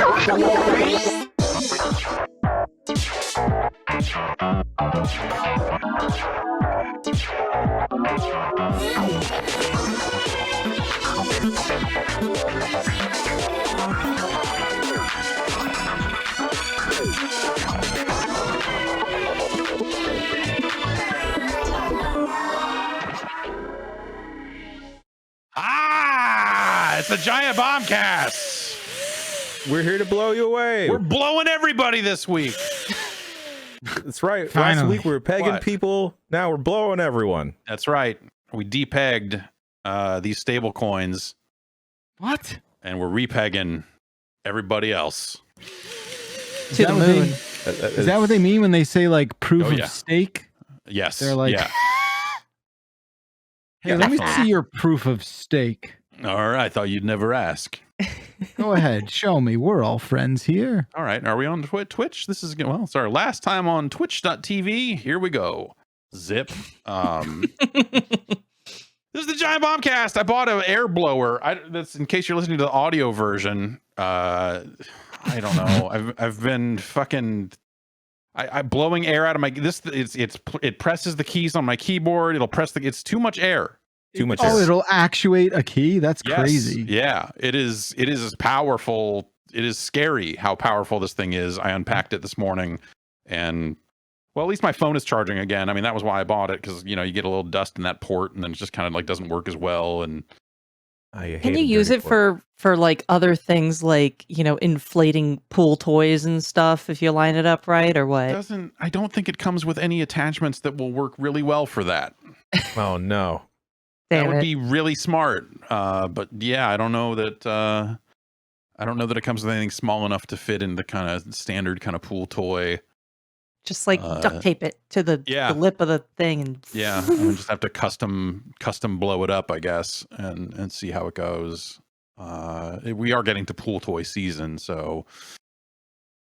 It's the giant Bombcast. We're here to blow you away. We're blowing everybody this week. That's right. Finally. Last week we were pegging people. Now we're blowing everyone. That's right. We depegged these stable coins. What? And we're repegging everybody else. To the moon. Is that what they mean when they say like proof of stake? Yes. They're like, yeah. Hey, let me see your proof of stake. All right. I thought you'd never ask. Go ahead. Show me. We're all friends here. All right. Are we on Twitch? This is, well, it's our last time on twitch.tv. Here we go. Zip. This is the giant Bombcast. I bought an air blower. That's in case you're listening to the audio version. I don't know. I've been fucking I'm blowing air out of my it presses the keys on my keyboard. It'll press it's too much air. Too much air. Oh, it'll actuate a key? That's Yes. crazy. Yeah. It is as powerful. It is scary how powerful this thing is. I unpacked it this morning and well, at least my phone is charging again. I mean, that was why I bought it, because you get a little dust in that port and then it just kind of like doesn't work as well. And can you use it for like other things like, inflating pool toys and stuff if you line it up right, or what? I don't think it comes with any attachments that will work really well for that. Oh no. That would be really smart. But yeah, I don't know that it comes with anything small enough to fit in the kind of standard kind of pool toy. Just like duct tape it to the lip of the thing, and I mean, just have to custom blow it up, I guess, and see how it goes. We are getting to pool toy season, so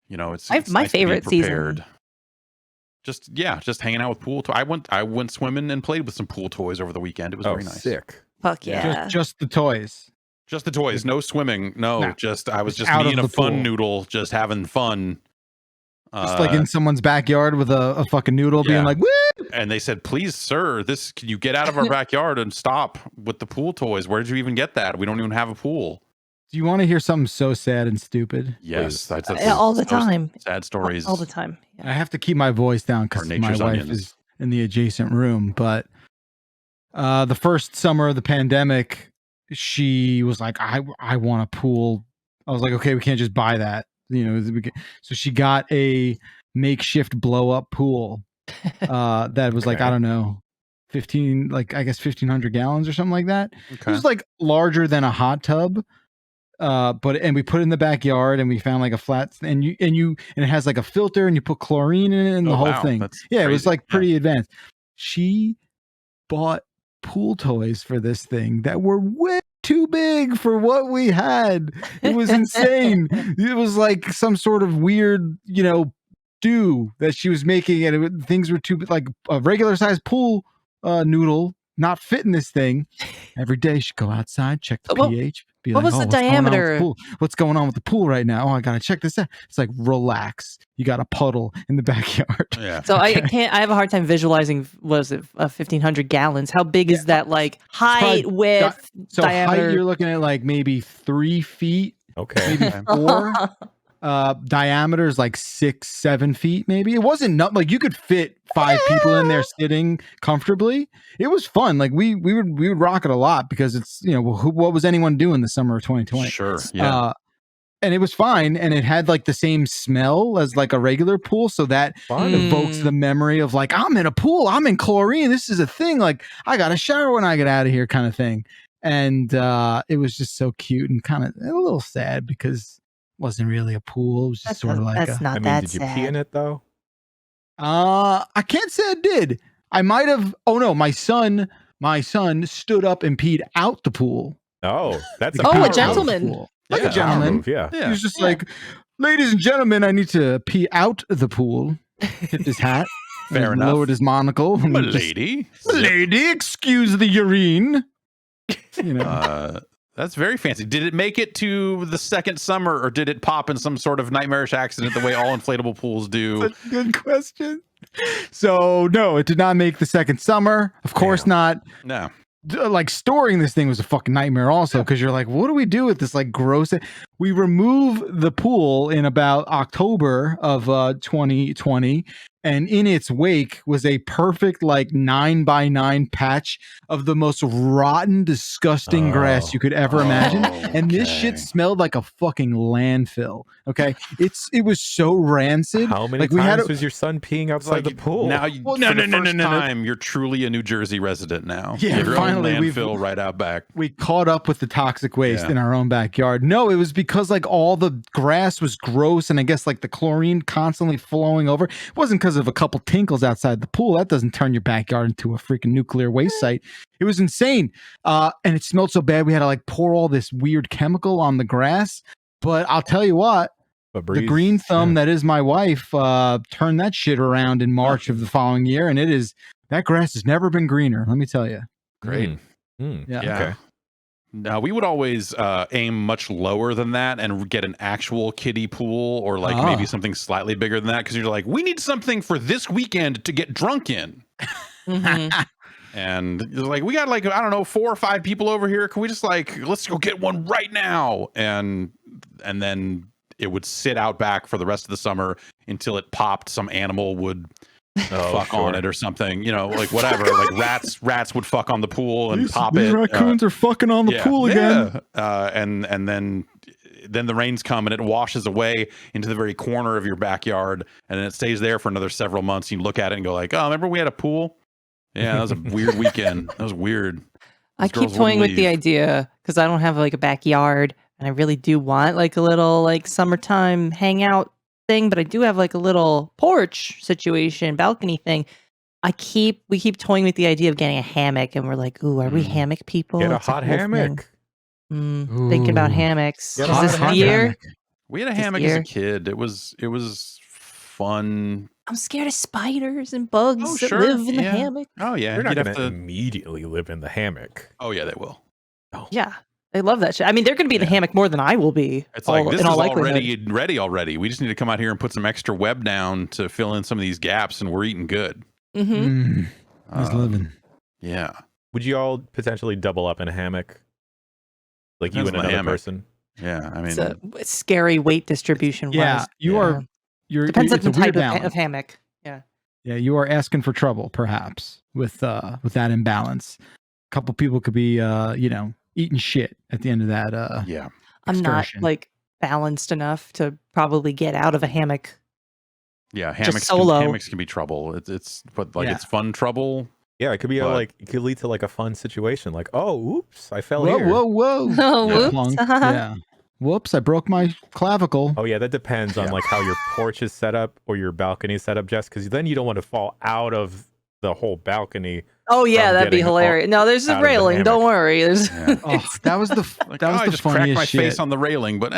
it's my nice favorite to be season. Just hanging out with pool toys. I went swimming and played with some pool toys over the weekend. It was very nice. Sick. Fuck yeah. Just the toys. Just the toys. No swimming. No. I was just out me and of a the pool. fun noodle, just having fun. Just like in someone's backyard with a fucking noodle being like, woo! And they said, please, sir, can you get out of our backyard and stop with the pool toys? Where did you even get that? We don't even have a pool. Do you want to hear something so sad and stupid? Yes. That's all the time. Sad stories. All the time. Yeah. I have to keep my voice down because my wife is in the adjacent room. But the first summer of the pandemic, she was like, I want a pool. I was like, okay, we can't just buy that. So she got a makeshift blow up pool that was like, I don't know, 1,500 gallons or something like that. Okay. It was like larger than a hot tub. And we put it in the backyard and we found like a flat and it has like a filter and you put chlorine in it and the whole thing. That's crazy. It was like pretty advanced. She bought pool toys for this thing that were way too big for what we had. It was insane. It was like some sort of weird, stew that she was making, and things were too like a regular sized pool noodle not fit in this thing. Every day she'd go outside, check the pH. What was the diameter? What's going on with the pool right now? Oh, I gotta check this out. It's like, relax. You got a puddle in the backyard. Yeah. So I have a hard time visualizing. Was it 1,500 gallons? How big is that? Like height, width, diameter? Height, you're looking at like maybe 3 feet. Okay. Maybe 4. Diameter is like 6-7 feet. Maybe it wasn't like you could fit 5 people in there sitting comfortably. It was fun. Like we would rock it a lot because it's what was anyone doing the summer of 2020? Sure. Yeah. And it was fine, and it had like the same smell as like a regular pool, so that evokes the memory of like, I'm in a pool, I'm in chlorine, this is a thing, like I got to shower when I get out of here kind of thing. And it was just so cute and kind of a little sad because it wasn't really a pool. It was just sort of like did you pee in it though? I can't say I did. I might have. Oh no, my son stood up and peed out the pool. Oh, that's a gentleman. Like a gentleman. Move, yeah. He was just like, ladies and gentlemen, I need to pee out the pool. Hit his hat. Fair enough. Lowered his monocle. Lady, excuse the urine. That's That's very fancy. Did it make it to the second summer, or did it pop in some sort of nightmarish accident the way all inflatable pools do? That's a good question. So no, it did not make the second summer. Of course not. No. Like storing this thing was a fucking nightmare also, because you're like, what do we do with this like gross? We remove the pool in about October of 2020, and in its wake was a perfect like 9x9 patch of the most rotten, disgusting grass you could ever imagine. And this shit smelled like a fucking landfill. Okay, it was so rancid. How many times was your son peeing outside the pool? Now, for the first time, you're truly a New Jersey resident now. Yeah, your finally, own landfill right out back. We caught up with the toxic waste in our own backyard. No, it was because like all the grass was gross, and I guess like the chlorine constantly flowing over. It wasn't because of a couple tinkles outside the pool. That doesn't turn your backyard into a freaking nuclear waste site. It was insane. And it smelled so bad we had to like pour all this weird chemical on the grass. But I'll tell you what, the green thumb that is my wife turned that shit around in March of the following year, and that grass has never been greener, let me tell you. Great. Yeah. Okay. Now, we would always aim much lower than that and get an actual kiddie pool, or like maybe something slightly bigger than that, because you're like, we need something for this weekend to get drunk in. And you're like, we got like, I don't know, 4 or 5 people over here. Can we just like, let's go get one right now? And then it would sit out back for the rest of the summer until it popped. Some animal would fuck on it or something, you know, like whatever. Like rats would fuck on the pool and pop it. These raccoons are fucking on the pool again. And then the rains come and it washes away into the very corner of your backyard, and then it stays there for another several months. You look at it and go like, oh, remember we had a pool? Yeah, that was a weird weekend. That was weird. I keep toying with the idea because I don't have like a backyard, and I really do want like a little like summertime hangout thing, but I do have like a little porch situation, balcony thing. We keep toying with the idea of getting a hammock, and we're like, ooh, are we hammock people? Get a hot hammock. Thinking about hammocks. Is this the year? We had a hammock as a kid. It was fun. I'm scared of spiders and bugs that live in the hammock. Oh yeah, you're not going to immediately live in the hammock. Oh yeah, they will. Oh. Yeah, they love that shit. I mean, they're going to be in the hammock more than I will be. It's like, this is already ready already. We just need to come out here and put some extra web down to fill in some of these gaps, and we're eating good. He's living. Yeah. Would you all potentially double up in a hammock? Like you and another person? Yeah, I mean, it's a scary weight distribution. Yeah, you're depends on the type of hammock. Yeah. Yeah, you are asking for trouble, perhaps, with that imbalance. A couple people could be, eating shit at the end of that. I'm not like balanced enough to probably get out of a hammock. Yeah, hammocks can be trouble. It's fun trouble. Yeah, it could be it could lead to like a fun situation. Like, oh, oops, I fell here. Whoa. Oh, whoops. Yeah. Whoops, I broke my clavicle. Oh yeah, that depends on like how your porch is set up or your balcony is set up, Jess, because then you don't want to fall out of the whole balcony. Oh yeah, that'd be hilarious. No, there's a railing. Don't worry. There's that was the I just cracked my face on the railing, but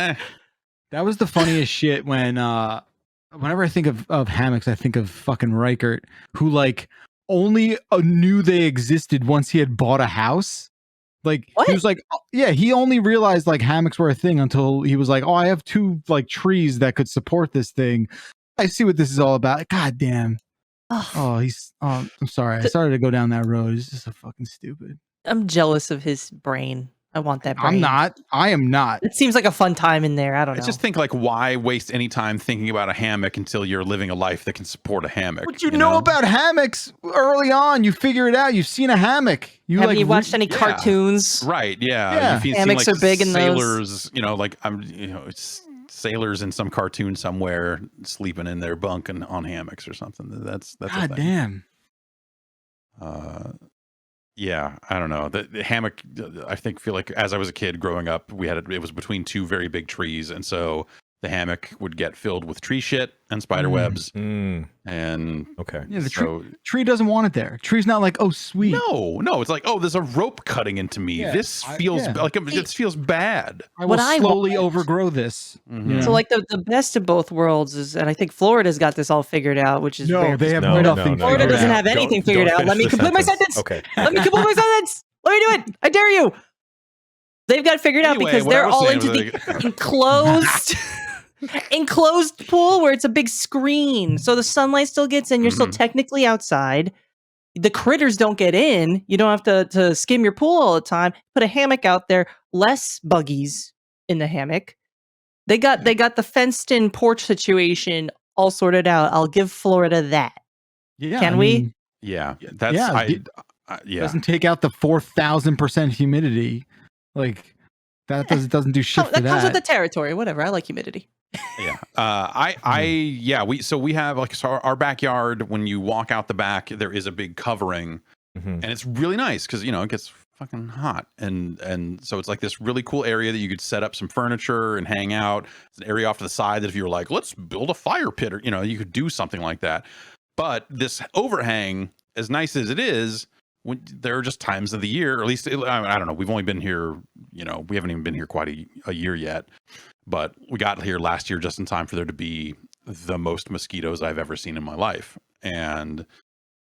That was the funniest shit when whenever I think of hammocks, I think of fucking Reichert, who like only knew they existed once he had bought a house. Like what? He was like, yeah, he only realized like hammocks were a thing until he was like, oh, I have 2 like trees that could support this thing. I see what this is all about. God damn. I'm sorry. I started to go down that road. It's just so fucking stupid. I'm jealous of his brain. I want that brain. I'm not. I am not. It seems like a fun time in there. I don't know. I just think like, why waste any time thinking about a hammock until you're living a life that can support a hammock? What you know about hammocks early on? You figure it out. You've seen a hammock. Have you watched any cartoons? Right. Yeah. Hammocks are big in sailors, sailors in some cartoon somewhere sleeping in their bunk and on hammocks or something. That's God damn. Yeah, I don't know. The hammock, I feel like as I was a kid growing up, it was between 2 very big trees, and so the hammock would get filled with tree shit and spider webs. And yeah, the tree doesn't want it there. Tree's not like, oh sweet. No, it's like, oh, there's a rope cutting into me. Yeah, this feels like this feels bad. I will slowly overgrow this. So like the best of both worlds is, and I think Florida's got this all figured out, which is they have nothing. Florida doesn't have anything figured out. Let me complete my sentence. Okay. Let me complete my sentence. Let me do it. I dare you. They've got it figured out because they're all into the enclosed enclosed pool where it's a big screen. So the sunlight still gets in. You're still technically outside. The critters don't get in. You don't have to skim your pool all the time. Put a hammock out there. Less buggies in the hammock. They got the fenced in porch situation all sorted out. I'll give Florida that. Yeah, Can we? Yeah, that's doesn't take out the 4,000% humidity. Like that doesn't do shit. That comes with the territory. Whatever. I like humidity. Yeah. We have our backyard. When you walk out the back, there is a big covering, and it's really nice because it gets fucking hot, and so it's like this really cool area that you could set up some furniture and hang out. It's an area off to the side that if you were like, let's build a fire pit, or you could do something like that. But this overhang, as nice as it is, when there are just times of the year, or at least I don't know. We've only been here, we haven't even been here quite a year yet. But we got here last year just in time for there to be the most mosquitoes I've ever seen in my life. And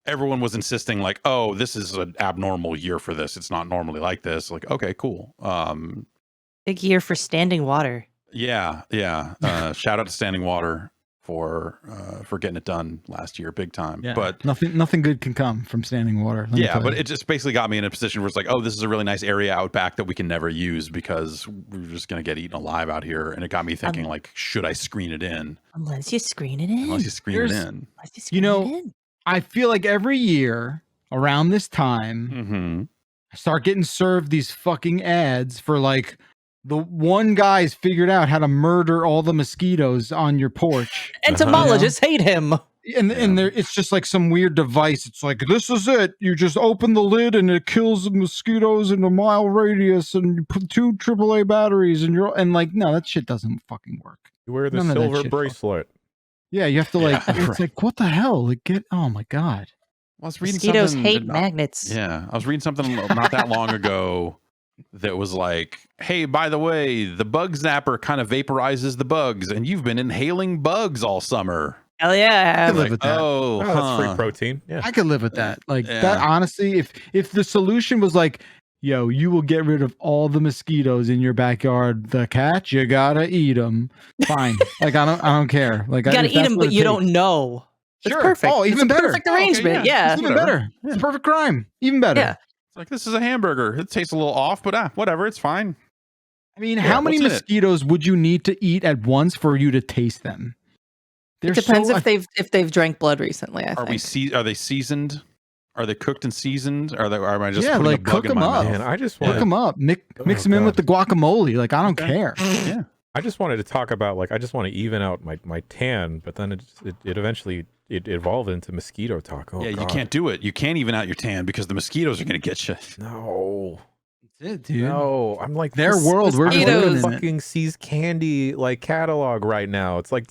everyone was insisting like, oh, this is an abnormal year for this. It's not normally like this. Like, okay, cool. Big year for standing water. Yeah. Shout out to Standing Water for getting it done last year, big time. Yeah, but nothing good can come from standing water. Yeah, but it just basically got me in a position where it's like, oh, this is a really nice area out back that we can never use because we're just gonna get eaten alive out here. And it got me thinking, like, should I screen it in? Unless you screen it in. I feel like every year around this time, I start getting served these fucking ads for like the one guy's figured out how to murder all the mosquitoes on your porch. Entomologists hate him. And there, it's just like some weird device. It's like, this is it. You just open the lid and it kills the mosquitoes in a mile radius, and you put 2 AAA batteries, and like, no, that shit doesn't fucking work. You wear the silver bracelet. Yeah, you have to like. It's like, what the hell? Like, oh my god. Well, I was reading mosquitoes hate magnets. Yeah, I was reading something not that long ago that was like, hey, by the way, the bug zapper kind of vaporizes the bugs, and you've been inhaling bugs all summer. Hell yeah. I could live with that. That's free protein. Yeah, I could live with that. Like that, honestly, if the solution was like, yo, you will get rid of all the mosquitoes in your backyard, the cats, you gotta eat them. Fine. Like, I don't care. Like, you gotta eat them, but you don't know. It's perfect. Oh, even better. Perfect arrangement. Okay, yeah. It's even better. It's a perfect crime. Even better. Yeah. It's like, this is a hamburger. It tastes a little off, but whatever. It's fine. I mean, how many mosquitoes would you need to eat at once for you to taste them? It depends if they've drank blood recently. I think. Are they seasoned? Are they cooked and seasoned? Or am I just like cook them up? Man, I just cook them up. Mix them in with the guacamole. Like, I don't care. Yeah. I just wanted to talk about, like, I just want to even out my tan, but then it eventually evolved into mosquito talk. Oh, yeah, God. You can't do it. You can't even out your tan because the mosquitoes are going to get you. No. That's it, dude. No, I'm like, their world. We're just living in fucking Seas Candy like catalog right now. It's like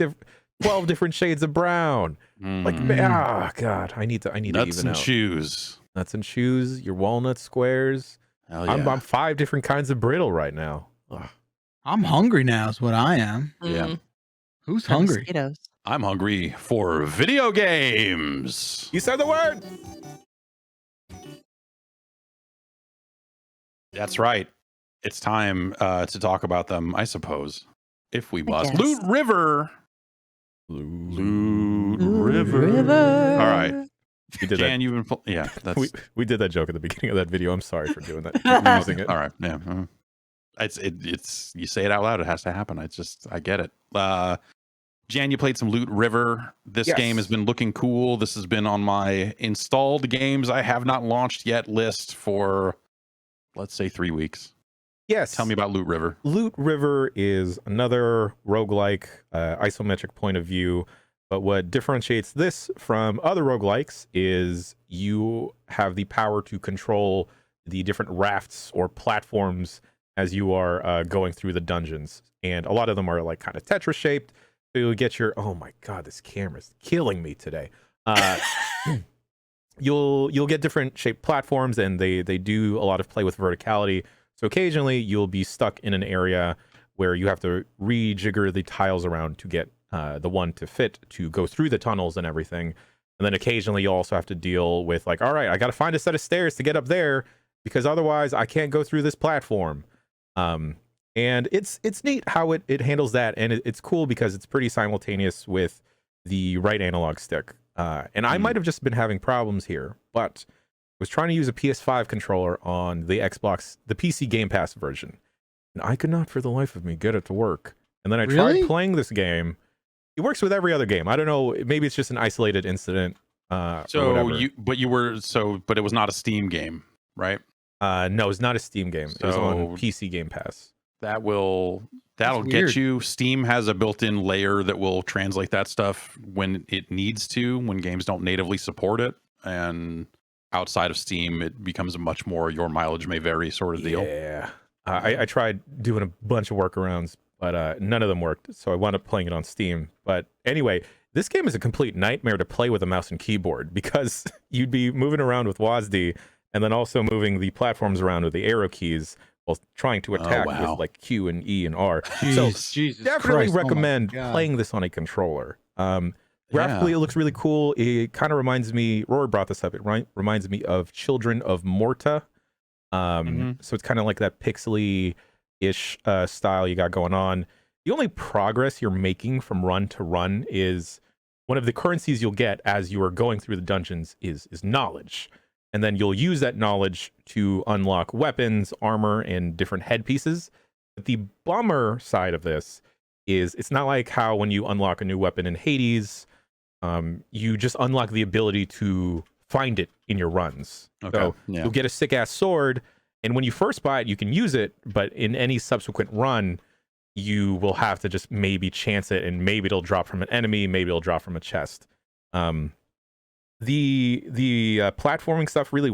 12 different shades of brown. Like, God, I need to even out. Nuts and shoes. Nuts and shoes. Your walnut squares. Hell yeah. I'm 5 different kinds of brittle right now. Ugh. I'm hungry now is what I am. Yeah. Who's hungry? Mosquitoes. I'm hungry for video games. You said the word. That's right. It's time to talk about them, I suppose, if we must. Yes. Loot River. Loot River. All right. We did Jan, that. you've been that's we did that joke at the beginning of that video. I'm sorry for doing that. Using it. all right. Yeah. It's you say it out loud, it has to happen. I get it. Jan, you played some Loot River. This game has been looking cool. This has been on my installed games I have not launched yet list for, let's say, 3 weeks. Yes. Tell me about Loot River. Loot River is another roguelike isometric point of view. But what differentiates this from other roguelikes is you have the power to control the different rafts or platforms as you are going through the dungeons. And a lot of them are like kind of Tetris shaped. So you'll get your, oh my God, this camera's killing me today. You'll get different shaped platforms, and they do a lot of play with verticality. So occasionally you'll be stuck in an area where you have to rejigger the tiles around to get the one to fit to go through the tunnels and everything. And then occasionally you also have to deal with like, all right, I got to find a set of stairs to get up there because otherwise I can't go through this platform. And it's neat how it handles that, and it's cool because it's pretty simultaneous with the right analog stick. And I might have just been having problems here, but I was trying to use a PS5 controller on the Xbox, the PC Game Pass version, and I could not for the life of me get it to work. And then I tried playing this game. It works with every other game. I don't know. Maybe it's just an isolated incident. But it was not a Steam game, right? No, it's not a Steam game. It was on PC Game Pass. That'll get you. Steam has a built-in layer that will translate that stuff when it needs to, when games don't natively support it. And outside of Steam, it becomes a much more your mileage may vary sort of deal. Yeah. I tried doing a bunch of workarounds, but none of them worked. So I wound up playing it on Steam. But anyway, this game is a complete nightmare to play with a mouse and keyboard because you'd be moving around with WASD and then also moving the platforms around with the arrow keys while trying to attack with like Q and E and R. Jesus definitely Christ. recommend playing this on a controller. Graphically, it looks really cool. It kind of reminds me, Rory brought this up, it reminds me of Children of Morta. So it's kind of like that pixely-ish style you got going on. The only progress you're making from run to run is one of the currencies you'll get as you are going through the dungeons is knowledge. And then you'll use that knowledge to unlock weapons, armor, and different headpieces. But the bummer side of this is it's not like how when you unlock a new weapon in Hades, you just unlock the ability to find it in your runs. Okay. So you'll get a sick-ass sword, and when you first buy it, you can use it, but in any subsequent run, you will have to just maybe chance it, and maybe it'll drop from an enemy, maybe it'll drop from a chest. The platforming stuff really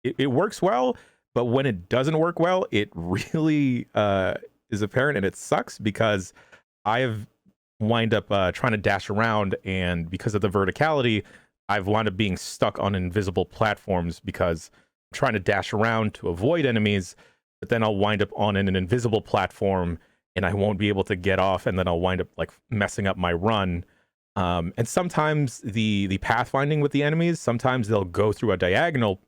it works well, but when it doesn't work well, it really is apparent, and it sucks because I have wind up trying to dash around, and because of the verticality, I've wound up being stuck on invisible platforms because I'm trying to dash around to avoid enemies, but then I'll wind up on an invisible platform and I won't be able to get off, and then I'll wind up like messing up my run. And sometimes the pathfinding with the enemies, sometimes they'll go through a diagonal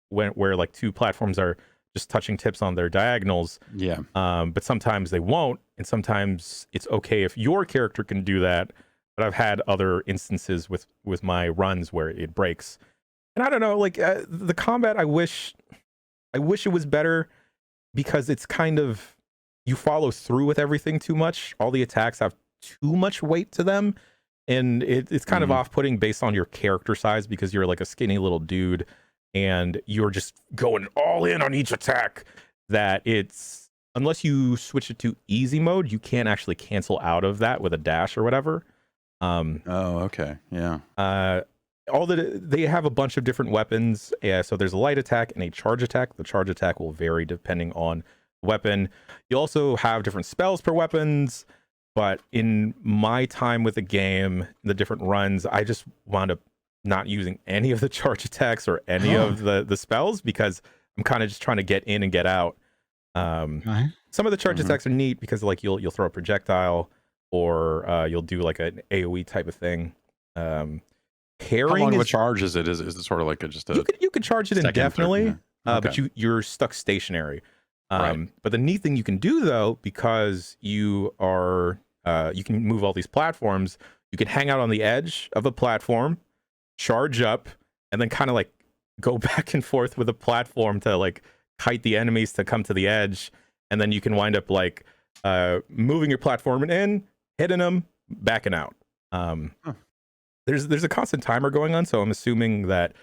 where like two platforms are just touching tips on their diagonals. Yeah. But sometimes they won't, and sometimes it's okay if your character can do that. But I've had other instances with my runs where it breaks. And I don't know, like the combat, I wish it was better because it's kind of, you follow through with everything too much. All the attacks have too much weight to them. And it's kind of off-putting based on your character size because you're like a skinny little dude and you're just going all in on each attack, that it's, unless you switch it to easy mode, you can't actually cancel out of that with a dash or whatever. Okay. Yeah. They have a bunch of different weapons. So there's a light attack and a charge attack. The charge attack will vary depending on the weapon. You also have different spells per weapons. But in my time with the game, the different runs, I just wound up not using any of the charge attacks or any of the spells because I'm kind of just trying to get in and get out. Some of the charge attacks are neat because like you'll throw a projectile or you'll do like an AoE type of thing. Parrying, how long of a charge is it? Is it sort of like you could charge it indefinitely, but you're stuck stationary. Right. But the neat thing you can do though, because you are you can move all these platforms, you can hang out on the edge of a platform, charge up, and then kind of like go back and forth with a platform to like kite the enemies to come to the edge, and then you can wind up like moving your platform in, hitting them, backing out. There's a constant timer going on, so I'm assuming that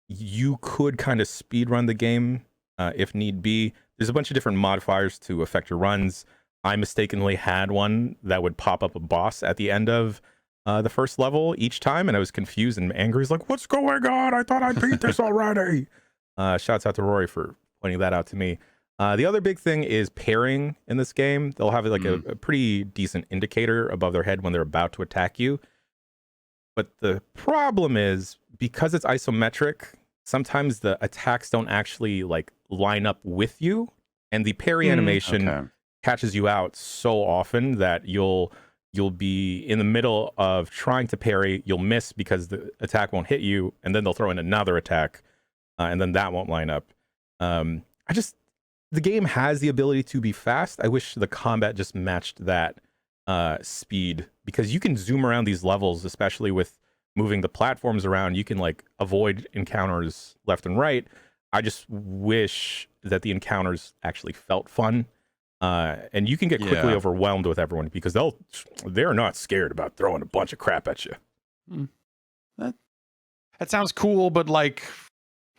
you could kind of speed run the game if need be. There's a bunch of different modifiers to affect your runs. I mistakenly had one that would pop up a boss at the end of the first level each time, and I was confused and angry. He's like, "What's going on? I thought I beat this already." Shouts out to Rory for pointing that out to me. The other big thing is pairing in this game. They'll have like a pretty decent indicator above their head when they're about to attack you. But the problem is, because it's isometric, sometimes the attacks don't actually like line up with you, and the parry animation catches you out so often that you'll be in the middle of trying to parry, you'll miss because the attack won't hit you, and then they'll throw in another attack, and then that won't line up. the game has the ability to be fast. I wish the combat just matched that speed, because you can zoom around these levels, especially with moving the platforms around. You can like avoid encounters left and right. I just wish that the encounters actually felt fun. And you can get quickly overwhelmed with everyone, because they're not scared about throwing a bunch of crap at you. That sounds cool, but like,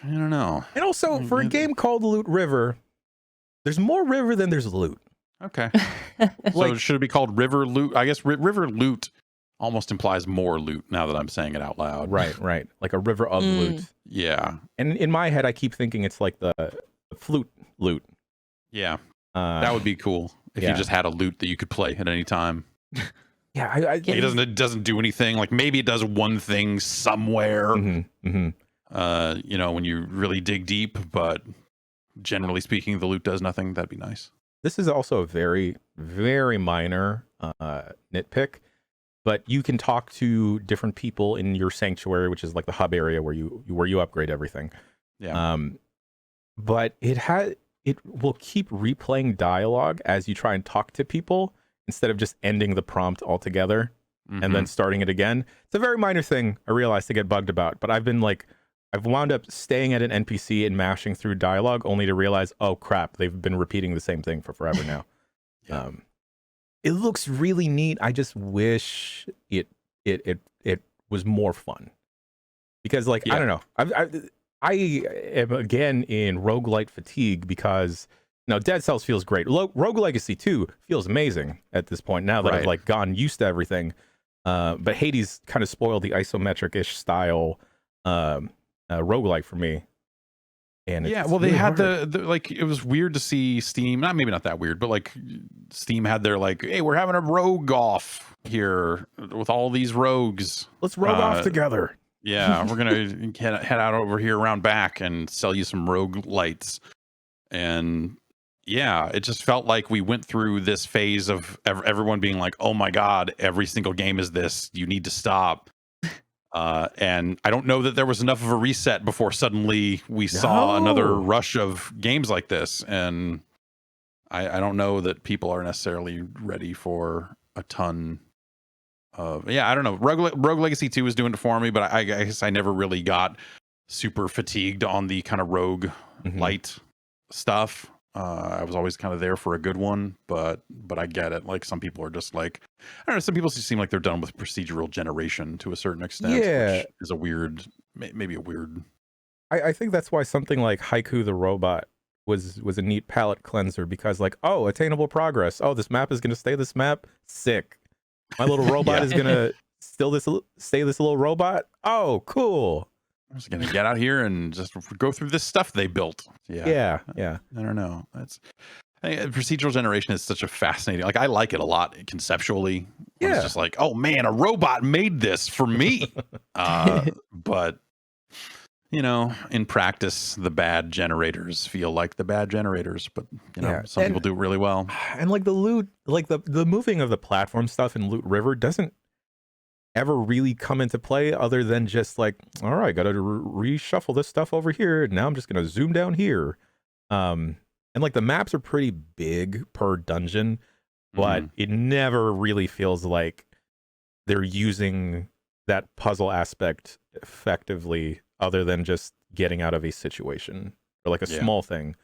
I don't know. And also, for a game called Loot River, there's more river than there's loot. Okay. So should it be called River Loot? I guess River Loot almost implies more loot now that I'm saying it out loud. Right. Like a river of loot. Yeah. And in my head, I keep thinking it's like the flute loot. Yeah. That would be cool if you just had a loot that you could play at any time. Yeah, it doesn't do anything. Like maybe it does one thing somewhere. You know, when you really dig deep, but generally speaking, the loot does nothing. That'd be nice. This is also a very, very minor nitpick, but you can talk to different people in your sanctuary, which is like the hub area where you upgrade everything. Yeah. But it will keep replaying dialogue as you try and talk to people, instead of just ending the prompt altogether and then starting it again. It's a very minor thing, I realize, to get bugged about, but I've wound up staying at an NPC and mashing through dialogue only to realize, oh crap, they've been repeating the same thing for forever now. It looks really neat. I just wish it was more fun, because like, I don't know. I am again in roguelite fatigue, because Dead Cells feels great. Rogue Legacy 2 feels amazing at this point now that I've like gotten used to everything. But Hades kind of spoiled the isometric-ish style roguelike for me. And they really had hard. the like, it was weird to see Steam, maybe not that weird, but like Steam had their like, hey, we're having a rogue off here with all these rogues. Let's rogue off together. Yeah, we're gonna head out over here around back and sell you some rogue lights. And yeah, it just felt like we went through this phase of everyone being like, oh my God, every single game is this. You need to stop. And I don't know that there was enough of a reset before suddenly we saw another rush of games like this. And I don't know that people are necessarily ready for a ton of, I don't know. Rogue Legacy 2 was doing it for me, but I guess I never really got super fatigued on the kind of rogue light stuff. I was always kind of there for a good one, but I get it. Like some people are just like, I don't know. Some people seem like they're done with procedural generation to a certain extent. Which is maybe a weird. I think that's why something like Haiku the Robot was a neat palate cleanser, because like, oh, attainable progress. Oh, this map is going to stay this map. Sick. My little robot is going to stay this little robot. Oh, cool. I'm just gonna get out here and just go through this stuff they built. Yeah. I don't know. Procedural generation is such a fascinating. Like I like it a lot conceptually. Yeah. It's just like, oh man, a robot made this for me. But in practice, the bad generators feel like the bad generators. But some people do it really well. And like the loot, like the moving of the platform stuff in Loot River doesn't ever really come into play, other than just like, all right, gotta reshuffle this stuff over here. Now I'm just gonna zoom down here. And like the maps are pretty big per dungeon, but it never really feels like they're using that puzzle aspect effectively, other than just getting out of a situation or like a small thing,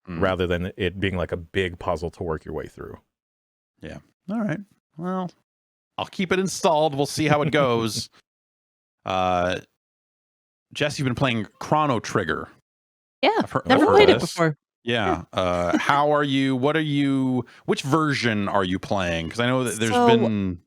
rather than it being like a big puzzle to work your way through. Yeah. All right. Well, I'll keep it installed. We'll see how it goes. Jess, you've been playing Chrono Trigger. Yeah, never played it before. Yeah. How are you? Which version are you playing? Because I know that there's been.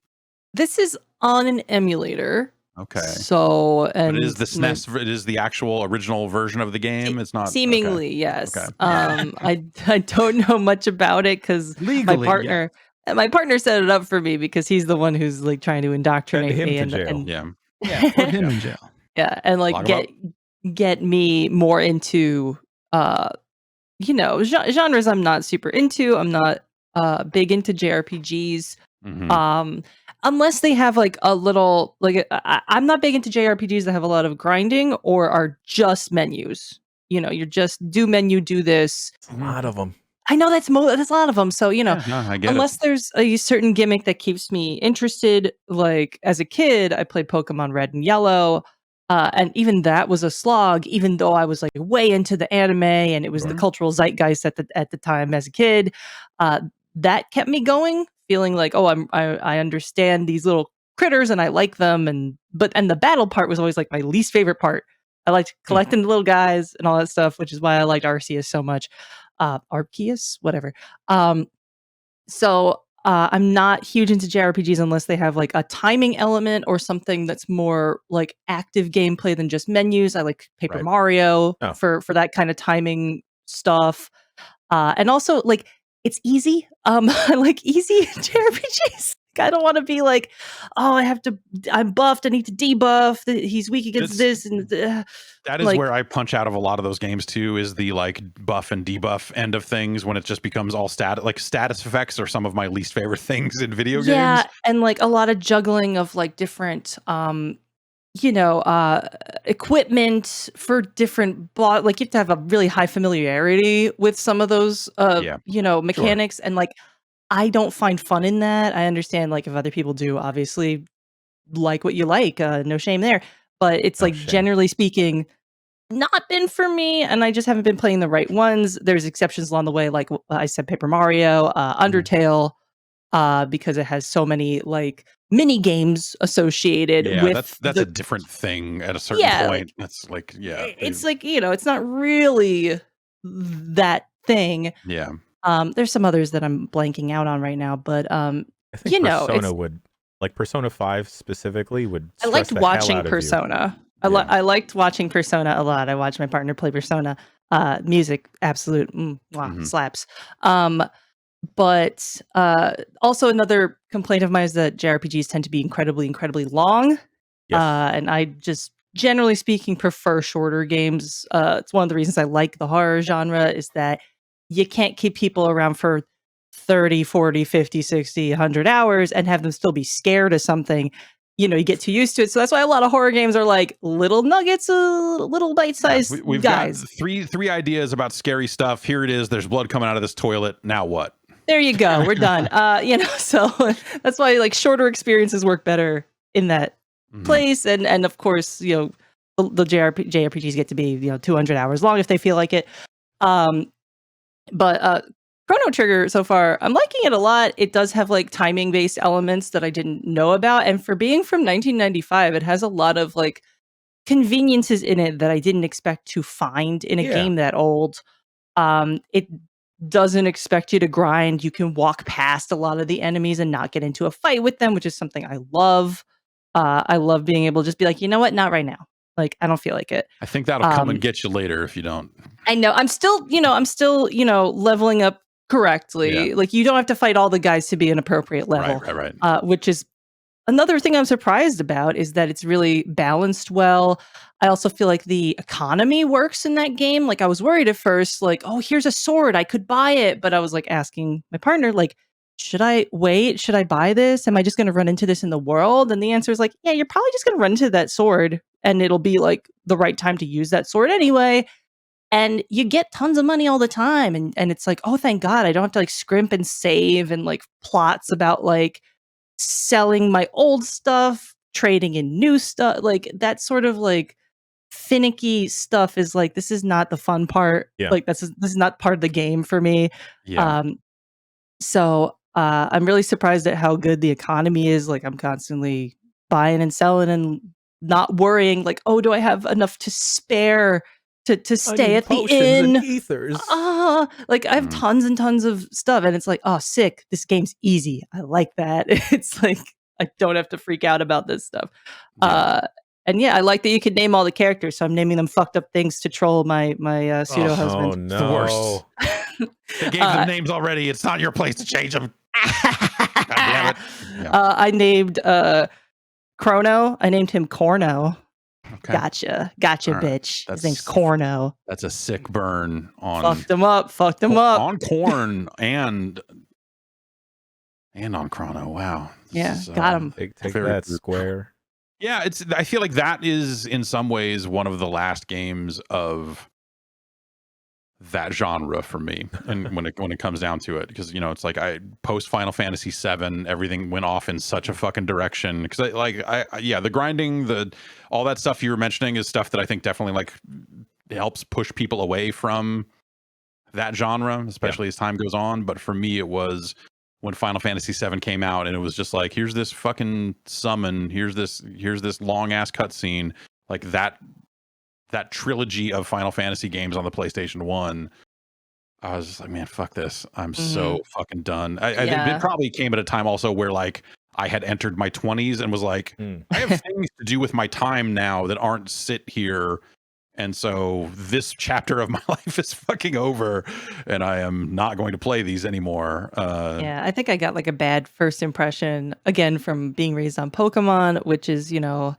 This is on an emulator. Okay. So, and but it is the SNES. It is the actual original version of the game. It's not seemingly yes. Okay. I don't know much about it because my partner. Yeah. My partner set it up for me because he's the one who's like trying to indoctrinate me and put him in jail. Yeah, and like get me more into genres I'm not super into. I'm not big into JRPGs. Unless they have like a little like I'm not big into JRPGs that have a lot of grinding or are just menus. You're just do menu, do this. A lot of them. I know that's a lot of them. So, you know, I get unless there's a certain gimmick that keeps me interested, like as a kid, I played Pokemon Red and Yellow. And even that was a slog, even though I was like way into the anime and it was the cultural zeitgeist at the time as a kid. That kept me going, feeling like, oh, I understand these little critters and I like them. And the battle part was always like my least favorite part. I liked collecting the little guys and all that stuff, which is why I liked Arceus so much. Arceus, whatever. So I'm not huge into JRPGs unless they have like a timing element or something that's more like active gameplay than just menus. I like Paper Mario for that kind of timing stuff. And also like it's easy. I like easy JRPGs. I don't want to be like, oh, I'm buffed. I need to debuff. He's weak against this. And that is like, where I punch out of a lot of those games too, is the like buff and debuff end of things, when it just becomes all status effects are some of my least favorite things in video games. Yeah. And like a lot of juggling of like different, equipment for different like you have to have a really high familiarity with some of those, mechanics. And like, I don't find fun in that. I understand, like, if other people do, obviously, like what you like, no shame there. But it's like, generally speaking, not been for me, and I just haven't been playing the right ones. There's exceptions along the way, like I said, Paper Mario, Undertale, because it has so many like mini games associated with. That's a different thing at a certain point. That's like, it's like, it's not really that thing. Yeah. There's some others that I'm blanking out on right now, but I think Persona would, like Persona 5 specifically, would. I liked watching Persona. I liked watching Persona a lot. I watched my partner play Persona. Music, absolute slaps. But also another complaint of mine is that JRPGs tend to be incredibly, incredibly long. Yes. And I just, generally speaking, prefer shorter games. It's one of the reasons I like the horror genre, is that you can't keep people around for 30, 40, 50, 60, 100 hours and have them still be scared of something. You get too used to it. So that's why a lot of horror games are like little nuggets, little bite-sized we've guys. Got three ideas about scary stuff. Here it is. There's blood coming out of this toilet. Now what? There you go. We're done. So that's why like shorter experiences work better in that place. And of course, the JRPGs get to be, 200 hours long if they feel like it. But Chrono Trigger, so far, I'm liking it a lot. It does have like timing based elements that I didn't know about. And for being from 1995, it has a lot of like conveniences in it that I didn't expect to find in a game that old. It doesn't expect you to grind. You can walk past a lot of the enemies and not get into a fight with them, which is something I love. I love being able to just be like, you know what? Not right now. Like, I don't feel like it. I think that'll come and get you later if you don't. I know. I'm still leveling up correctly. Yeah. Like, you don't have to fight all the guys to be an appropriate level. Right. Which is another thing I'm surprised about, is that it's really balanced well. I also feel like the economy works in that game. Like, I was worried at first, like, oh, here's a sword, I could buy it. But I was like asking my partner, like, should I wait? Should I buy this? Am I just going to run into this in the world? And the answer is like, yeah, you're probably just going to run into that sword, and it'll be like the right time to use that sword anyway. And you get tons of money all the time. And it's like, oh, thank God, I don't have to like scrimp and save and like plots about like selling my old stuff, trading in new stuff. Like that sort of like finicky stuff is like, this is not the fun part. Yeah. Like this is not part of the game for me. Yeah. So I'm really surprised at how good the economy is. Like, I'm constantly buying and selling and not worrying like, oh, do I have enough to spare to stay at the inn? And ethers. Like I have tons and tons of stuff, and it's like, oh, sick. This game's easy. I like that. It's like I don't have to freak out about this stuff. Yeah. And yeah, I like that you can name all the characters, so I'm naming them fucked up things to troll my pseudo husband. Oh no! The worst. They gave them names already. It's not your place to change them. God damn it! Yeah. I named Chrono. I named him Chrono. Okay. Gotcha, right. Bitch. His name's Chrono. That's a sick burn on. Fucked him up on corn and on Chrono. Wow. Got him. Take that, Square. Yeah, I feel like that is in some ways one of the last games of that genre for me. And when it comes down to it, because, you know, it's like I post Final Fantasy VII, everything went off in such a fucking direction. Because yeah, the grinding, all that stuff you were mentioning is stuff that I think definitely like helps push people away from that genre, especially as time goes on. But for me, it was when Final Fantasy VII came out, and it was just like, here's this fucking summon, here's this long ass cutscene, like that trilogy of Final Fantasy games on the PlayStation 1. I was just like, man, fuck this. I'm so fucking done. It probably came at a time also where like I had entered my 20s and was like, I have things to do with my time now that aren't sit here. And so this chapter of my life is fucking over, and I am not going to play these anymore. Yeah, I think I got like a bad first impression, again, from being raised on Pokemon, which is, you know,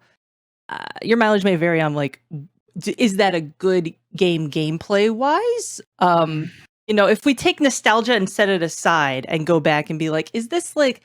your mileage may vary on like, is that a good game gameplay wise? You know, if we take nostalgia and set it aside and go back and be like, is this like,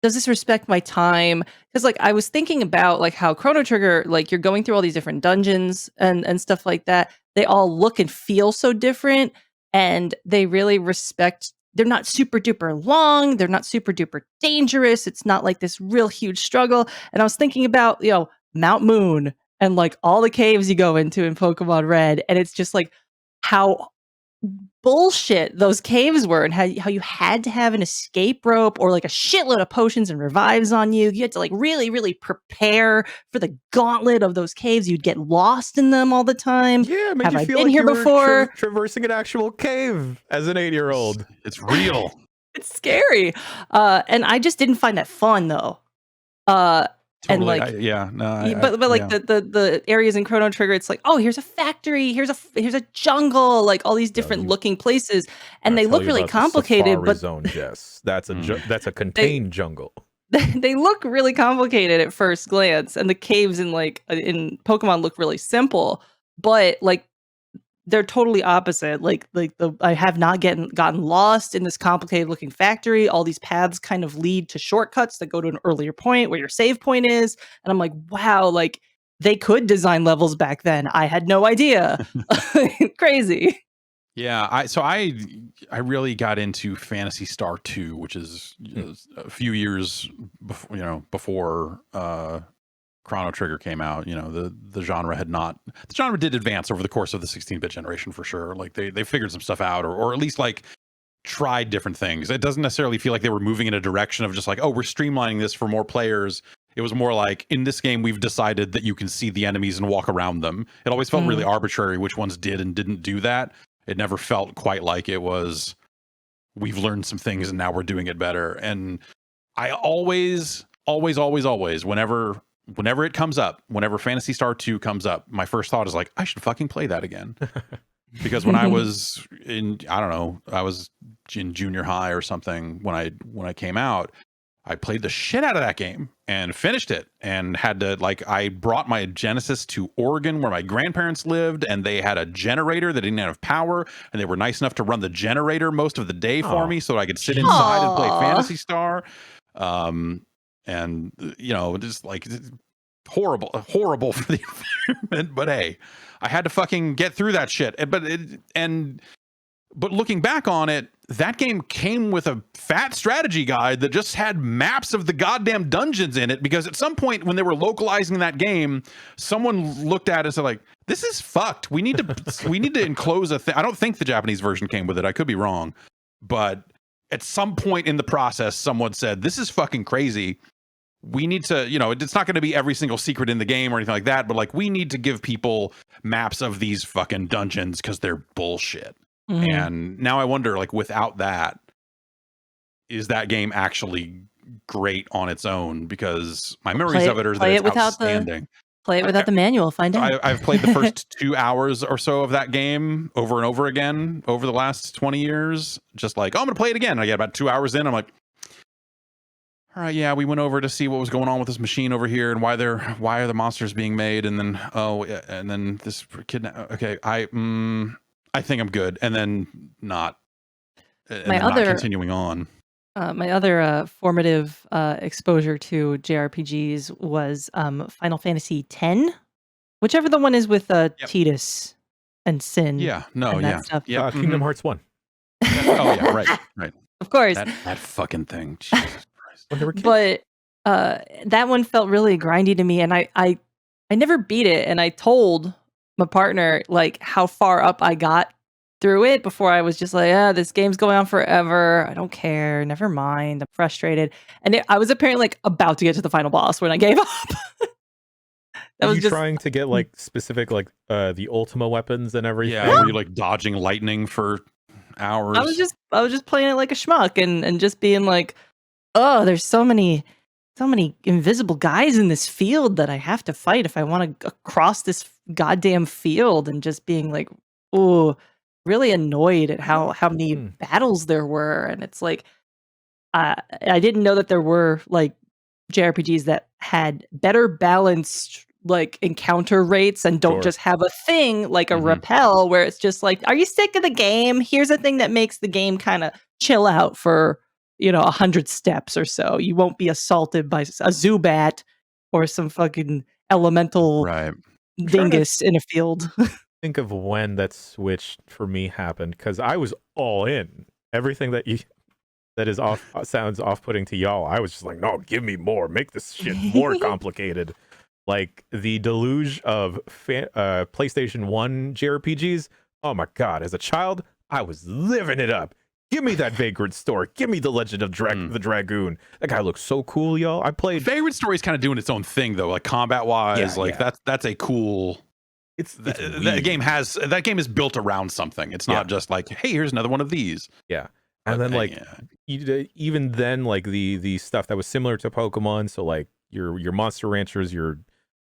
does this respect my time? Because like I was thinking about like how Chrono Trigger, like you're going through all these different dungeons and stuff like that. They all look and feel so different, and they really respect. They're not super duper long. They're not super duper dangerous. It's not like this real huge struggle. And I was thinking about, you know, Mount Moon and like all the caves you go into in Pokemon Red, and it's just like how bullshit those caves were, and how you had to have an escape rope or like a shitload of potions and revives on you. You had to like really, really prepare for the gauntlet of those caves. You'd get lost in them all the time. Yeah, it made have you I feel been like here you were before? traversing an actual cave as an 8-year-old. It's real. It's scary. And I just didn't find that fun though. Totally. And like, but like the areas in Chrono Trigger, it's like, oh, here's a factory, here's a jungle, like all these different looking places, and they look really complicated. But zone, Jess, that's a contained jungle. They look really complicated at first glance, and the caves in Pokemon look really simple, but like they're totally opposite. I have not gotten lost in this complicated looking factory. All these paths kind of lead to shortcuts that go to an earlier point where your save point is. And I'm like, wow, like they could design levels back then. I had no idea. Crazy. Yeah, I really got into Phantasy Star 2, which is a few years before Chrono Trigger came out. You know, the genre did advance over the course of the 16-bit generation for sure. Like they figured some stuff out, or at least like tried different things. It doesn't necessarily feel like they were moving in a direction of just like, oh, we're streamlining this for more players. It was more like, in this game, we've decided that you can see the enemies and walk around them. It always felt really arbitrary which ones did and didn't do that. It never felt quite like it was, we've learned some things and now we're doing it better. And I always, whenever it comes up, whenever Phantasy Star 2 comes up, my first thought is like, I should fucking play that again. Because when I was in junior high or something, when I came out, I played the shit out of that game and finished it, and had to I brought my Genesis to Oregon where my grandparents lived, and they had a generator that didn't have power, and they were nice enough to run the generator most of the day for me so I could sit inside and play Phantasy Star. And you know, just like horrible for the environment, but hey, I had to fucking get through that shit. But looking back on it, that game came with a fat strategy guide that just had maps of the goddamn dungeons in it, because at some point when they were localizing that game, someone looked at it and said like, this is fucked. We need to enclose a thing. I don't think the Japanese version came with it. I could be wrong. But at some point in the process, someone said, this is fucking crazy. We need to, you know, it's not going to be every single secret in the game or anything like that, but like, we need to give people maps of these fucking dungeons because they're bullshit. And now I wonder, like, without that, is that game actually great on its own? Because my memories of it are that it's outstanding. Play it without the manual. Find out. I've played the first 2 hours or so of that game over and over again over the last 20 years. Just like, oh, I'm going to play it again. And I get about 2 hours in. I'm like, all right, yeah, we went over to see what was going on with this machine over here and why are the monsters being made, and then and then this kidnap. Okay, I think I'm good, and then not. And not continuing on. My other formative exposure to JRPGs was Final Fantasy X, whichever the one is with Tidus. and sin. Yeah, no, and that stuff. Yeah, Kingdom Hearts 1. Oh yeah, right. Of course. That fucking thing. Jesus Christ. When they were kids. But that one felt really grindy to me, and I never beat it, and I told my partner like how far up I got through it before I was just like, this game's going on forever. I don't care. Never mind. I'm frustrated. And I was apparently like about to get to the final boss when I gave up. Were you trying to get like specific like the Ultima weapons and everything? Yeah, were you like dodging lightning for hours? I was just playing it like a schmuck and just being like, oh, there's so many invisible guys in this field that I have to fight if I want to cross this goddamn field, and just being like, oh, really annoyed at how many battles there were. And it's like, I didn't know that there were like JRPGs that had better balanced like encounter rates and don't just have a thing like a repel where it's just like, are you sick of the game? Here's a thing that makes the game kind of chill out for 100 steps or so. You won't be assaulted by a Zubat or some fucking elemental dingus in a field. Think of when that switch for me happened, because I was all in. Everything that is sounds off-putting to y'all, I was just like, no, give me more. Make this shit more complicated. Like the deluge of PlayStation 1 JRPGs. Oh my god, as a child, I was living it up. Give me that Vagrant Story. Give me the Legend of the Dragoon. That guy looks so cool, y'all. I played Vagrant Story is kind of doing its own thing though, like combat wise. That's a cool. That game is built around something. It's not just like, hey, here's another one of these. Yeah, and then like even then, like the stuff that was similar to Pokemon. So like your Monster Ranchers, your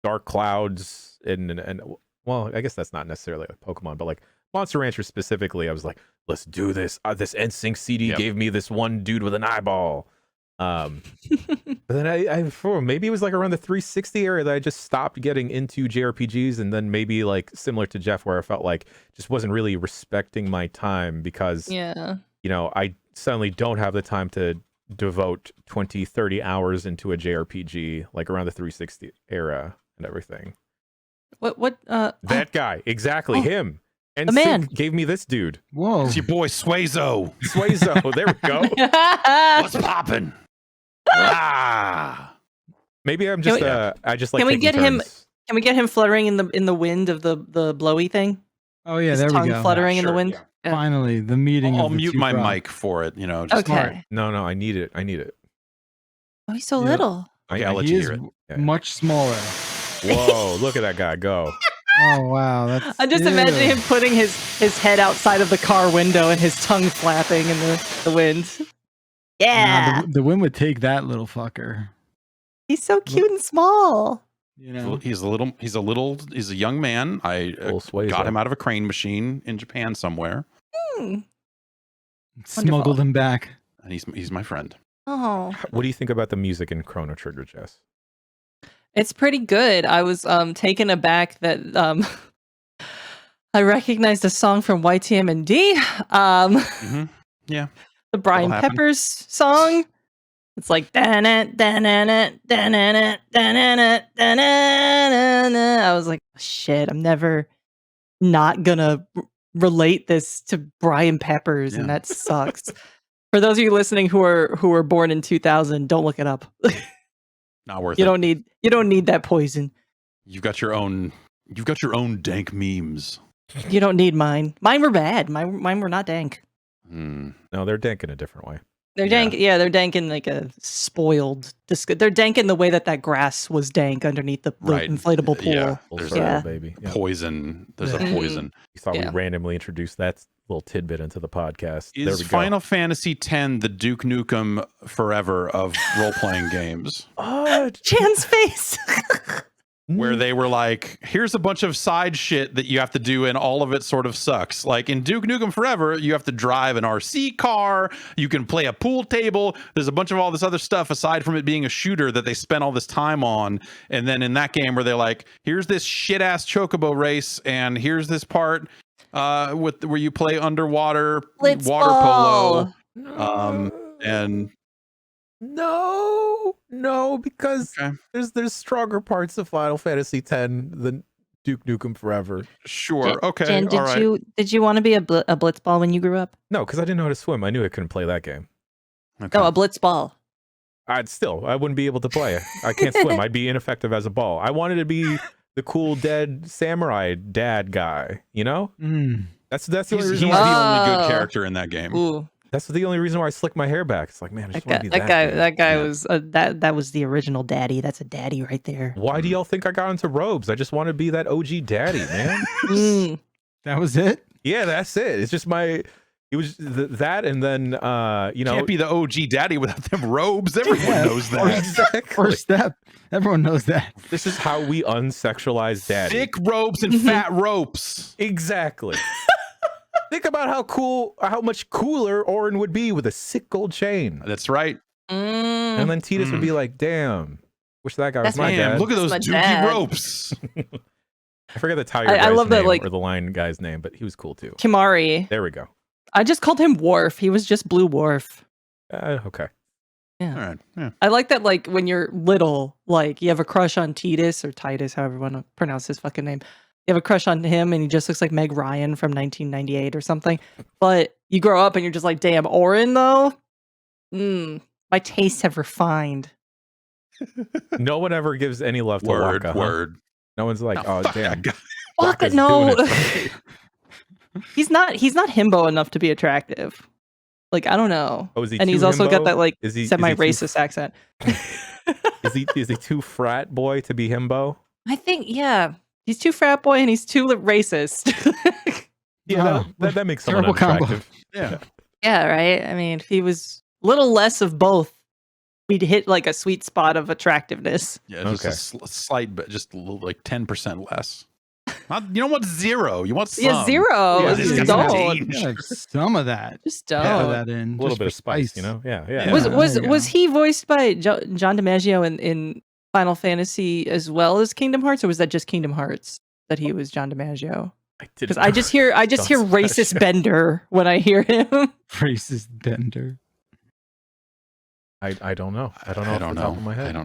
Dark Clouds, and well, I guess that's not necessarily like Pokemon, but like Monster Ranchers specifically, I was like, let's do this. This NSYNC CD gave me this one dude with an eyeball. But then I maybe it was like around the 360 area that I just stopped getting into JRPGs, and then maybe like similar to Jeff, where I felt like just wasn't really respecting my time because I suddenly don't have the time to devote 20-30 hours into a JRPG like around the 360 era and everything. That guy, exactly him. And the man gave me this dude. Whoa. It's your boy Suezo. There we go. What's poppin'? Maybe I'm just I just like. Can we get turns. him? Can we get him fluttering in the wind of the blowy thing? Oh yeah, His there we tongue go. fluttering in the wind. Yeah. Finally, the meeting. I'll mute my mic for it. Just okay. No, I need it. Oh, he's so little. Okay, I'll let you hear it. Much smaller. Whoa! Look at that guy go. Oh wow, that's. I'm just imagining him putting his head outside of the car window and his tongue flapping in the wind. Yeah, the wind would take that little fucker. He's so cute and small. He's a young man. I got him out of a crane machine in Japan somewhere. Smuggled him back. And he's my friend. Oh. What do you think about the music in Chrono Trigger, Jess? It's pretty good. I was taken aback that I recognized a song from YTM&D. Yeah. The Brian Peppers song. It's like I was like, shit, I'm never not gonna relate this to Brian Peppers, and that sucks. For those of you listening who are born in 2000, don't look it up. Not worth you it. You don't need that poison. You've got your own dank memes. You don't need mine. Mine were bad. Mine were not dank. No, they're dank in a different way. They're dank. Yeah, they're dank in like a spoiled. They're dank in the way that grass was dank underneath the inflatable pool. Yeah, baby. Poison. There's a poison. You thought we randomly introduced that little tidbit into the podcast. Is Final Fantasy X the Duke Nukem Forever of role-playing games? Chan's face. Where they were like, here's a bunch of side shit that you have to do, and all of it sort of sucks. Like in Duke Nukem Forever, you have to drive an RC car, you can play a pool table, there's a bunch of all this other stuff aside from it being a shooter that they spent all this time on. And then in that game where they're like, here's this shit-ass chocobo race, and here's this part where you play underwater water polo. And No, because there's stronger parts of Final Fantasy X than Duke Nukem Forever. Sure. Okay. Jen, all right. did you want to be a blitzball when you grew up? No, because I didn't know how to swim. I knew I couldn't play that game. Okay. No, a blitzball. I wouldn't be able to play. I can't swim. I'd be ineffective as a ball. I wanted to be the cool dead samurai dad guy, you know? That's the only reason he's why. the only good character in that game. Ooh. That's the only reason why I slick my hair back. It's like, man, I just want to be that guy. dude. That guy was that was the original daddy. That's a daddy right there. Why do y'all think I got into robes? I just want to be that OG daddy, man. That was it? Yeah, that's it. It's just it was that, and then Can't be the OG daddy without them robes. Everyone knows that. Exactly. First step. Everyone knows that. This is how we unsexualize daddy. Thick robes and fat ropes. Exactly. Think about how much cooler Orin would be with a sick gold chain. That's right. And then Titus would be like, damn, wish that guy was my dad. Look at those dookie ropes. I forget the tiger guy's love name, that, like, or the lion guy's name, but he was cool too. Kimari. There we go. I just called him Worf. He was just Blue Worf. Okay. Yeah. All right. Yeah. I like that, like, when you're little, like, you have a crush on Titus, or Titus, however you want to pronounce his fucking name. You have a crush on him, and he just looks like Meg Ryan from 1998 or something. But you grow up, and you're just like, damn, Orin, though? My tastes have refined. No one ever gives any love to Waka. Word. No one's like, oh, damn. Waka, no. He's not himbo enough to be attractive. Like, I don't know. Oh, is he? And he's also got that, like, semi-racist accent. Is he too frat boy to be himbo? I think, yeah. He's too frat boy and he's too racist. Yeah, that makes someone unattractive. Yeah. Yeah, right? I mean, if he was a little less of both, we'd hit like a sweet spot of attractiveness. Yeah, just a slight, but just a little, like 10% less. You don't want zero. You want some. Yeah, zero. Yeah, just don't. Some of that. Just don't. Throw that in. A little bit of spice, you know? Yeah. Was he voiced by John DiMaggio in Final Fantasy as well as Kingdom Hearts, or was that just Kingdom Hearts that he was John DiMaggio? Because I just hear racist Bender when I hear him. Racist Bender. I don't know. I don't know. I don't know. Top of my head.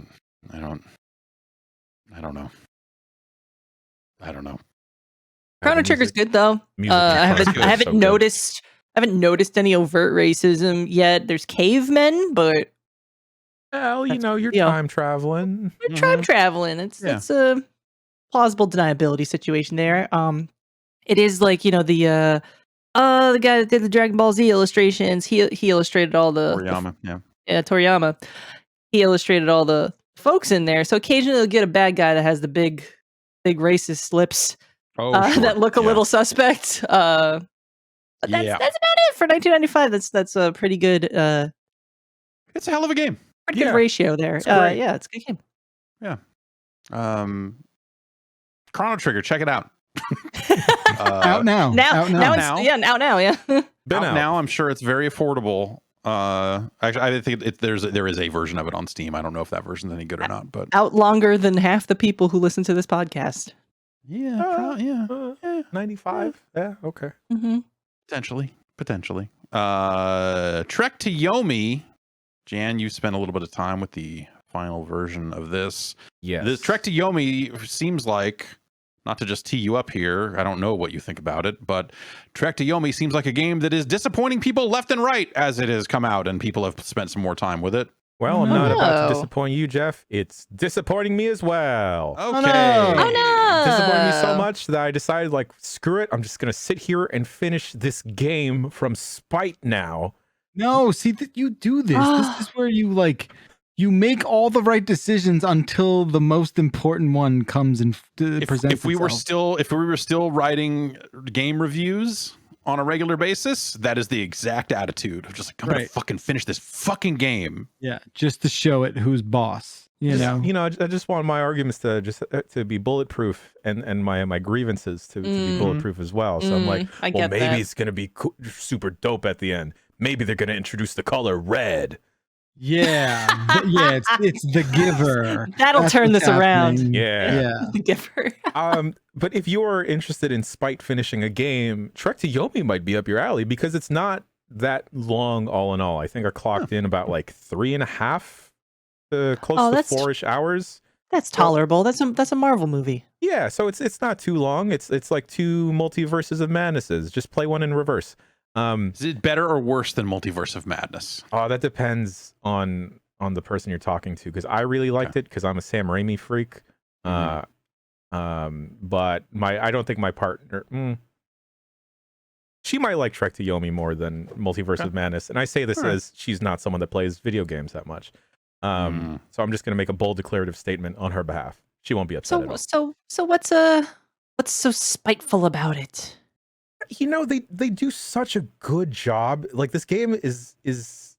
I don't know. Chrono Trigger's good though. I haven't noticed any overt racism yet. There's cavemen, but well, you're time traveling. You're time traveling. It's a plausible deniability situation there. It is like, the guy that did the Dragon Ball Z illustrations. He illustrated all the Toriyama. Yeah, Toriyama. He illustrated all the folks in there. So occasionally you'll get a bad guy that has the big racist lips that look a little suspect. But that's about it for 1995. That's a pretty good. It's a hell of a game. Pretty good ratio there. It's a good game. Yeah. Chrono Trigger, check it out. Out now. Out now. Yeah. Out now. I'm sure it's very affordable. Actually, I think there is a version of it on Steam. I don't know if that version's any good or not, but out longer than half the people who listen to this podcast. Yeah, 95. Yeah, okay. Mm-hmm. Potentially. Trek to Yomi. Jan, you spent a little bit of time with the final version of this. Yes. The Trek to Yomi seems like, not to just tee you up here, I don't know what you think about it, but Trek to Yomi seems like a game that is disappointing people left and right as it has come out and people have spent some more time with it. Well, I'm not about to disappoint you, Jeff. It's disappointing me as well. Okay. Oh no. Disappointing me so much that I decided, like, screw it. I'm just going to sit here and finish this game from spite now. No, see that you do this. This is where you make all the right decisions until the most important one comes and presents if we were still writing game reviews on a regular basis, that is the exact attitude of just like, I'm gonna fucking finish this fucking game. Yeah, just to show it who's boss. I just want my arguments to be bulletproof and my grievances to be bulletproof as well. So I'm like, well, maybe it's gonna be super dope at the end. Maybe they're gonna introduce the color red. Yeah, it's the giver. That'll turn this around. Yeah, the giver. But if you're interested in spite finishing a game, Trek to Yomi might be up your alley because it's not that long all in all. I think I clocked in about like 3.5 to close to 4-ish hours. That's tolerable. That's a Marvel movie. Yeah, so it's not too long. It's like 2 Multiverses of Madnesses. Just play one in reverse. Is it better or worse than Multiverse of Madness? Oh, that depends on the person you're talking to, because I really liked it because I'm a Sam Raimi freak. But I don't think my partner. She might like Trek to Yomi more than Multiverse of Madness, and I say this as she's not someone that plays video games that much. So I'm just going to make a bold declarative statement on her behalf. She won't be upset at all. So what's so spiteful about it? You know, they do such a good job. Like, this game is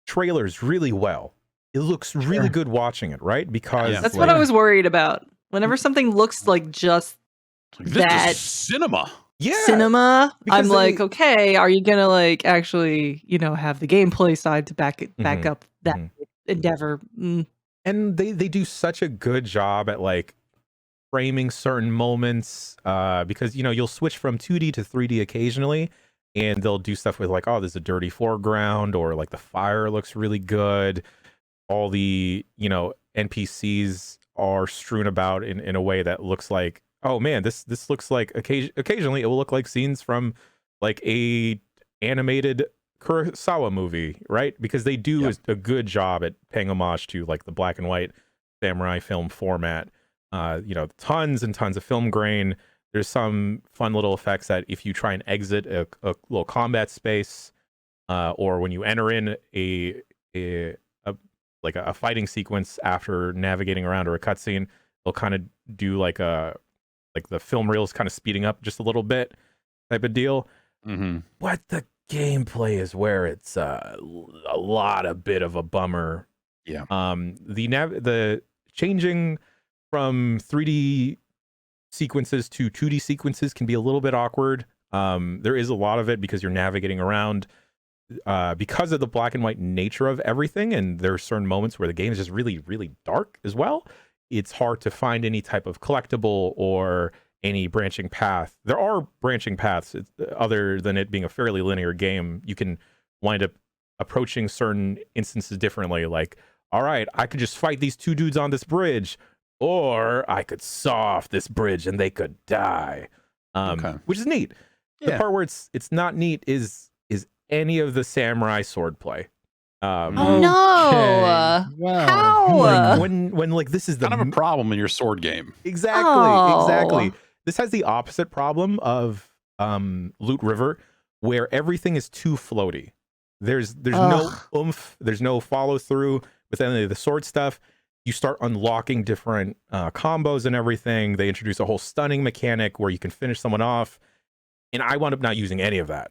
trailers really well. It looks really good watching it, right? Because that's what I was worried about. Whenever something looks like just this is cinema. Cinema, I'm like, okay, are you gonna like actually, have the gameplay side to back up that endeavor? And they do such a good job at like framing certain moments, because you'll switch from 2D to 3D occasionally, and they'll do stuff with like, oh, there's a dirty foreground, or like the fire looks really good. All the NPCs are strewn about in a way that looks like, oh man, this looks like occasionally it will look like scenes from like a animated Kurosawa movie, right? Because they do a good job at paying homage to like the black and white samurai film format. Tons and tons of film grain. There's some fun little effects that if you try and exit a little combat space, or when you enter in a fighting sequence after navigating around, or a cutscene, they'll kind of do like the film reels kind of speeding up just a little bit type of deal. But the gameplay is where it's a bit of a bummer. Yeah. The changing from 3D sequences to 2D sequences can be a little bit awkward. There is a lot of it because you're navigating around, because of the black and white nature of everything, and there are certain moments where the game is just really, really dark as well. It's hard to find any type of collectible or any branching path. There are branching paths, other than it being a fairly linear game. You can wind up approaching certain instances differently. Like, all right, I could just fight these 2 dudes on this bridge, or I could saw off this bridge and they could die, which is neat. The part where it's not neat is any of the samurai swordplay. Oh no! Wow. How? Like, when like this is the kind of a problem in your sword game. Exactly. This has the opposite problem of Loot River, where everything is too floaty. There's no oomph. There's no follow through with any of the sword stuff. You start unlocking different combos and everything. They introduce a whole stunning mechanic where you can finish someone off, and I wound up not using any of that.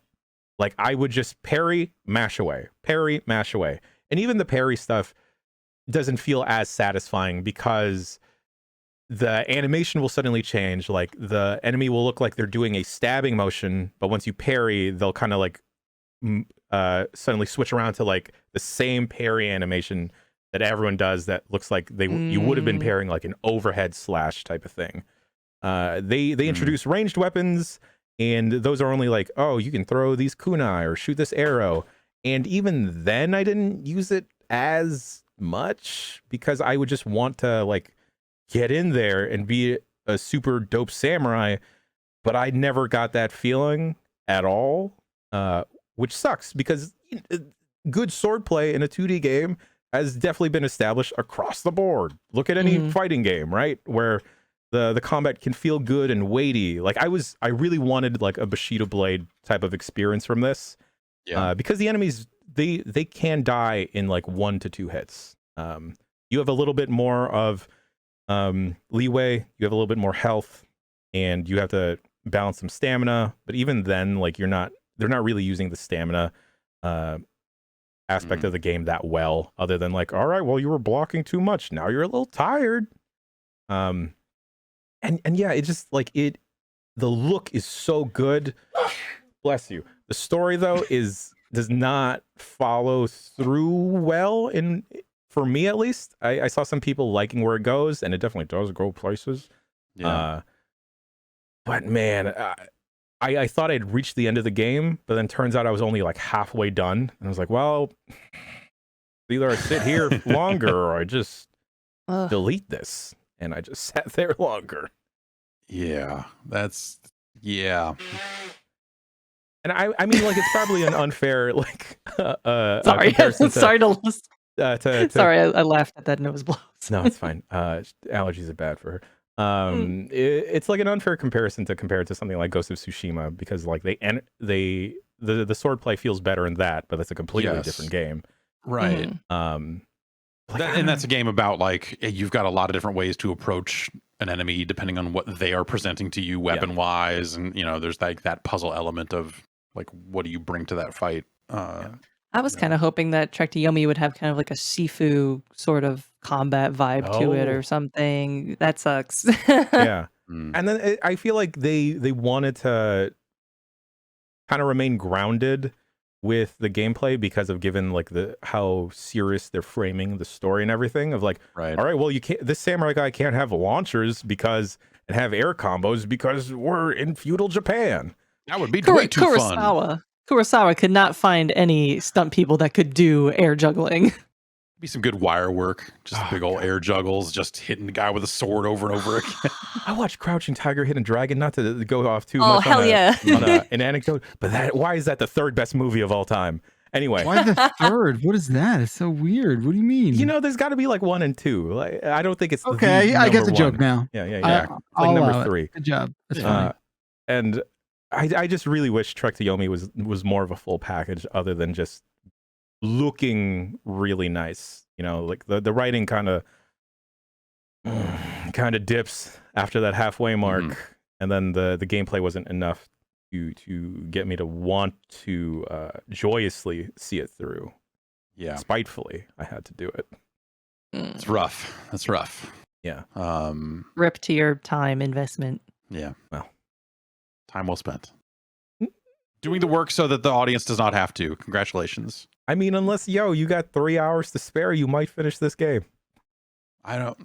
Like, I would just parry, mash away, and even the parry stuff doesn't feel as satisfying because the animation will suddenly change. Like, the enemy will look like they're doing a stabbing motion, but once you parry, they'll kind of like suddenly switch around to like the same parry animation that everyone does that looks like you would have been parrying like an overhead slash type of thing. They introduce ranged weapons, and those are only like, oh, you can throw these kunai or shoot this arrow. And even then I didn't use it as much because I would just want to like get in there and be a super dope samurai, but I never got that feeling at all, which sucks because good swordplay in a 2D game has definitely been established across the board. Look at any fighting game, right? Where the combat can feel good and weighty. Like, I really wanted like a Bushido blade type of experience from this. Yeah. Because the enemies, they can die in like 1 to 2 hits. You have a little bit more of leeway, you have a little bit more health, and you have to balance some stamina. But even then, like, they're not really using the stamina aspect of the game that well, other than like, all right, well, you were blocking too much, now you're a little tired. And yeah, it just like the look is so good. Bless you. The story though does not follow through well, for me at least. I saw some people liking where it goes, and it definitely does go places. Yeah. But man, I thought I'd reached the end of the game, but then turns out I was only like halfway done, and I was like, well, either I sit here longer or I just delete this. and I just sat there longer. Yeah, yeah. And I mean, like, it's probably an unfair, like, sorry, sorry I laughed at that nose blows. No, it's fine. Allergies are bad for her. It's like an unfair comparison to compare it to something like Ghost of Tsushima, because like the swordplay feels better in that, but that's a completely different game, right? And that's a game about like you've got a lot of different ways to approach an enemy depending on what they are presenting to you weapon wise, and there's like that puzzle element of like what do you bring to that fight. I was kind of hoping that Trek to Yomi would have kind of like a Sifu sort of combat vibe to it or something. That sucks. Yeah. And then I feel like they wanted to kind of remain grounded with the gameplay because of given like how serious they're framing the story and everything of like, all right, well, this samurai guy can't have launchers and have air combos because we're in feudal Japan. That would be way too fun. Kurosawa could not find any stunt people that could do air juggling. Be some good wire work, just big old air juggles, just hitting the guy with a sword over and over again. I watched Crouching Tiger, Hidden Dragon, not to go off too much on an anecdote, but why is that the third best movie of all time? Anyway, why the third? What is that? It's so weird. What do you mean? There's got to be like 1 and 2. Like, I don't think it's okay. I get the joke now. Yeah. Like number 3. Good job. That's fine. And I just really wish Trek to Yomi was more of a full package other than just looking really nice. Like the writing kind of dips after that halfway mark, and then the gameplay wasn't enough to get me to want to joyously see it through. Yeah, spitefully, I had to do it. It's rough. That's rough. Yeah. Rip to your time investment. Yeah. Well, time well spent. Doing the work so that the audience does not have to. Congratulations. I mean, unless you got 3 hours to spare, you might finish this game. I don't.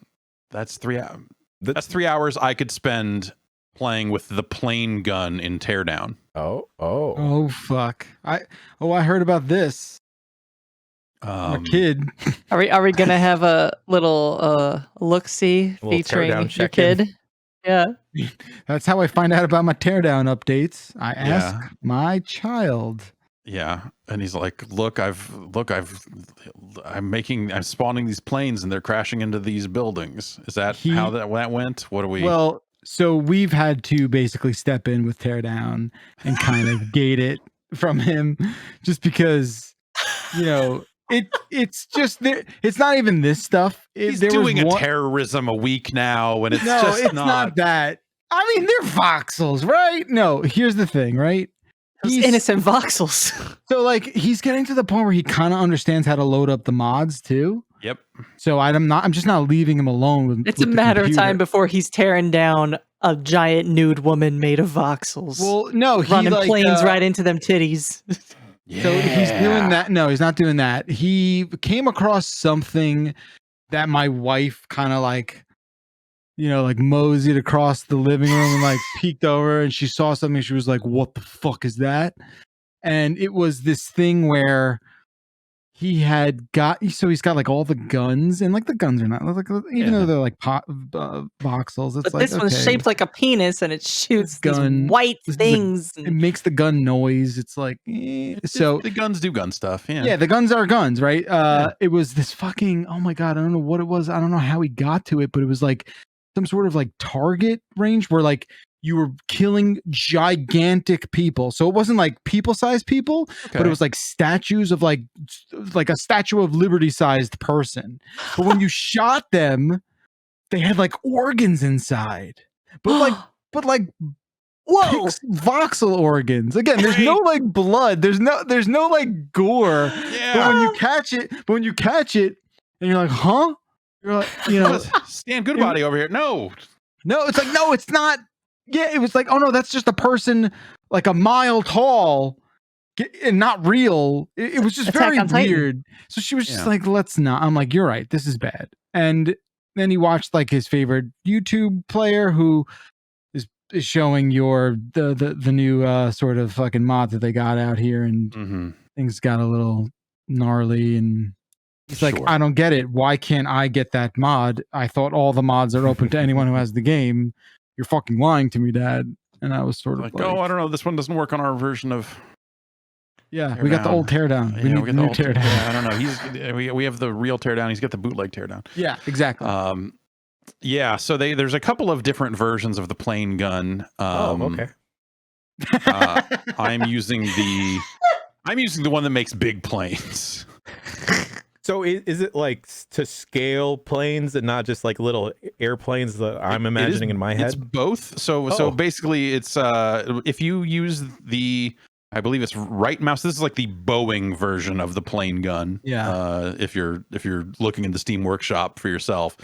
That's 3 hours. That's 3 hours I could spend playing with the plane gun in Teardown. Oh fuck! I heard about this. I'm a kid. Are we gonna have a little look-see featuring your kid? Yeah. That's how I find out about my Teardown updates. I ask my child. Yeah, and he's like, I'm spawning these planes and they're crashing into these buildings. Is that how that went? What do we? Well, so we've had to basically step in with Teardown and kind of gate it from him, just because, it's just it's not even this stuff. He's doing a terrorism a week now, and it's not that. I mean, they're voxels, right? No, here's the thing, right? Those innocent voxels. So like he's getting to the point where he kind of understands how to load up the mods too. Yep. So I'm just not leaving him alone it's a matter of time before he's tearing down a giant nude woman made of voxels. Well, no, he's running planes right into them titties. Yeah. So he's doing that. No, he's not doing that. He came across something that my wife kind of like, like moseyed across the living room and like peeked over, and she saw something. She was like, "What the fuck is that?" And it was this thing where he's got like all the guns, and like the guns are not like, even though they're like voxels, it's but like this one's shaped like a penis and it shoots these white things. It makes the gun noise. It's like so the guns do gun stuff. Yeah, the guns are guns, right? It was this fucking, oh my god, I don't know what it was. I don't know how he got to it, but it was like some sort of like target range where like you were killing gigantic people. So it wasn't like people-sized people, but it was like statues of like a Statue of Liberty-sized person. But when you shot them, they had like organs inside. But like whoa, voxel organs. Again, there's no like blood. There's no like gore. Yeah. But when you catch it, and you're like, huh? You're like, Stan Goodbody over here. No, it's like, no, it's not. Yeah, it was like, oh no, that's just a person like a mile tall and not real. It was just very weird. So she was just like, let's not. I'm like, you're right, this is bad. And then he watched like his favorite YouTube player who is showing the new sort of fucking mod that they got out here, and things got a little gnarly, and He's like, I don't get it. Why can't I get that mod? I thought all the mods are open to anyone who has the game. You're fucking lying to me, Dad. And I was sort of like, oh, I don't know. This one doesn't work on our version of. Yeah, Teardown. we got the old Teardown. We need the new Teardown. Yeah, I don't know. We have the real Teardown. He's got the bootleg Teardown. Yeah, exactly. Yeah. So there's a couple of different versions of the plane gun. Okay. I'm using the one that makes big planes. So is it like to scale planes and not just like little airplanes that I'm imagining in my head? It's both. So basically, it's if you use I believe it's right mouse. This is like the Boeing version of the plane gun. Yeah. If you're looking in the Steam Workshop for yourself.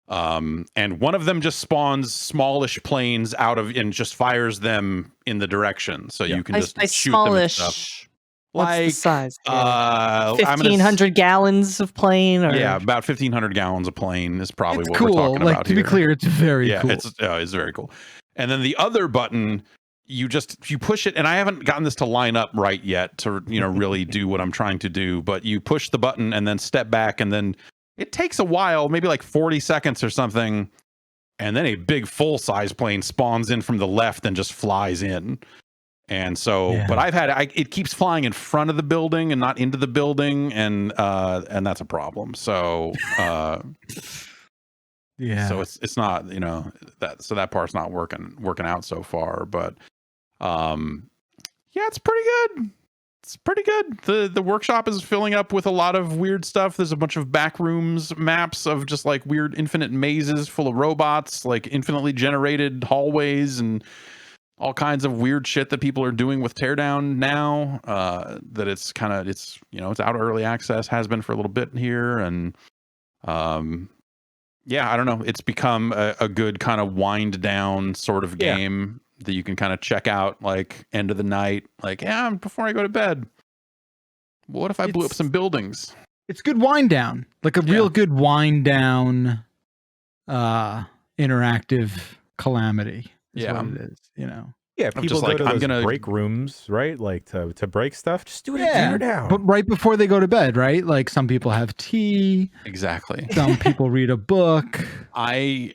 And one of them just spawns smallish planes out of and just fires them in the direction, so you can just shoot them and stuff. What's the size? 1,500 gallons of plane? Or? Yeah, about 1,500 gallons of plane is probably what cool. we're talking about here. To be clear, it's very cool. It's very cool. And then the other button, you push it, and I haven't gotten this to line up right yet to really do what I'm trying to do, but you push the button and then step back, and then it takes a while, maybe like 40 seconds or something, and then a big full-size plane spawns in from the left and just flies in. And so, but it keeps flying in front of the building and not into the building, and that's a problem. So, so it's not, that part's not working out so far, but, it's pretty good. It's pretty good. The workshop is filling up with a lot of weird stuff. There's a bunch of backrooms maps of just like weird infinite mazes full of robots, like infinitely generated hallways and all kinds of weird shit that people are doing with Teardown now. That it's out early access, has been for a little bit here, and I don't know. It's become a good kind of wind down sort of game that you can kind of check out like end of the night, like before I go to bed. What if I blew up some buildings? It's good wind down, like a real good wind down, interactive calamity. What it is, Yeah, people go to those break rooms, right? Like to break stuff. Just do it at Teardown. But right before they go to bed, right? Like some people have tea. Exactly. Some people read a book. I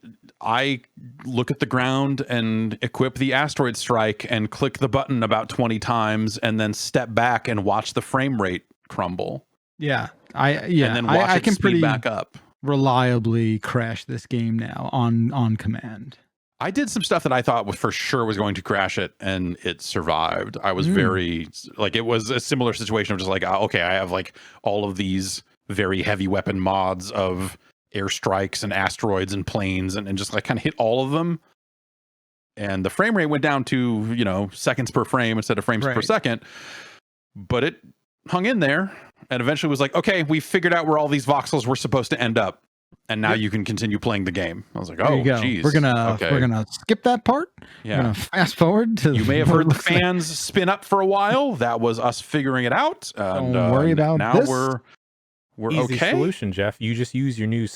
look at the ground and equip the asteroid strike and click the button about 20 times and then step back and watch the frame rate crumble. Yeah. And then watch it speed back up. Reliably crash this game now on command. I did some stuff that I thought for sure was going to crash it, and it survived. I was very it was a similar situation of just like, okay, I have like all of these very heavy weapon mods of airstrikes and asteroids and planes, and just like kind of hit all of them. And the frame rate went down to, seconds per frame instead of frames per second, but it hung in there and eventually was like, okay, we figured out where all these voxels were supposed to end up. And now you can continue playing the game. I was like, oh, geez. We're gonna skip that part. Yeah. We're gonna fast forward to. You may have heard the fans spin up for a while. That was us figuring it out. Don't worry about now this. We're Easy okay. Solution, Jeff. You just use your new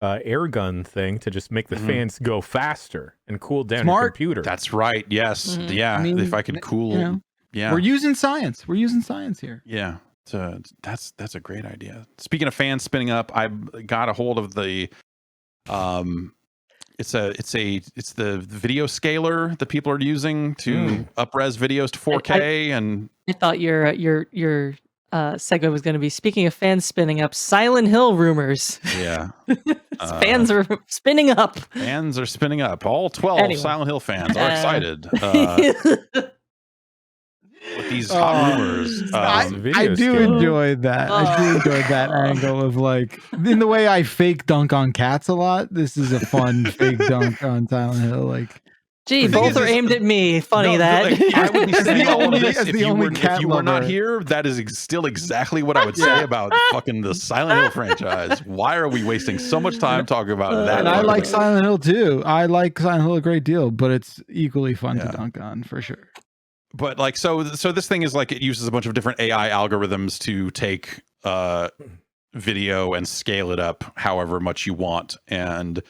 air gun thing to just make the fans go faster and cool down your computer. That's right. Yes. Yeah. If I could cool. Yeah. We're using science. We're using science here. Yeah. That's a great idea. Speaking of fans spinning up, I got a hold of the it's the video scaler that people are using to up-res videos to 4K. And I thought your segue was going to be, speaking of fans spinning up, Silent Hill rumors. Yeah. Fans are spinning up. Fans are spinning up. All 12 Silent Hill fans are excited. With these hot rumors. I do enjoy that. I do enjoy that angle of like, in the way I fake dunk on cats a lot. This is a fun fake dunk on Silent Hill. Like, gee, both are aimed at me. Funny that. I would be saying all of this if you were not here. That is still exactly what I would say about fucking the Silent Hill franchise. Why are we wasting so much time talking about that? And I like Silent Hill too. I like Silent Hill a great deal, but it's equally fun to dunk on for sure. But like, so this thing is like, it uses a bunch of different AI algorithms to take video and scale it up however much you want, and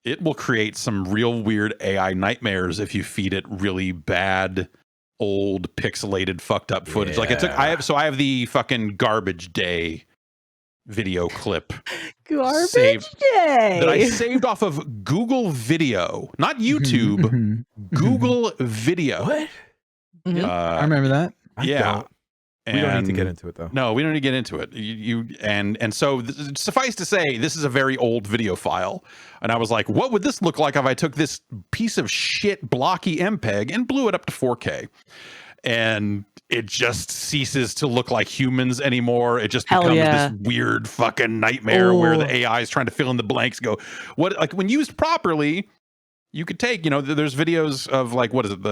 it will create some real weird AI nightmares if you feed it really bad, old, pixelated, fucked up footage. Like I have the fucking garbage day video clip Garbage that I day. saved off of Google Video, not YouTube, Google Video. What? I remember that. Yeah. We don't need to get into it though. No, we don't need to get into it. So suffice to say, this is a very old video file. And I was like, what would this look like if I took this piece of shit blocky MPEG and blew it up to 4K? And it just ceases to look like humans anymore. It just becomes this weird fucking nightmare where the AI is trying to fill in the blanks. Like when used properly, you could take, there's videos of like, what is it?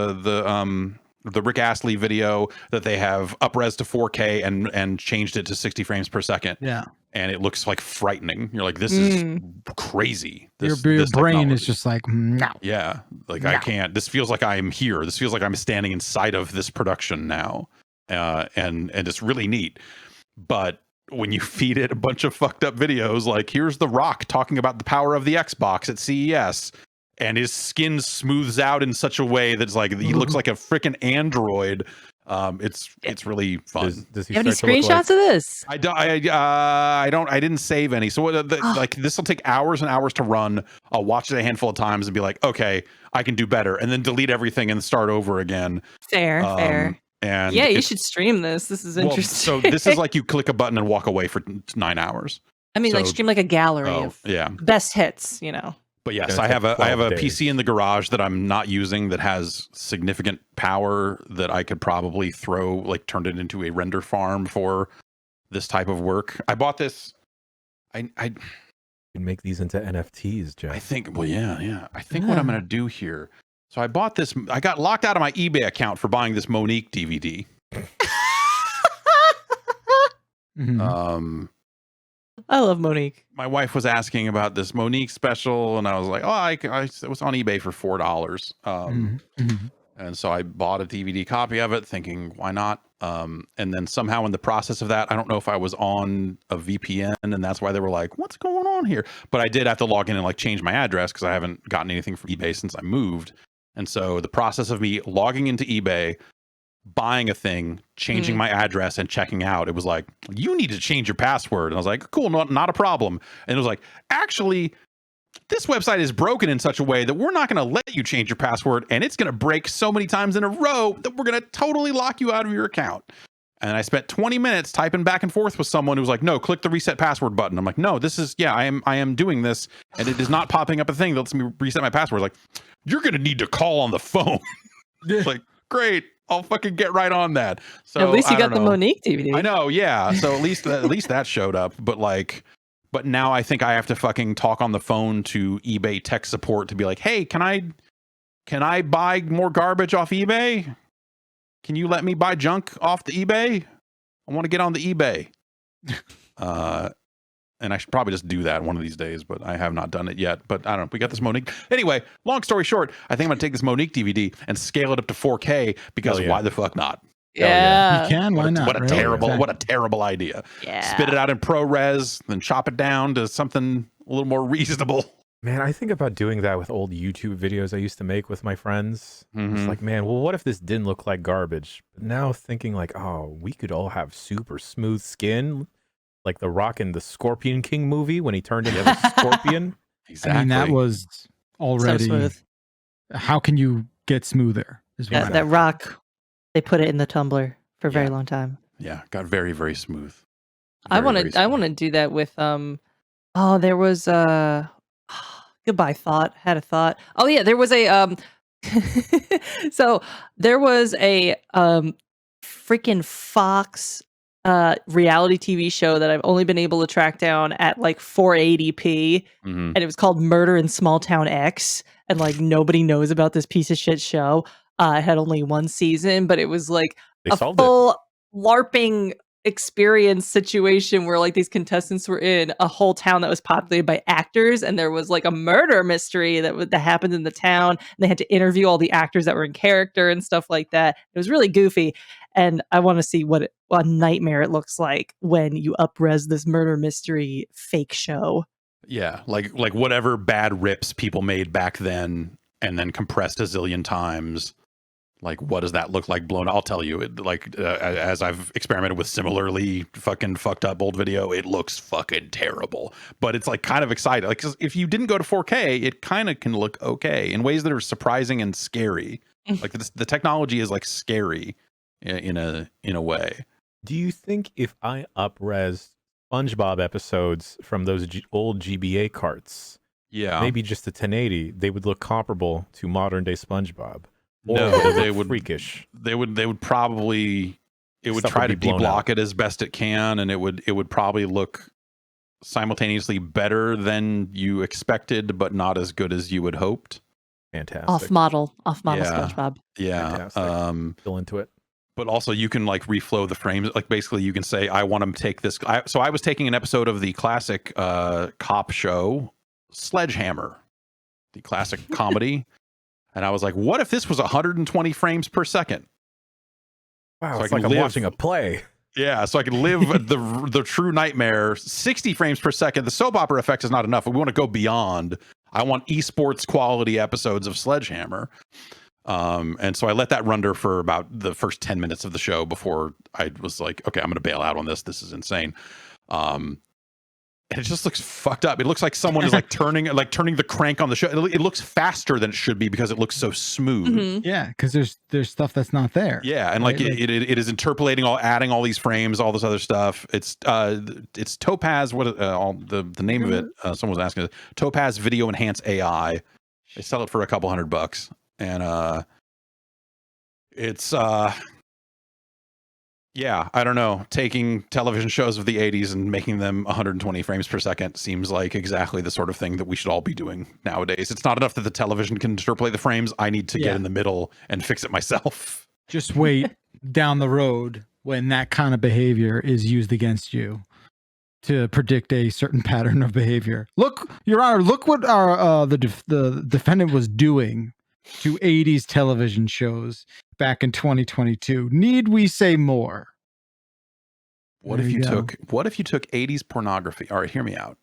The Rick Astley video that they have up-res to 4K and changed it to 60 frames per second. Yeah. And it looks like frightening. You're like, this is crazy. Your brain technology is just like, no. Yeah. Like, I can't. This feels like I'm here. This feels like I'm standing inside of this production now. And it's really neat. But when you feed it a bunch of fucked up videos, like here's The Rock talking about the power of the Xbox at CES. And his skin smooths out in such a way that's like he looks like a freaking android. It's really fun. Does he have any screenshots of this? I didn't save any. So like this will take hours and hours to run. I'll watch it a handful of times and be like, okay, I can do better, and then delete everything and start over again. Fair. And yeah, you should stream this. This is interesting. So this is like you click a button and walk away for 9 hours. I mean, like stream like a gallery of best hits, But yes, I have a PC in the garage that I'm not using that has significant power that I could probably turn it into a render farm for this type of work. I bought this. I can make these into NFTs, Jeff. I think. Well, yeah. I think what I'm going to do here. So I bought this. I got locked out of my eBay account for buying this Monique DVD. I love Monique. My wife was asking about this Monique special, and I was like, it was on eBay for $4. And so I bought a DVD copy of it thinking, why not? And then somehow in the process of that, I don't know if I was on a VPN and that's why they were like, what's going on here? But I did have to log in and change my address because I haven't gotten anything from eBay since I moved. And so the process of me logging into eBay, buying a thing, changing my address and checking out, it was like, you need to change your password. And I was like, cool, not a problem. And it was like, actually, this website is broken in such a way that we're not going to let you change your password, and it's going to break so many times in a row that we're going to totally lock you out of your account. And I spent 20 minutes typing back and forth with someone who was like, no, click the reset password button. I'm like, no, this is, I am doing this, and it is not popping up a thing that lets me reset my password. Like, you're going to need to call on the phone. Like, great. I'll fucking get right on that. So at least you got the Monique DVD. I know, yeah. So at least that showed up. But now I think I have to fucking talk on the phone to eBay tech support to be like, hey, can I buy more garbage off eBay? Can you let me buy junk off the eBay? I want to get on the eBay. And I should probably just do that one of these days, but I have not done it yet. But I don't know. We got this Monique. Anyway, long story short, I think I'm going to take this Monique DVD and scale it up to 4K because why the fuck not? Yeah. You can, why not? What a terrible idea. Yeah. Spit it out in ProRes, then chop it down to something a little more reasonable. Man, I think about doing that with old YouTube videos I used to make with my friends. It's like, man, well, what if this didn't look like garbage? But now thinking like, oh, we could all have super smooth skin. Like The Rock in the Scorpion King movie when he turned into a scorpion. Exactly. I mean, that was already. So smooth. How can you get smoother? That Rock, they put it in the tumbler for a very long time. Yeah, got very, very smooth. I want to do that with there was goodbye thought. Had a thought. Oh yeah, there was a so there was a freaking Fox reality TV show that I've only been able to track down at 480p, and it was called Murder in Small Town X, and nobody knows about this piece of shit show. It had only one season, but it was a full LARPing experience situation where these contestants were in a whole town that was populated by actors, and there was a murder mystery that happened in the town, and they had to interview all the actors that were in character and stuff like that. It was really goofy, and I want to see what a nightmare it looks like when you up-res this murder mystery fake show. Yeah, like whatever bad rips people made back then and then compressed a zillion times. Like, what does that look like blown? I'll tell you, as I've experimented with similarly fucking fucked up old video, it looks fucking terrible. But it's like kind of exciting. Like, 'cause if you didn't go to 4K, it kind of can look okay in ways that are surprising and scary. Like the technology is like scary in a way. Do you think if I up-res SpongeBob episodes from those old GBA carts, maybe just a 1080, they would look comparable to modern day SpongeBob? Or No, they would freakish. They would probably try to deblock it as best it can, and it would probably look simultaneously better than you expected, but not as good as you would hoped. Fantastic. Off model SpongeBob. Yeah. Still into it. But also you can like reflow the frames. Like basically you can say, I want to take this. So I was taking an episode of the classic cop show, Sledgehammer, the classic comedy. And I was like, what if this was 120 frames per second? Wow, so it's like I'm watching a play. Yeah, so I can live the true nightmare. 60 frames per second. The soap opera effect is not enough. We want to go beyond. I want esports quality episodes of Sledgehammer. And so I let that run for about the first 10 minutes of the show before I was like, okay, I'm going to bail out on this. This is insane. And it just looks fucked up. It looks like someone is like turning the crank on the show. It looks faster than it should be because it looks so smooth. Mm-hmm. Yeah, because there's stuff that's not there. Yeah, and right? It is interpolating, adding all these frames, all this other stuff. It's Topaz. What the name of it? Someone was asking. Topaz Video Enhance AI. They sell it for a couple $100, and it's yeah, I don't know. Taking television shows of the 80s and making them 120 frames per second seems like exactly the sort of thing that we should all be doing nowadays. It's not enough that the television can interpolate the frames. I need to get in the middle and fix it myself. Just wait down the road when that kind of behavior is used against you to predict a certain pattern of behavior. Look, Your Honor, look what our the defendant was doing to 80s television shows back in 2022. Need we say more? What if you took 80s pornography? All right, hear me out.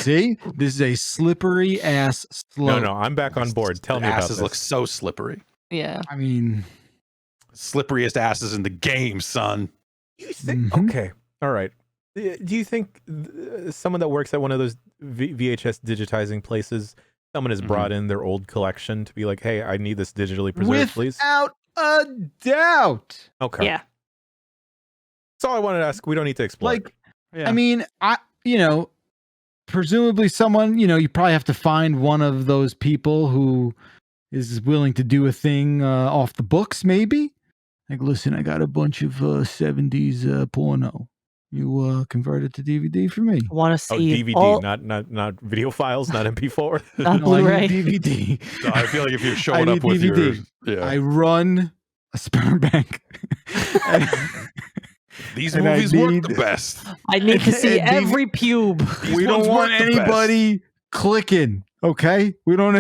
See, this is a slippery ass slope. No, I'm back on board. Tell me about this. Asses look so slippery. Yeah. I mean, slipperiest asses in the game, son. You think? Okay. All right. Do you think someone that works at one of those VHS digitizing places, someone has brought in their old collection to be like, hey, I need this digitally preserved, please? Without a doubt. Okay. Yeah. That's all I wanted to ask. We don't need to explain. Like, I mean, presumably someone, you probably have to find one of those people who is willing to do a thing off the books, maybe. Like, listen, I got a bunch of 70s porno. You convert it to DVD for me. I want to see DVD, not video files, not MP4. Not Blu-ray. DVD. So I feel like if you're showing up with DVD. I run a sperm bank. These movies work the best. I need to see every pube. We don't want anybody clicking. Okay, we don't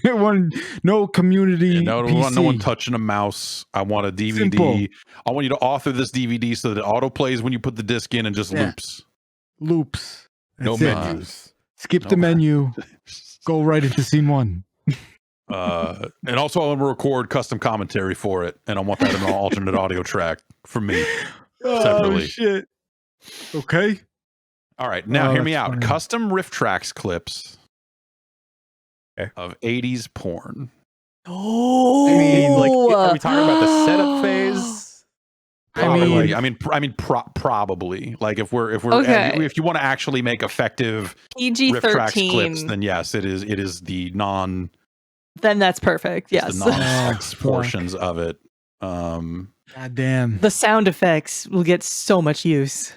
want no community. I don't want no one touching a mouse. I want a DVD. Simple. I want you to author this DVD so that it auto plays when you put the disc in and just loops. No menus. Skip the menu. Go right into scene 1. And also I want to record custom commentary for it, and I want that in an alternate audio track for me separately. Oh shit. Okay. All right, now hear me out. Funny. Custom riff tracks clips. Of 80s porn. Oh, I mean, like, are we talking about the setup phase? Probably. I mean, probably. Like, if you want to actually make effective riff tracks clips, then yes, it is the non. Then that's perfect. Yes, the non-sex portions of it. God damn. The sound effects will get so much use.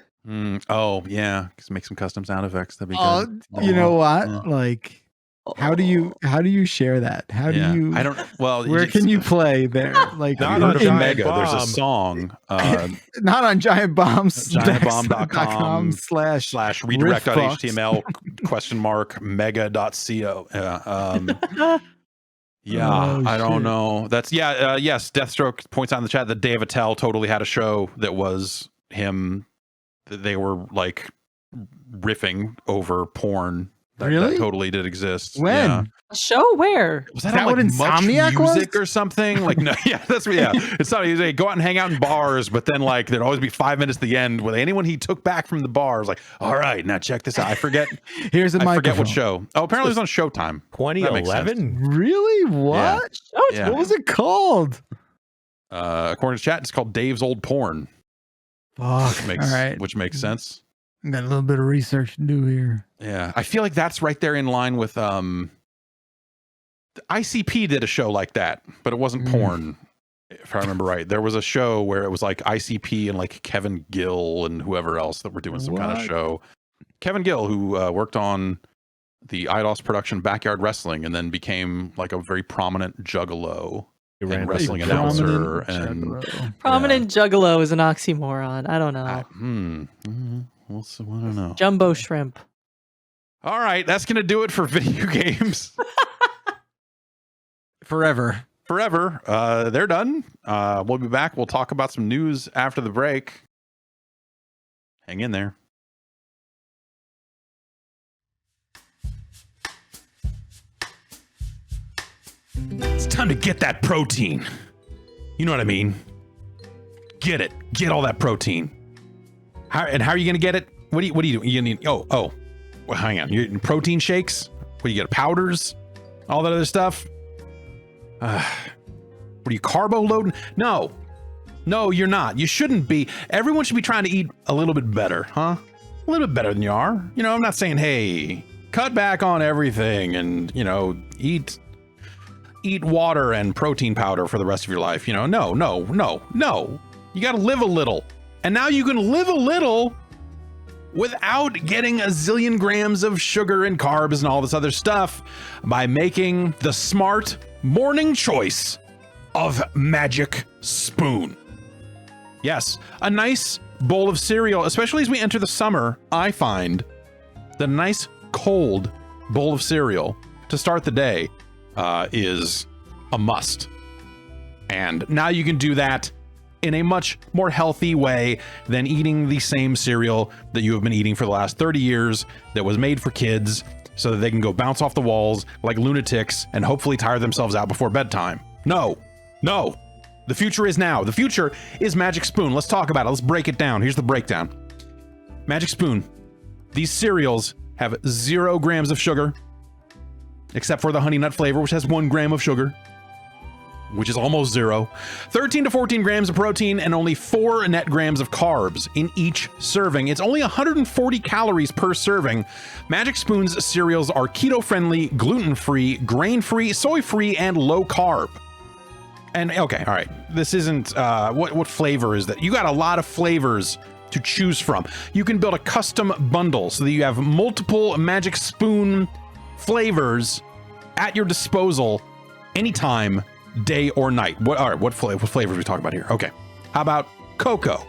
Oh yeah, just make some custom sound effects. That'd be good. You know what? Like. How do you share that? How do you? I don't. Well, where can you play there? Like not on Mega. There's a song. Not on Giant Bombs. GiantBomb.com / redirect.html !mega.co. Yeah. I don't know. That's yes. Deathstroke points out in the chat that Dave Attell totally had a show that was him. They were like riffing over porn. That totally did exist. When? Yeah. A show where? Was that on, what like, Insomniac Much Music was? Or something? Like, no, yeah, that's yeah. It's not. He'd go out and hang out in bars, but then like there'd always be 5 minutes at the end with anyone he took back from the bar. Was like, all right, now check this out. I forget. Here's a microphone. I forget what show. Oh, apparently it was on Showtime. 2011. Really? What? Yeah. What was it called? According to chat, it's called Dave's Old Porn. Fuck. All right. Which makes sense. I got a little bit of research to do here. Yeah, I feel like that's right there in line with ICP did a show like that, but it wasn't porn, if I remember right. There was a show where it was like ICP and like Kevin Gill and whoever else that were doing some kind of show. Kevin Gill, who worked on the IDOS production Backyard Wrestling and then became like a very prominent juggalo and wrestling announcer. And prominent juggalo is an oxymoron. I don't know. I don't know. Jumbo shrimp. All right, that's going to do it for video games. Forever. They're done. We'll be back. We'll talk about some news after the break. Hang in there. It's time to get that protein. You know what I mean? Get it. Get all that protein. How are you going to get it? What are you doing? You need well, hang on. You're eating protein shakes? What do you get? Powders? All that other stuff? What are you carbo loading? No, you're not. You shouldn't be. Everyone should be trying to eat a little bit better, huh? A little bit better than you are. You know, I'm not saying, hey, cut back on everything and, you know, eat water and protein powder for the rest of your life. You know, no. You got to live a little. And now you can live a little without getting a zillion grams of sugar and carbs and all this other stuff by making the smart morning choice of Magic Spoon. Yes, a nice bowl of cereal, especially as we enter the summer. I find the nice cold bowl of cereal to start the day is a must. And now you can do that in a much more healthy way than eating the same cereal that you have been eating for the last 30 years that was made for kids so that they can go bounce off the walls like lunatics and hopefully tire themselves out before bedtime. No. The future is now. The future is Magic Spoon. Let's talk about it. Let's break it down. Here's the breakdown. Magic Spoon. These cereals have 0 grams of sugar, except for the honey nut flavor, which has 1 gram of sugar, which is almost 0. 13 to 14 grams of protein and only 4 net grams of carbs in each serving. It's only 140 calories per serving. Magic Spoon's cereals are keto-friendly, gluten-free, grain-free, soy-free, and low-carb. And okay, all right, this isn't, what flavor is that? You got a lot of flavors to choose from. You can build a custom bundle so that you have multiple Magic Spoon flavors at your disposal anytime, day or night. What flavors are we talking about here? Okay. How about cocoa?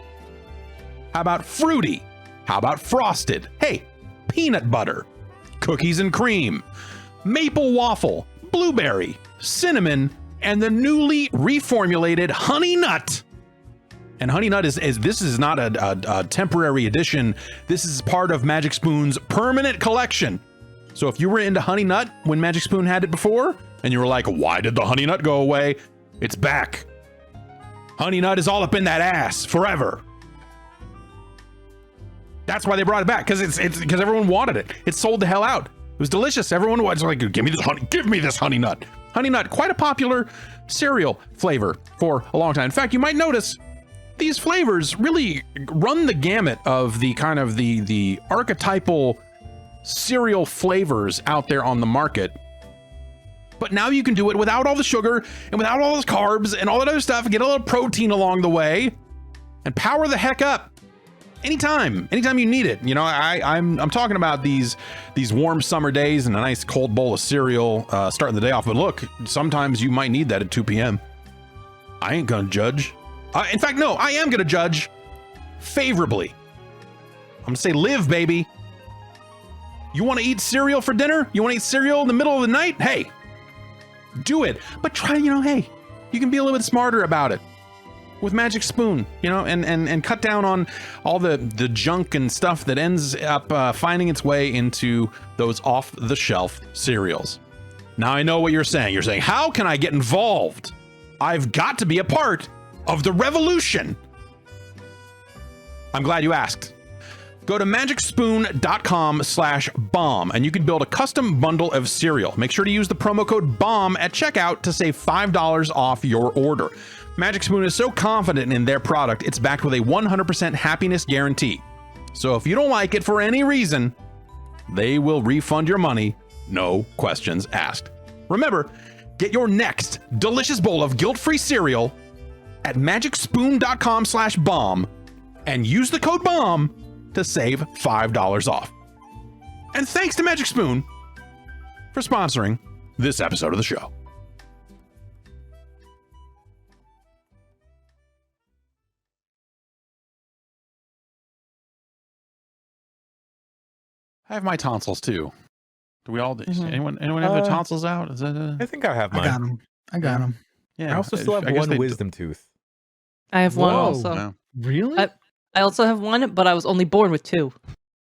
How about fruity? How about frosted? Hey, peanut butter, cookies and cream, maple waffle, blueberry, cinnamon, and the newly reformulated honey nut. And honey nut this is not a temporary addition. This is part of Magic Spoon's permanent collection. So if you were into honey nut when Magic Spoon had it before, and you were like, why did the honey nut go away? It's back. Honey nut is all up in that ass forever. That's why they brought it back, because because everyone wanted it. It sold the hell out. It was delicious. Everyone was like, give me this honey nut. Honey nut, quite a popular cereal flavor for a long time. In fact, you might notice these flavors really run the gamut of the kind of the archetypal cereal flavors out there on the market. But now you can do it without all the sugar and without all those carbs and all that other stuff and get a little protein along the way and power the heck up anytime you need it. You know, I'm talking about these warm summer days and a nice cold bowl of cereal starting the day off. But look, sometimes you might need that at 2 p.m. I ain't gonna judge. In fact, no, I am gonna judge favorably. I'm gonna say live, baby. You want to eat cereal for dinner? You want to eat cereal in the middle of the night? Hey, do it. But try, hey, you can be a little bit smarter about it. with Magic Spoon, you know, and cut down on all the junk and stuff that ends up finding its way into those off-the-shelf cereals. Now I know what you're saying. You're saying, how can I get involved? I've got to be a part of the revolution. I'm glad you asked. Go to magicspoon.com/bomb and you can build a custom bundle of cereal. Make sure to use the promo code BOMB at checkout to save $5 off your order. Magic Spoon is so confident in their product, it's backed with a 100% happiness guarantee. So if you don't like it for any reason, they will refund your money, no questions asked. Remember, get your next delicious bowl of guilt-free cereal at magicspoon.com/bomb and use the code BOMB to save $5 off. And thanks to Magic Spoon for sponsoring this episode of the show. I have my tonsils too. Do we all? Anyone have their tonsils out? Is that I think I have mine. I got them. Yeah. I also still have one wisdom tooth. I have one also. No. Really? I also have one, but I was only born with 2.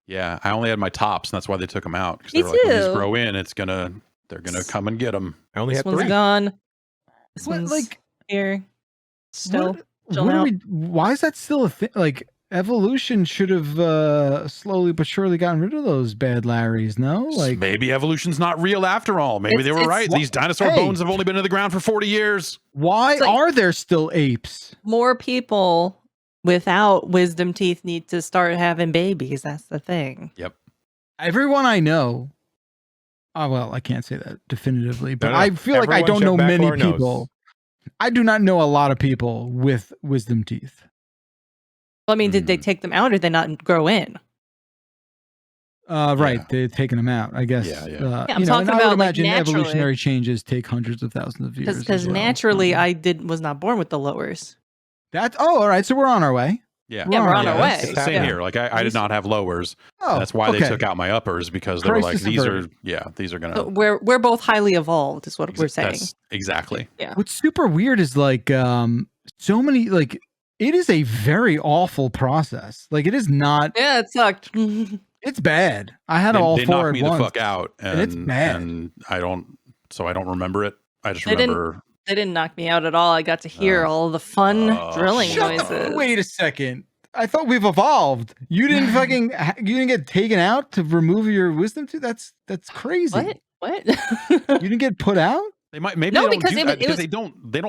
Yeah, I only had my tops, and that's why they took them out. Because they were like, when these grow in, they're gonna come and get them. I only had 3. This one's gone. This What, one's like here. Still. Why is that still a thing? Like, evolution should have slowly but surely gotten rid of those bad Larrys, no? Like, maybe evolution's not real after all. Maybe they were right. These dinosaur bones have only been in the ground for 40 years. Why are there still apes? More people without wisdom teeth need to start having babies. That's the thing. Yep. Everyone I know, well, I can't say that definitively, but I feel like I don't know many people. I do not know a lot of people with wisdom teeth. Well, I mean, did they take them out or did they not grow in? Right, they've taken them out, I guess. I'm talking about, I would imagine like, evolutionary changes take hundreds of thousands of years. Because naturally, I was not born with the lowers. All right. So we're on our way. Yeah, we're on our way. Same here. Like I did not have lowers. That's why they took out my uppers, because they were like, these are gonna. So we're both highly evolved, is what we're saying. Exactly. Yeah. What's super weird is like so many like it is a very awful process. Like it is not. Yeah, it sucked. It's bad. I had all 4 at once. They knocked me the fuck out, and it's bad. And I don't remember it. I just remember. They didn't knock me out at all. I got to hear all the fun drilling noises. Wait a second. I thought we've evolved. You didn't you didn't get taken out to remove your wisdom tooth? That's crazy. What? You didn't get put out? They might they don't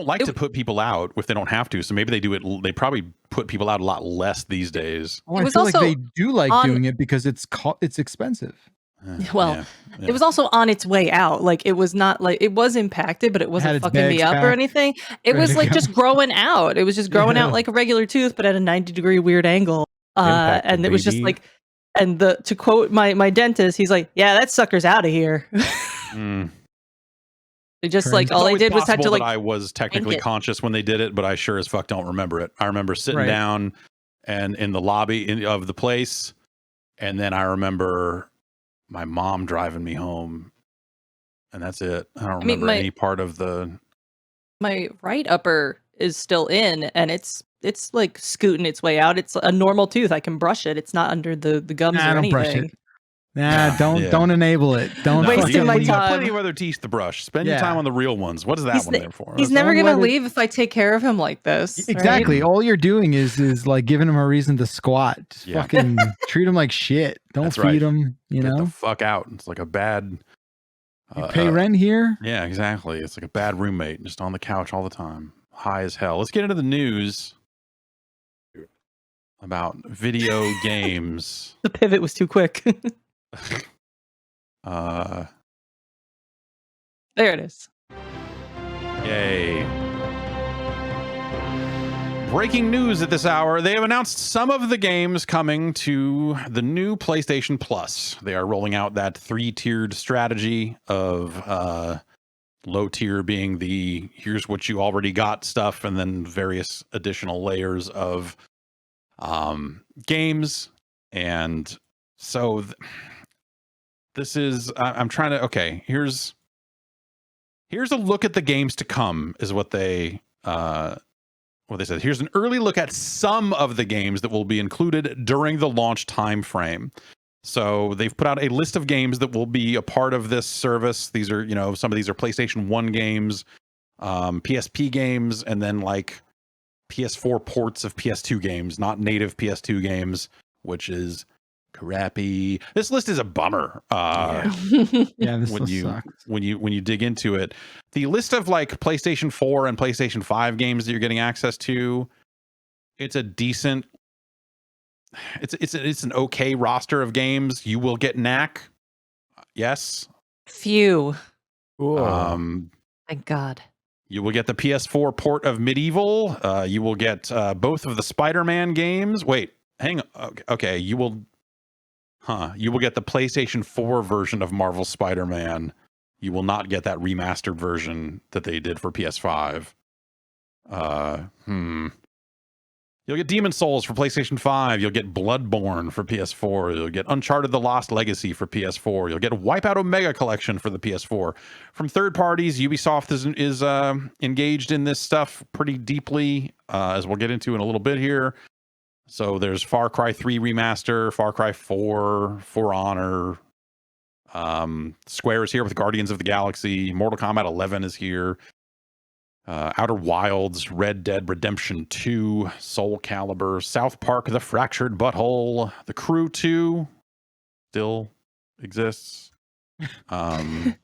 like to put people out if they don't have to. So maybe they do it. They probably put people out a lot less these days. Oh, I feel like they do like doing it because it's expensive. Well, it was also on its way out. Like it was not like it was impacted, but it wasn't fucking me up or anything. It was like just growing out. It was just growing out like a regular tooth, but at a 90-degree weird angle. And it was just like, and to quote my dentist, he's like, "Yeah, that sucker's out of here." They just like all they did was had to like. I was technically conscious when they did it, but I sure as fuck don't remember it. I remember sitting down and in the lobby of the place, and then I remember my mom driving me home, and that's it. I don't remember any part of my right upper is still in, and it's like scooting its way out. It's a normal tooth. I can brush it. It's not under the gums or anything. Brush it. Don't enable it. Don't wasting my time. You got plenty of other teeth to brush. Spend your time on the real ones. What is that one there for? He's never gonna leave if I take care of him like this. Exactly. Right? All you're doing is like giving him a reason to squat. Just fucking treat him like shit. Don't feed him. You know, get the fuck out. It's like a bad. You pay rent here. Yeah, exactly. It's like a bad roommate, just on the couch all the time, high as hell. Let's get into the news about video games. The pivot was too quick. There it is. Yay. Breaking news at this hour. They have announced some of the games coming to the new PlayStation Plus. They are rolling out that 3-tiered strategy of low tier being the here's what you already got stuff, and then various additional layers of games. And so this is I'm trying to here's a look at the games to come is what they what they said. Here's an early look at some of the games that will be included during the launch time frame. So they've put out a list of games that will be a part of this service. These are, some of these are PlayStation 1 games, PSP games, and then like PS4 ports of PS2 games, not native PS2 games, which is crappy. This list is a bummer. This list sucks. When you dig into it, the list of like PlayStation 4 and PlayStation 5 games that you're getting access to, it's a decent. It's an okay roster of games. You will get knack. Yes. Phew. Thank God. You will get the PS4 port of Medieval. You will get both of the Spider-Man games. Wait, hang on. Okay, you will get the PlayStation 4 version of Marvel Spider-Man. You will not get that remastered version that they did for PS5. You'll get Demon Souls for PlayStation 5. You'll get Bloodborne for PS4. You'll get Uncharted The Lost Legacy for PS4. You'll get Wipeout Omega Collection for the PS4. From third parties, Ubisoft is engaged in this stuff pretty deeply, as we'll get into in a little bit here. So there's Far Cry 3 Remaster, Far Cry 4, For Honor. Square is here with Guardians of the Galaxy. Mortal Kombat 11 is here. Outer Wilds, Red Dead Redemption 2, Soul Calibur, South Park, The Fractured Butthole, The Crew 2 still exists. And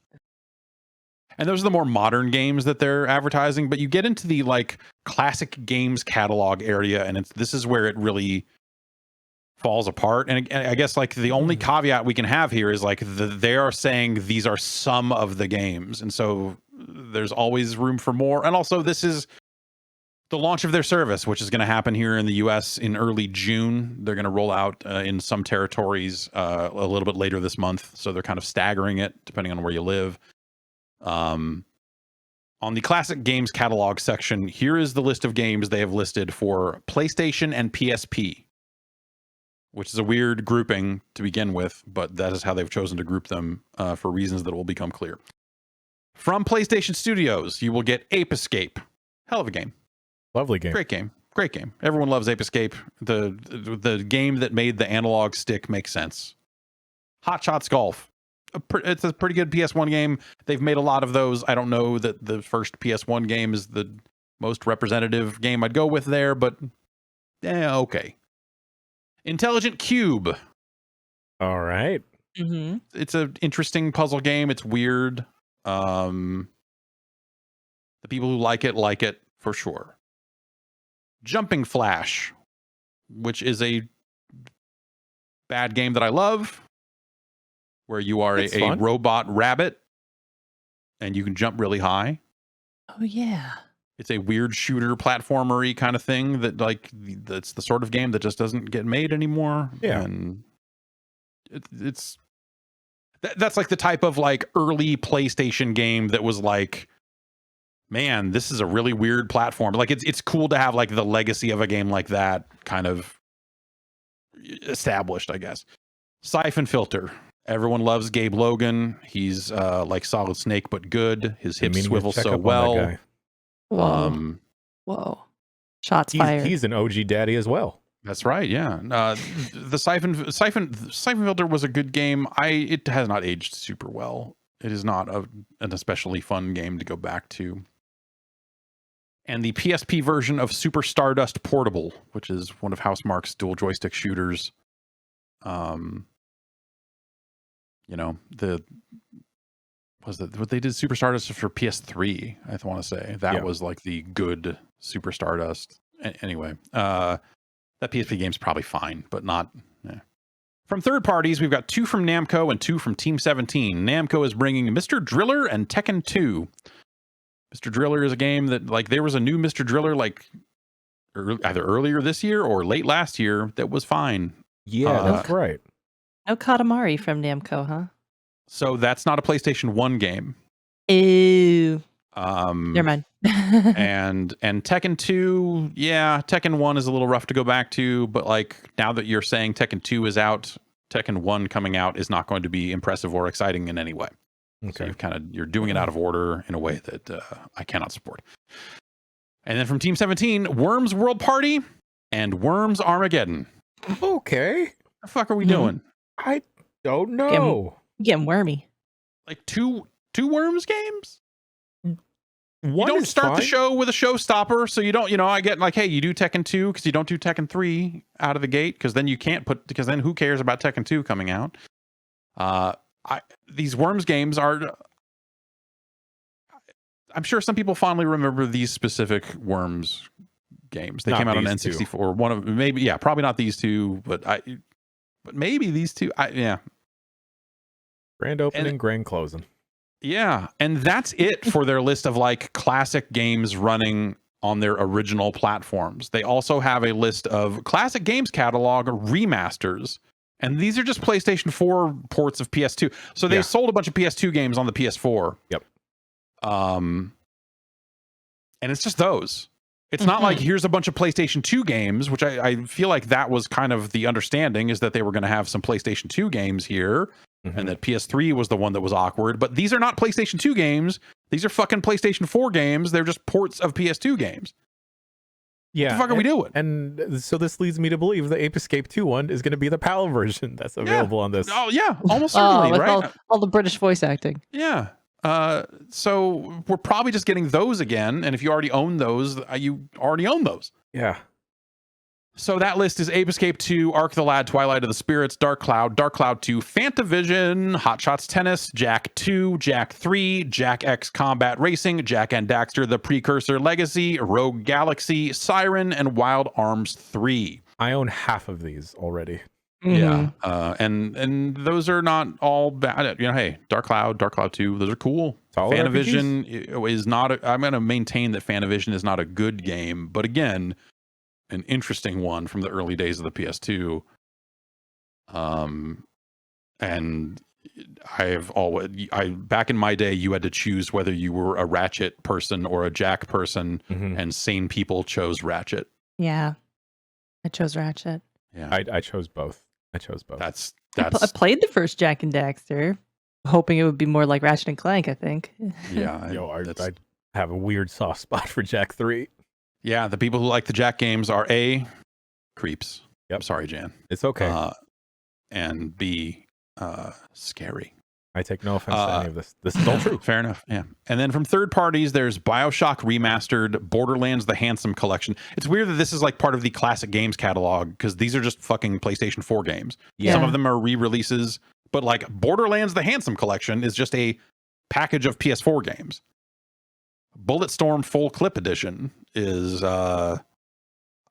those are the more modern games that they're advertising, but you get into the like classic games catalog area, and this is where it really falls apart. And I guess like the only caveat we can have here is like they are saying these are some of the games, and so there's always room for more. And also, this is the launch of their service, which is going to happen here in the US in early June. They're going to roll out in some territories a little bit later this month, so they're kind of staggering it depending on where you live. On the classic games catalog section, here is the list of games they have listed for PlayStation and PSP, which is a weird grouping to begin with, but that is how they've chosen to group them for reasons that will become clear. From PlayStation Studios, you will get Ape Escape. Hell of a game. Lovely game. Great game. Great game. Everyone loves Ape Escape. The game that made the analog stick make sense. Hot Shots Golf. It's a pretty good PS1 game. They've made a lot of those. I don't know that the first PS1 game is the most representative game I'd go with there, but okay. Intelligent Cube. All right. Mm-hmm. It's an interesting puzzle game. It's weird. The people who like it for sure. Jumping Flash, which is a bad game that I love, where you are a robot rabbit and you can jump really high. Oh yeah. It's a weird shooter platformery kind of thing that's the sort of game that just doesn't get made anymore. Yeah. And that's like the type of like early PlayStation game that was like, man, this is a really weird platform. Like it's cool to have like the legacy of a game like that kind of established, I guess. Siphon Filter. Everyone loves Gabe Logan. He's like Solid Snake, but good. His hips swivel so well. Whoa. Whoa. Shots fired. He's an OG daddy as well. That's right. Yeah. The Siphon Filter was a good game. It has not aged super well. It is not an especially fun game to go back to. And the PSP version of Super Stardust Portable, which is one of Housemarque's dual joystick shooters. What they did Super Stardust for PS3, I want to say. That was like the good Super Stardust. Anyway, that PSP game's probably fine, but not. From third parties, we've got 2 from Namco and 2 from Team 17. Namco is bringing Mr. Driller and Tekken 2. Mr. Driller is a game that, like, there was a new Mr. Driller, like, either earlier this year or late last year that was fine. Yeah, that's right. No Katamari from Namco, huh? So that's not a PlayStation 1 game. Ew. Never mind. and Tekken 2, yeah, Tekken 1 is a little rough to go back to, but like now that you're saying Tekken 2 is out, Tekken 1 coming out is not going to be impressive or exciting in any way. Okay. So you're doing it out of order in a way that I cannot support. And then from Team 17, Worms World Party and Worms Armageddon. Okay. The fuck are we doing? I don't know. Getting wormy. Like two Worms games? One you don't start fine. the show with a showstopper, so you don't, I get like, hey, you do Tekken 2 because you don't do Tekken 3 out of the gate, because then you can't because then who cares about Tekken 2 coming out? These Worms games are, I'm sure some people fondly remember these specific Worms games. They came out on N64. One of maybe, probably not these two, but maybe these two. Grand opening, grand closing. Yeah, and that's it for their list of like classic games running on their original platforms. They also have a list of classic games catalog remasters, and these are just PlayStation 4 ports of PS2. So they sold a bunch of PS2 games on the PS4. Yep. And it's just those. It's not like here's a bunch of PlayStation 2 games, which I feel like that was kind of the understanding, is that they were going to have some PlayStation 2 games here. And that PS3 was the one that was awkward. But these are not PlayStation 2 games. These are fucking PlayStation 4 games. They're just ports of PS2 games. Yeah. What the fuck are we doing? And so this leads me to believe the Ape Escape 2 one is going to be the PAL version that's available on this. Oh, yeah. Almost certainly, with right? all the British voice acting. Yeah. So we're probably just getting those again. And if you already own those, you already own those. Yeah. So that list is Ape Escape 2, Ark the Lad, Twilight of the Spirits, Dark Cloud 2, Fantavision, Hot Shots Tennis, Jack 2, Jack 3, Jack X Combat Racing, Jack and Daxter, The Precursor Legacy, Rogue Galaxy, Siren, and Wild Arms 3. I own half of these already. Yeah. And those are not all bad. Hey, Dark Cloud 2, those are cool. Fantavision is not, I'm going to maintain that Fantavision is not a good game, but again, an interesting one from the early days of the PS2. And back in my day, you had to choose whether you were a Ratchet person or a Jack person, and sane people chose Ratchet. Yeah. I chose Ratchet. Yeah. I chose both. That's I played the first Jack and Daxter, hoping it would be more like Ratchet and Clank, I think. Yeah. I have a weird soft spot for Jack 3. Yeah, the people who like the Jack games are A, creeps. Yep. I'm sorry, Jan. It's okay. And B, scary. I take no offense to any of this. This is all true. Fair enough. Yeah. And then from third parties, there's BioShock Remastered, Borderlands The Handsome Collection. It's weird that this is like part of the classic games catalog, because these are just fucking PlayStation 4 games. Yeah. Some of them are re-releases, but like Borderlands The Handsome Collection is just a package of PS4 games. Bulletstorm Full Clip Edition is I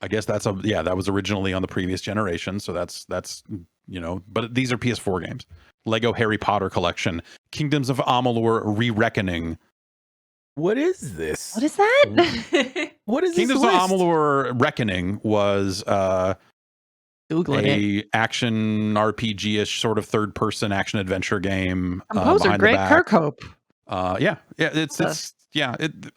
guess that was originally on the previous generation, so that's but these are PS4 games. Lego Harry Potter Collection, Kingdoms of Amalur Re-Reckoning. What is this? What is that? What is Kingdoms this of Amalur Reckoning was Googling it. action RPG-ish sort of third-person action adventure game. Composer Greg Kirkhope.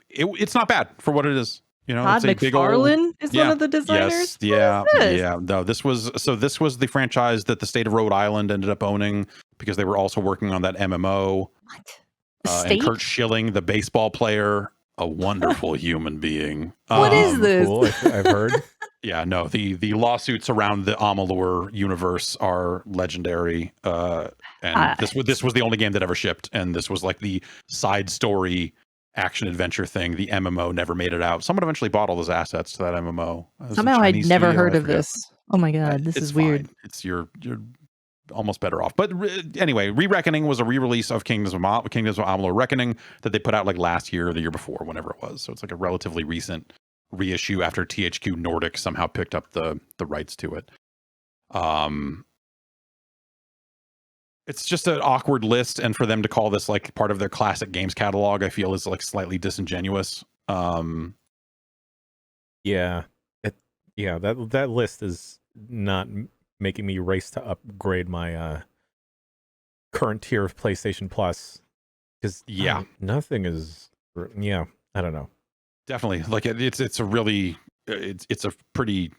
It's not bad for what it is. Todd it's a McFarlane is one of the designers. No, this was the franchise that the state of Rhode Island ended up owning, because they were also working on that MMO. What? And Kurt Schilling, the baseball player, a wonderful human being. What is this? Cool. I've heard. Yeah, no, the lawsuits around the Amalur universe are legendary. And this was the only game that ever shipped, and this was like the side story action adventure thing. The MMO never made it out. Someone eventually bought all those assets to that MMO. Somehow I'd never heard of this. Oh my god, this is weird. It's you're almost better off. But anyway, Re-Reckoning was a re-release of Kingdoms of Amalur Reckoning that they put out like last year or the year before, whenever it was. So it's like a relatively recent reissue after THQ Nordic somehow picked up the rights to it. It's just an awkward list, and for them to call this like part of their classic games catalog, I feel is like slightly disingenuous. That list is not making me race to upgrade my current tier of PlayStation Plus, because nothing is. I don't know. Definitely, like it's a really it's a pretty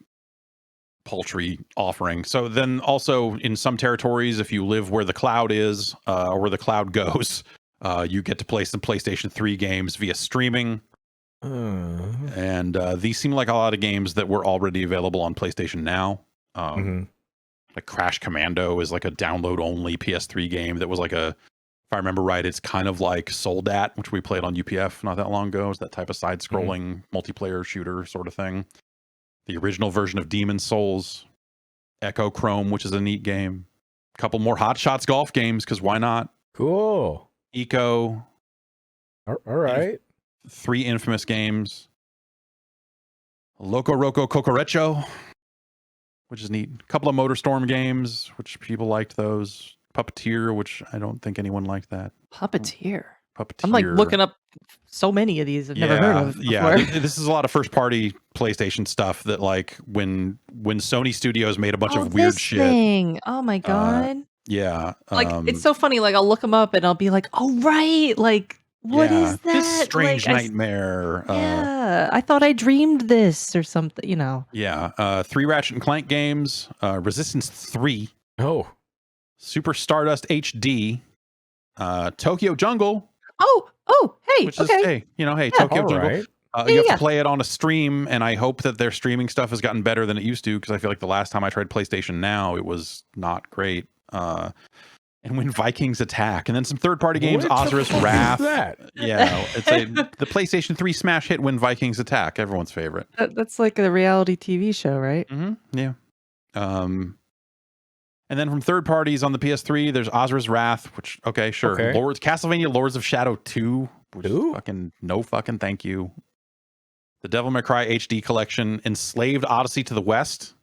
paltry offering. So then also in some territories, if you live where the cloud is or where the cloud goes, you get to play some PlayStation 3 games via streaming. And these seem like a lot of games that were already available on PlayStation Now. Like Crash Commando is like a download only PS3 game that was like a, if I remember right, it's kind of like Soldat, which we played on UPF not that long ago. It's that type of side scrolling multiplayer shooter sort of thing. The original version of Demon's Souls, Echo Chrome, which is a neat game. A couple more Hot Shots golf games, because why not? Cool. Eco. All right. 3 Infamous games. Loco Roco Cocorecho, which is neat. A couple of MotorStorm games, which people liked those. Puppeteer, which I don't think anyone liked that. Puppeteer. Puppeteer. I'm like looking up so many of these I've never heard of before. Yeah, this is a lot of first party PlayStation stuff that like when Sony Studios made a bunch of weird shit. Thing. Oh my god. Yeah. Like it's so funny. Like I'll look them up and I'll be like, oh right, like what is that? This strange like, nightmare. I thought I dreamed this or something, you know. Yeah. 3 Ratchet and Clank games, Resistance 3. Oh. Super Stardust HD, Tokyo Jungle. Oh, hey, which okay. is, hey, Tokyo Jungle. Right. You have to play it on a stream, and I hope that their streaming stuff has gotten better than it used to, because I feel like the last time I tried PlayStation Now, it was not great. And When Vikings Attack, and then some third-party games, Ozra's Wrath. Yeah, it's the PlayStation 3 smash hit, When Vikings Attack, everyone's favorite. That's like a reality TV show, right? Yeah. And then from third parties on the PS3, there's Ozra's Wrath, which, okay, sure. Okay. Castlevania Lords of Shadow 2, which is no fucking thank you. The Devil May Cry HD collection, Enslaved Odyssey to the West,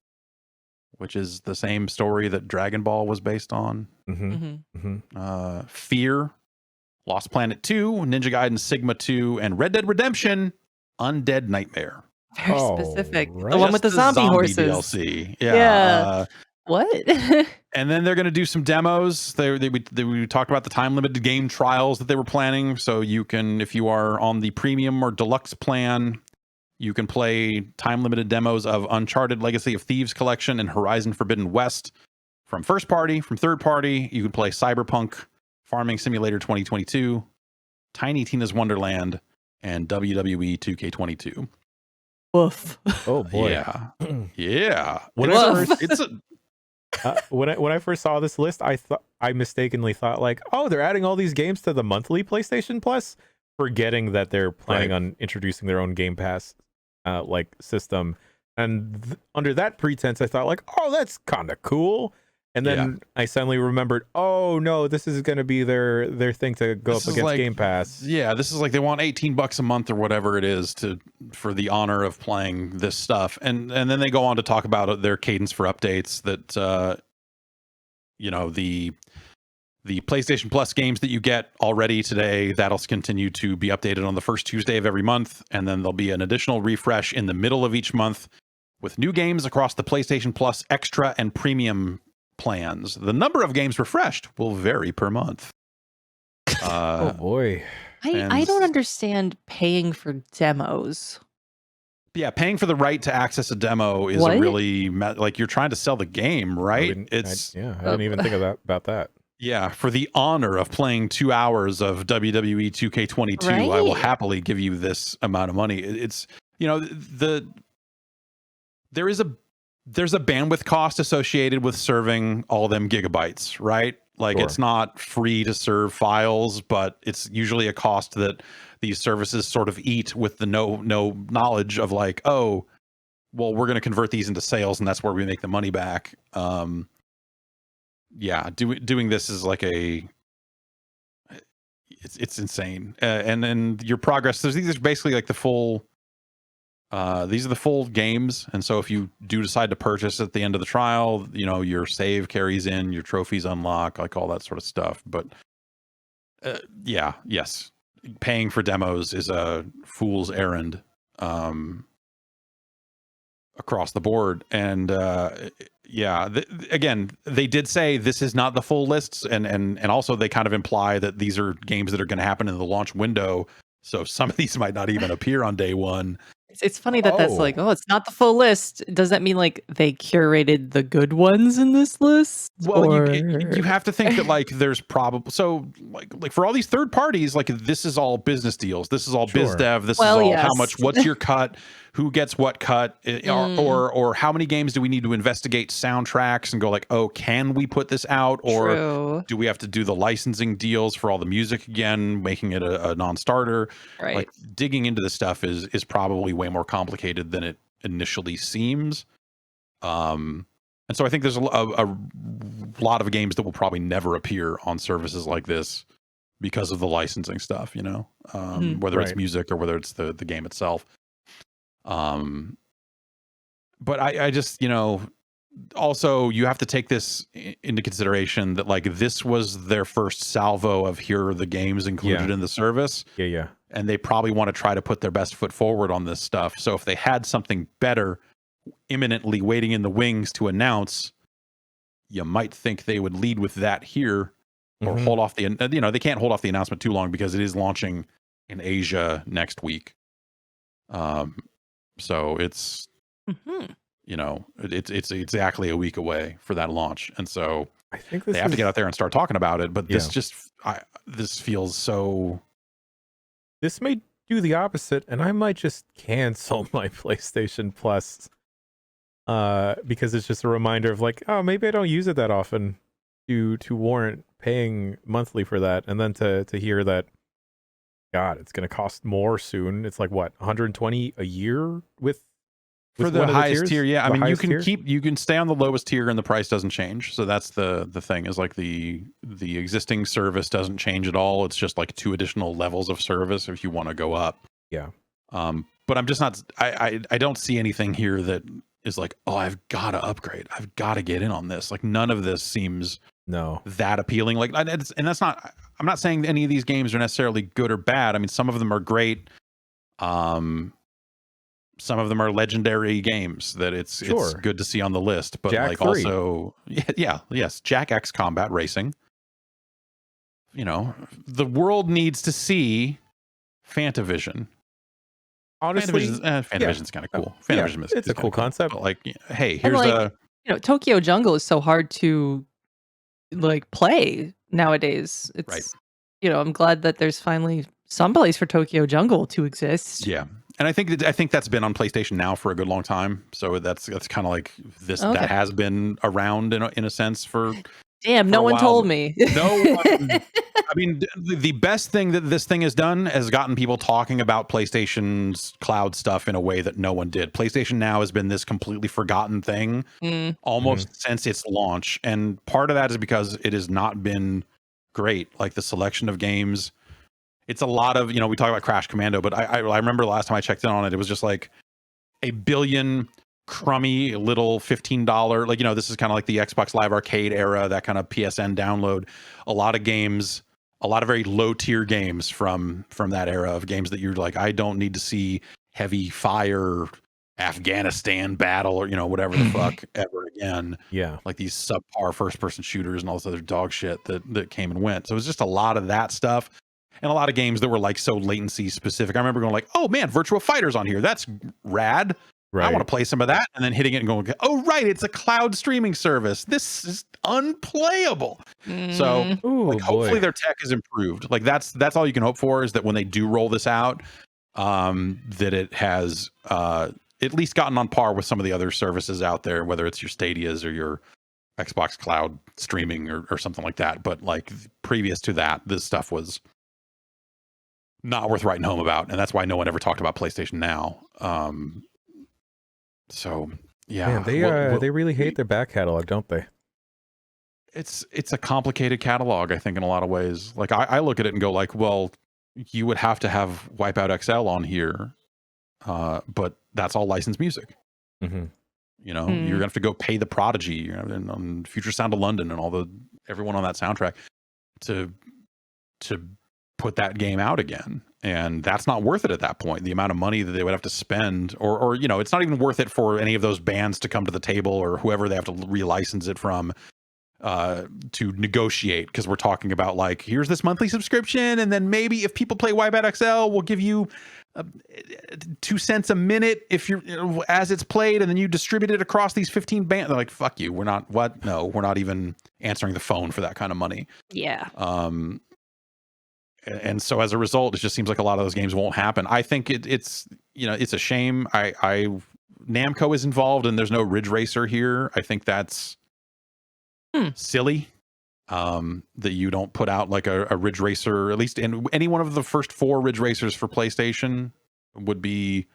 which is the same story that Dragon Ball was based on. Fear, Lost Planet 2, Ninja Gaiden Sigma 2, and Red Dead Redemption, Undead Nightmare. Very specific. Right. The one with the zombie horses. DLC. Yeah. What? And then they're going to do some demos. We talked about the time-limited game trials that they were planning. So you can, if you are on the premium or deluxe plan, you can play time-limited demos of Uncharted Legacy of Thieves Collection and Horizon Forbidden West from first party. From third party, you can play Cyberpunk, Farming Simulator 2022, Tiny Tina's Wonderland, and WWE 2K22. Woof. Oh boy. Yeah. When I first saw this list, I mistakenly thought like, oh, they're adding all these games to the monthly PlayStation Plus, forgetting that they're planning on introducing their own Game Pass system. And under that pretense, I thought like, oh, that's kind of cool. And then I suddenly remembered, oh no, this is going to be their thing to go up against Game Pass. Yeah, this is like they want $18 a month or whatever it is for the honor of playing this stuff, and then they go on to talk about their cadence for updates. That the PlayStation Plus games that you get already today, that'll continue to be updated on the first Tuesday of every month, and then there'll be an additional refresh in the middle of each month with new games across the PlayStation Plus Extra and Premium plans. The number of games refreshed will vary per month. Oh boy. I don't understand paying for demos. Yeah, paying for the right to access a demo is a really like you're trying to sell the game, right? I didn't even think about that. Yeah, for the honor of playing 2 hours of WWE 2K22, right? I will happily give you this amount of money. It's there's a bandwidth cost associated with serving all them gigabytes, right? Like it's not free to serve files, but it's usually a cost that these services sort of eat with the no knowledge of like, oh, well, we're going to convert these into sales and that's where we make the money back. Doing this is like it's insane. And then your progress, these are basically like the full these are the full games, and so if you do decide to purchase at the end of the trial, your save carries in, your trophies unlock, like all that sort of stuff. But yes, paying for demos is a fool's errand across the board. And again, they did say this is not the full lists, and also they kind of imply that these are games that are going to happen in the launch window, so some of these might not even appear on day one. It's funny that that's like, oh, it's not the full list. Does that mean like they curated the good ones in this list? Well, or... you have to think that like there's probably like for all these third parties, like this is all business deals. This is all biz dev. This is all how much. What's your cut? Who gets what cut? Or how many games do we need to investigate soundtracks and go like, oh, can we put this out? Or do we have to do the licensing deals for all the music again, making it a non-starter? Right. Like digging into this stuff is probably way more complicated than it initially seems. And so I think there's a lot of games that will probably never appear on services like this because of the licensing stuff, you know, whether it's music or whether it's the game itself. But I just, you know, also you have to take this into consideration that like this was their first salvo of here are the games included in the service. Yeah. And they probably want to try to put their best foot forward on this stuff. So if they had something better imminently waiting in the wings to announce, you might think they would lead with that here or hold off the, you know, they can't hold off the announcement too long because it is launching in Asia next week. So it's, you know, it's exactly a week away for that launch. And so I think they have to get out there and start talking about it, but this this feels so. This may do the opposite, and I might just cancel my PlayStation Plus. Because it's just a reminder of like, oh, maybe I don't use it that often to warrant paying monthly for that. And then to hear that, God, it's going to cost more soon. It's like what, 120 a year for the highest tier. Yeah. I mean, you can stay on the lowest tier and the price doesn't change. So that's the thing is like the existing service doesn't change at all. It's just like 2 additional levels of service if you want to go up. Yeah. But I'm just not, I don't see anything here that is like, oh, I've got to upgrade. I've got to get in on this. Like none of this seems that appealing. Like, and that's not, I'm not saying any of these games are necessarily good or bad. I mean, some of them are great. Some of them are legendary games that it's good to see on the list, but Jack like 3. Also, yes, Jack X Combat Racing. You know, the world needs to see Fantavision. Honestly, Fantavision's kind of cool. Fantavision is it's a cool concept. But like, hey, here's you know, Tokyo Jungle is so hard to like play nowadays. It's you know, I'm glad that there's finally some place for Tokyo Jungle to exist. Yeah. And I think that's been on PlayStation Now for a good long time. So that's kind of like this that has been around in a sense for. Damn, no one told me. No one. I mean, the best thing that this thing has done has gotten people talking about PlayStation's cloud stuff in a way that no one did. PlayStation Now has been this completely forgotten thing almost since its launch. And part of that is because it has not been great. Like the selection of games. It's a lot of, you know, we talk about Crash Commando, but I remember the last time I checked in on it, it was just like a billion crummy little $15, like, you know, this is kind of like the Xbox Live Arcade era, that kind of PSN download. A lot of games, a lot of very low tier games from that era of games that you're like, I don't need to see heavy fire Afghanistan battle or, you know, whatever the fuck ever again. Yeah. Like these subpar first person shooters and all this other dog shit that came and went. So it was just a lot of that stuff. And a lot of games that were like so latency specific. I remember going like, oh man, Virtua Fighter's on here. That's rad. Right. I want to play some of that. And then hitting it and going, oh, right. It's a cloud streaming service. This is unplayable. So like, hopefully their tech is improved. Like that's all you can hope for is that when they do roll this out, that it has at least gotten on par with some of the other services out there, whether it's your Stadias or your Xbox Cloud streaming or something like that. But like previous to that, this stuff was not worth writing home about, and that's why no one ever talked about PlayStation Now. So yeah, man, they really hate their back catalog, don't they? It's a complicated catalog, I think, in a lot of ways. Like I look at it and go like, well, you would have to have Wipeout XL on here, but that's all licensed music. You know, you're gonna have to go pay the Prodigy and on Future Sound of London and everyone on that soundtrack to put that game out again, and that's not worth it at that point. The amount of money that they would have to spend, or you know, it's not even worth it for any of those bands to come to the table or whoever they have to relicense it from. to negotiate, because we're talking about like, here's this monthly subscription, and then maybe if people play Wipeout XL, we'll give you 2 cents a minute if you're as it's played, and then you distribute it across these 15 bands. They're like, fuck you, we're not we're not even answering the phone for that kind of money. Yeah. And so as a result, it just seems like a lot of those games won't happen. I think it's it's a shame. Namco is involved and there's no Ridge Racer here. I think that's silly. That you don't put out like a Ridge Racer, at least in any one of the first 4 Ridge Racers for PlayStation would be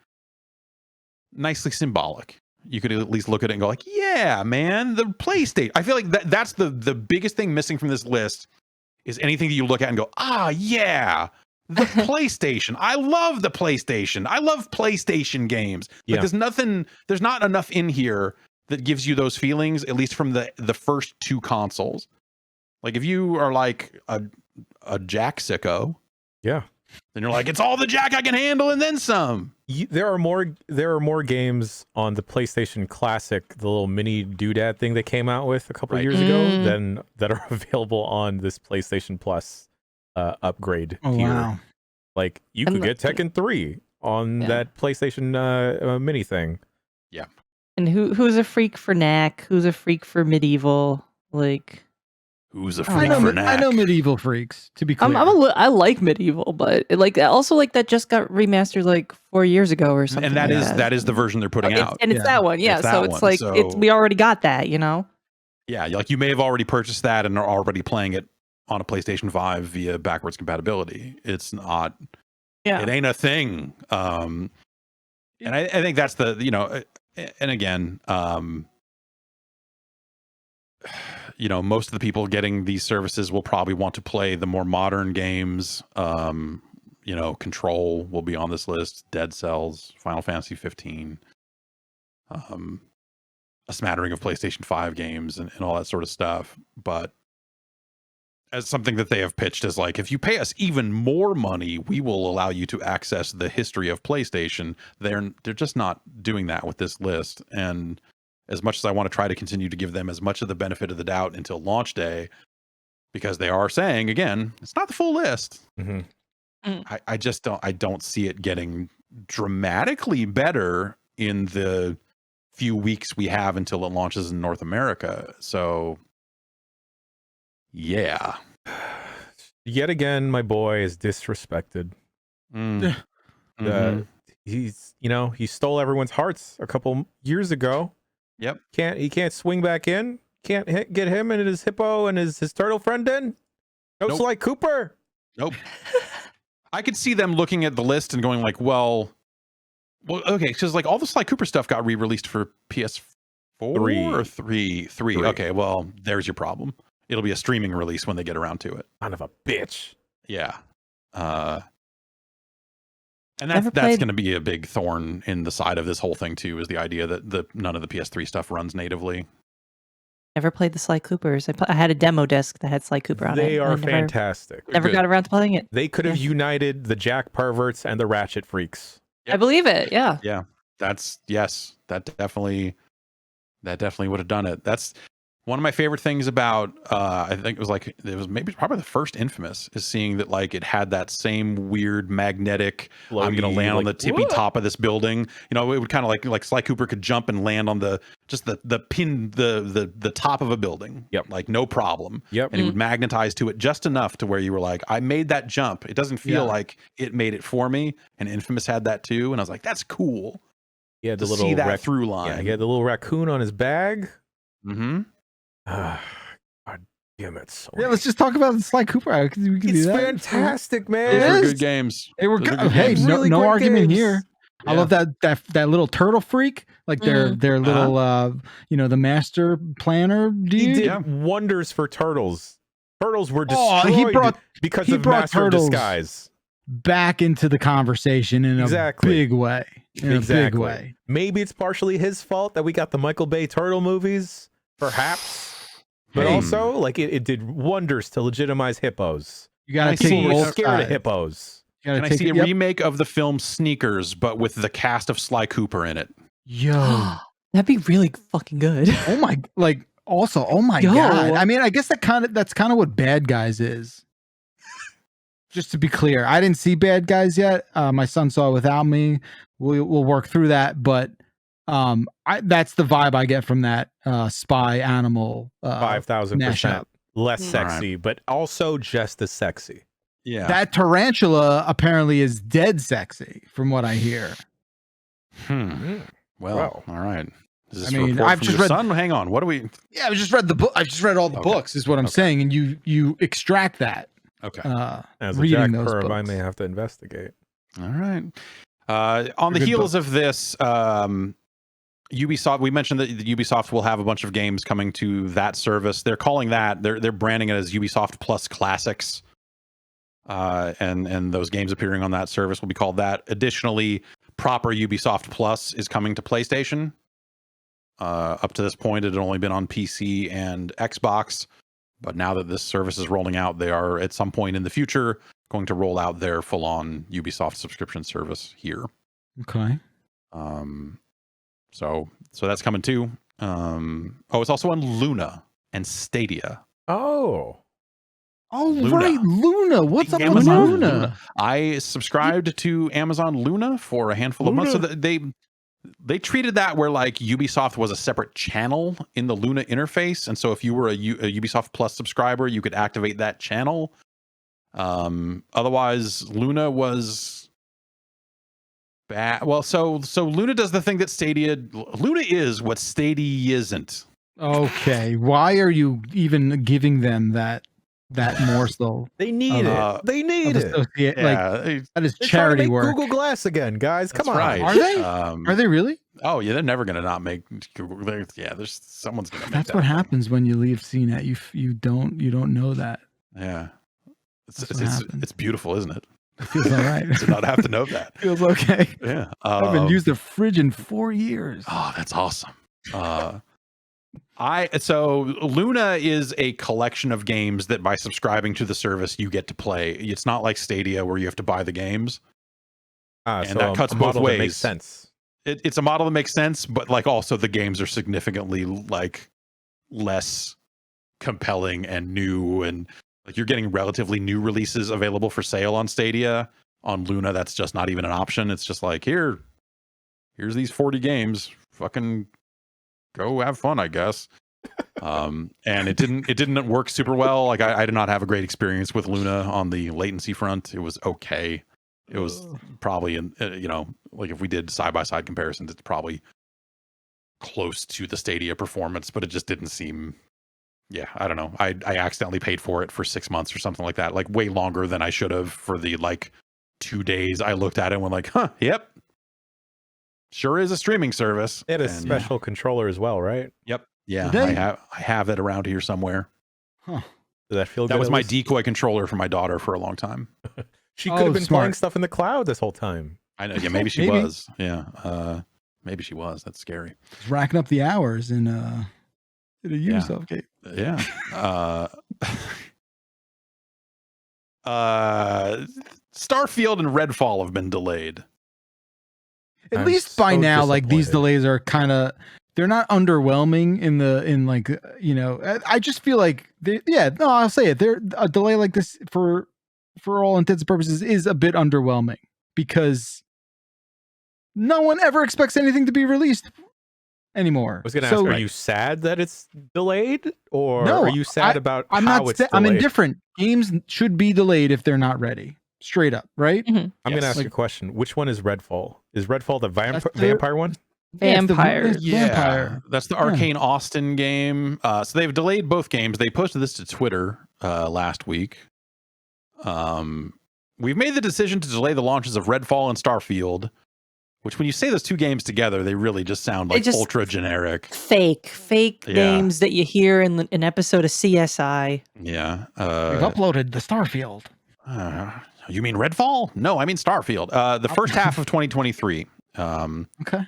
nicely symbolic. You could at least look at it and go like, yeah, man, the PlayStation. I feel like that's the biggest thing missing from this list is anything that you look at and go, ah, yeah, the PlayStation. I love the PlayStation. I love PlayStation games. Like there's not enough in here that gives you those feelings, at least from the first 2 consoles. Like if you are like a Jack sicko, then you're like, it's all the Jack I can handle and then some. There are more games on the PlayStation Classic, the little mini doodad thing they came out with a couple of years ago, than that are available on this PlayStation Plus upgrade here. Wow. Like you could get Tekken 3 on that PlayStation mini thing. Yeah. And who's a freak for Knack? Who's a freak for Medieval? Like, who's a freak for Knack? I know Medieval freaks, to be clear. I like Medieval, but that just got remastered like 4 years ago or something. And that is the version they're putting out. And it's that one, yeah. So it's like we already got that, Yeah, like you may have already purchased that and are already playing it on a PlayStation 5 via backwards compatibility. It's not. Yeah. It ain't a thing. And I think that's the and again, most of the people getting these services will probably want to play the more modern games. Control will be on this list, Dead Cells, Final Fantasy 15, a smattering of PlayStation 5 games and all that sort of stuff. But as something that they have pitched as like, if you pay us even more money, we will allow you to access the history of PlayStation. They're just not doing that with this list. And as much as I want to try to continue to give them as much of the benefit of the doubt until launch day, because they are saying, again, it's not the full list. I just don't see it getting dramatically better in the few weeks we have until it launches in North America. So yeah. Yet again, my boy is disrespected. He stole everyone's hearts a couple years ago. Yep. He can't swing back in. Can't get him and his hippo and his turtle friend in. Nope. Sly Cooper. Nope. I could see them looking at the list and going like, well, okay, because like all the Sly Cooper stuff got re-released for PS4 or 3. Okay, well, there's your problem. It'll be a streaming release when they get around to it. Son of a bitch. Yeah. And that's going to be a big thorn in the side of this whole thing too, is the idea that none of the PS3 stuff runs natively. Never played the Sly Coopers. I had a demo disc that had Sly Cooper on it. They are fantastic. Never got around to playing it. They could have united the Jack perverts and the Ratchet freaks. Yep. I believe it. Yeah. Yeah. That definitely would have done it. That's one of my favorite things about, I think it was probably the first Infamous, is seeing that like it had that same weird magnetic, floaty, I'm going to land on the tippy top of this building. It would kind of like Sly Cooper could jump and land on the top of a building. Yep. Like no problem. Yep. And it would magnetize to it just enough to where you were like, I made that jump. It doesn't feel like it made it for me. And Infamous had that too. And I was like, that's cool. Yeah, the little see that through line. Yeah, he had the little raccoon on his bag. Mm-hmm. God damn it! Let's just talk about the Sly Cooper. We can do that. Fantastic, man. Those were good games. They were good. Hey, no argument here. Yeah. I love that little turtle freak, like their little the master planner dude. He did wonders for turtles. Turtles were destroyed because of Master of Disguise back into the conversation in a big way. Big way. Maybe it's partially his fault that we got the Michael Bay turtle movies, perhaps. But also, like it did wonders to legitimize hippos. You gotta take people scared of hippos. Can I see a remake of the film Sneakers, but with the cast of Sly Cooper in it? Yo, that'd be really fucking good. Oh my! Like Also, oh my god! I mean, I guess that's kind of what Bad Guys is. Just to be clear, I didn't see Bad Guys yet. My son saw it without me. We'll work through that, but that's the vibe I get from that spy animal 5,000% less sexy, but also just as sexy. Yeah, that tarantula apparently is dead sexy, from what I hear. Well, all right. I mean, I've just read. Hang on. What do we? Yeah, I just read the book. I just read all the books. Is what I'm saying, and you extract that. Okay. As a Jack Perv, I may have to investigate. All right. On the heels of this, Ubisoft. We mentioned that Ubisoft will have a bunch of games coming to that service. They're calling that. They're branding it as Ubisoft Plus Classics. And those games appearing on that service will be called that. Additionally, proper Ubisoft Plus is coming to PlayStation. Up to this point, it had only been on PC and Xbox, but now that this service is rolling out, they are at some point in the future going to roll out their full-on Ubisoft subscription service here. Okay. So that's coming too. It's also on Luna and Stadia. Oh, Luna. Right, Luna. What's up with Luna? I subscribed to Amazon Luna for a handful of months. So they treated that where like Ubisoft was a separate channel in the Luna interface, and so if you were a Ubisoft Plus subscriber, you could activate that channel. Otherwise, Luna was bad. Well, so Luna does the thing that Stadia. Luna is what Stadia isn't. Okay, why are you even giving them that morsel? They need it. They need it. Like, that is charity work. Google Glass again, guys. Come on. Right. Are they? Are they really? Oh yeah, they're never gonna not make Google. Yeah, there's someone's gonna. That's what happens when you leave CNET. You don't know that. Yeah, it's beautiful, isn't it? It feels all right. To not have to know that. Feels okay. Yeah, I haven't used the fridge in 4 years. Oh, that's awesome. So Luna is a collection of games that by subscribing to the service you get to play. It's not like Stadia where you have to buy the games. And so that cuts both ways. Makes sense. It's a model that makes sense, but like also the games are significantly like less compelling and new, and like you're getting relatively new releases available for sale on Stadia. On Luna, that's just not even an option. It's just like here's these 40 games. Fucking go have fun, I guess. And it didn't work super well. Like I did not have a great experience with Luna on the latency front. It was okay. It was probably like if we did side-by-side comparisons, it's probably close to the Stadia performance, but it just didn't seem. Yeah, I don't know. I accidentally paid for it for 6 months or something like that, like way longer than I should have for the like 2 days. I looked at it and went like, yep. Sure is a streaming service. It has a special controller as well, right? Yep. Yeah, I have it around here somewhere. Huh. Does that feel good? That was my decoy controller for my daughter for a long time. She could have been playing stuff in the cloud this whole time. I know. Yeah, maybe she was. Yeah. Maybe she was. That's scary. Just racking up the hours in a Ubisoft game. Yeah. Starfield and Redfall have been delayed. At least by now, like these delays are kind of, they're not underwhelming I just feel like I'll say it. A delay like this for all intents and purposes is a bit underwhelming because no one ever expects anything to be released anymore. I was going to ask, are you sad that it's delayed, or are you sad about how it's delayed? I'm indifferent. Games should be delayed if they're not ready. Straight up, right? Mm-hmm. I'm going to ask you a question. Which one is Redfall? Is Redfall the vampire one? Vampire. Vampire. That's the Arcane Austin game. So they've delayed both games. They posted this to Twitter last week. We've made the decision to delay the launches of Redfall and Starfield, which when you say those two games together, they really just sound like ultra generic. Fake names that you hear in an episode of CSI. Yeah. We've uploaded the Starfield. You mean Redfall? No, I mean Starfield. The first half of 2023. Okay.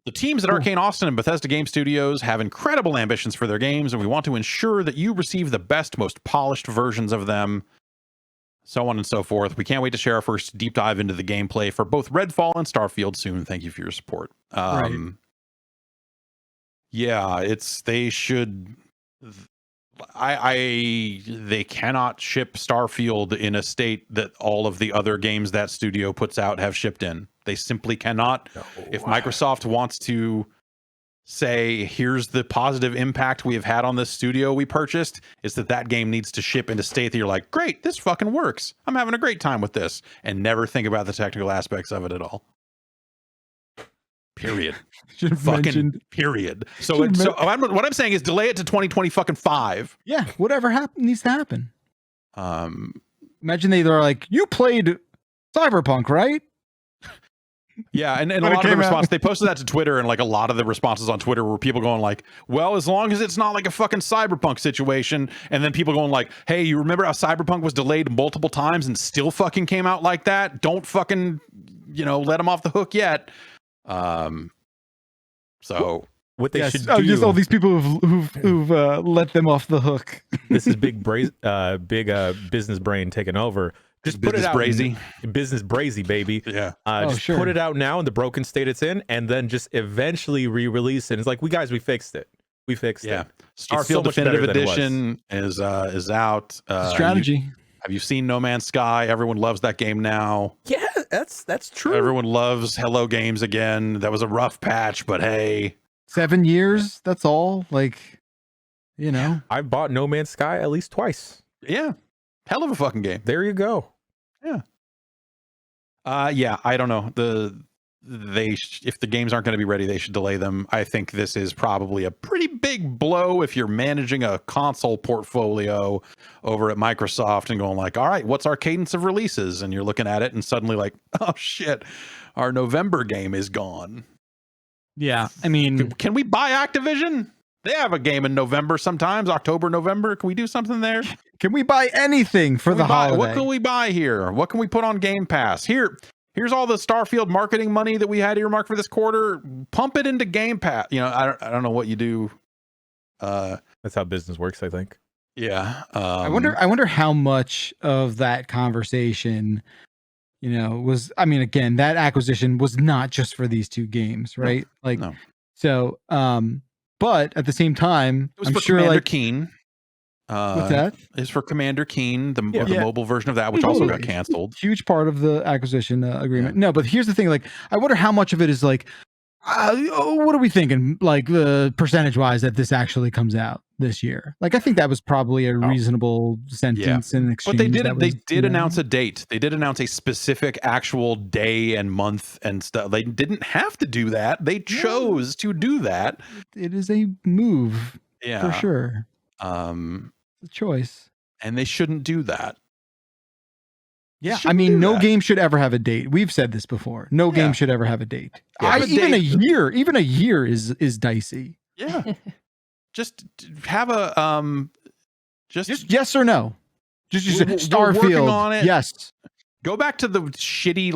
The teams at Arcane Austin and Bethesda Game Studios have incredible ambitions for their games, and we want to ensure that you receive the best, most polished versions of them, so on and so forth. We can't wait to share our first deep dive into the gameplay for both Redfall and Starfield soon. Thank you for your support. Right. Yeah, they should they cannot ship Starfield in a state that all of the other games that studio puts out have shipped in. They simply cannot. No. If Microsoft wants to say, here's the positive impact we have had on this studio we purchased, is that game needs to ship in a state that you're like, great, this fucking works. I'm having a great time with this, and never think about the technical aspects of it at all. Period. Fucking period. So what I'm saying is delay it to 2025. Yeah, whatever needs to happen. Imagine they're like, you played Cyberpunk, right? Yeah, and a lot of the response, they posted that to Twitter, and like a lot of the responses on Twitter were people going like, well, as long as it's not like a fucking Cyberpunk situation, and then people going like, hey, you remember how Cyberpunk was delayed multiple times and still fucking came out like that? Don't fucking, let them off the hook yet. So what they should do, just all these people who've let them off the hook. This is big business brain taking over. Just put it out. Business brazy, baby. Yeah. Put it out now in the broken state it's in, and then just eventually re-release it. It's like, we fixed it. We fixed it. Starfield Definitive Edition is out. Strategy. Have you seen No Man's Sky? Everyone loves that game now. Yeah, that's true. Everyone loves Hello Games again. That was a rough patch, but hey. 7 years, that's all. Like, I've bought No Man's Sky at least twice. Yeah. Hell of a fucking game. There you go. Yeah. I don't know. If the games aren't going to be ready, they should delay them. I think this is probably a pretty big blow if you're managing a console portfolio over at Microsoft and going like, all right, what's our cadence of releases? And you're looking at it and suddenly like, oh shit, our November game is gone. Yeah. I mean, can we buy Activision? They have a game in November sometimes, October, November. Can we do something there? Can we buy anything for the holiday? What can we buy here? What can we put on Game Pass? Here's all the Starfield marketing money that we had earmarked for this quarter. Pump it into Game Pass. I don't know what you do. That's how business works, I think. Yeah. I wonder how much of that conversation, was, again, that acquisition was not just for these two games, right? No. So, but at the same time, it was for Commander Keen. What's that? It's for Commander Keen, the mobile version of that, which also got canceled. Huge part of the acquisition agreement. Yeah. No, but here's the thing: like, I wonder how much of it is like, what are we thinking? Like, percentage-wise, that this actually comes out this year. Like, I think that was probably a reasonable sentence in exchange. But they did announce a date. They did announce a specific actual day and month and stuff. They didn't have to do that. They chose to do that. It is a move, for sure. It's a choice, and they shouldn't do that. Yeah, no game should ever have a date. We've said this before. No game should ever have a date. Even a year is dicey. Yeah. Just have a just yes or no. Just Starfield on it. Yes. Go back to the shitty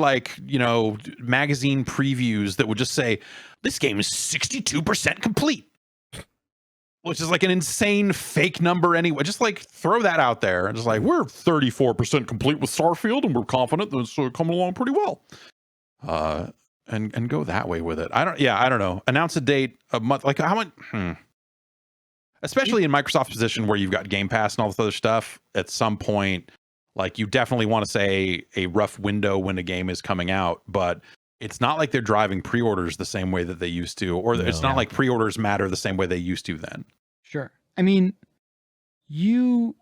magazine previews that would just say this game is 62% complete. Which is like an insane fake number anyway. Just like throw that out there. Just like, we're 34% complete with Starfield and we're confident that it's coming along pretty well. And go that way with it. I don't know. Announce a date a month. Like how much? Especially in Microsoft's position where you've got Game Pass and all this other stuff. At some point, like you definitely want to say a rough window when a game is coming out, but it's not like they're driving pre-orders the same way that they used to, or it's not like pre-orders matter the same way they used to then. Sure. You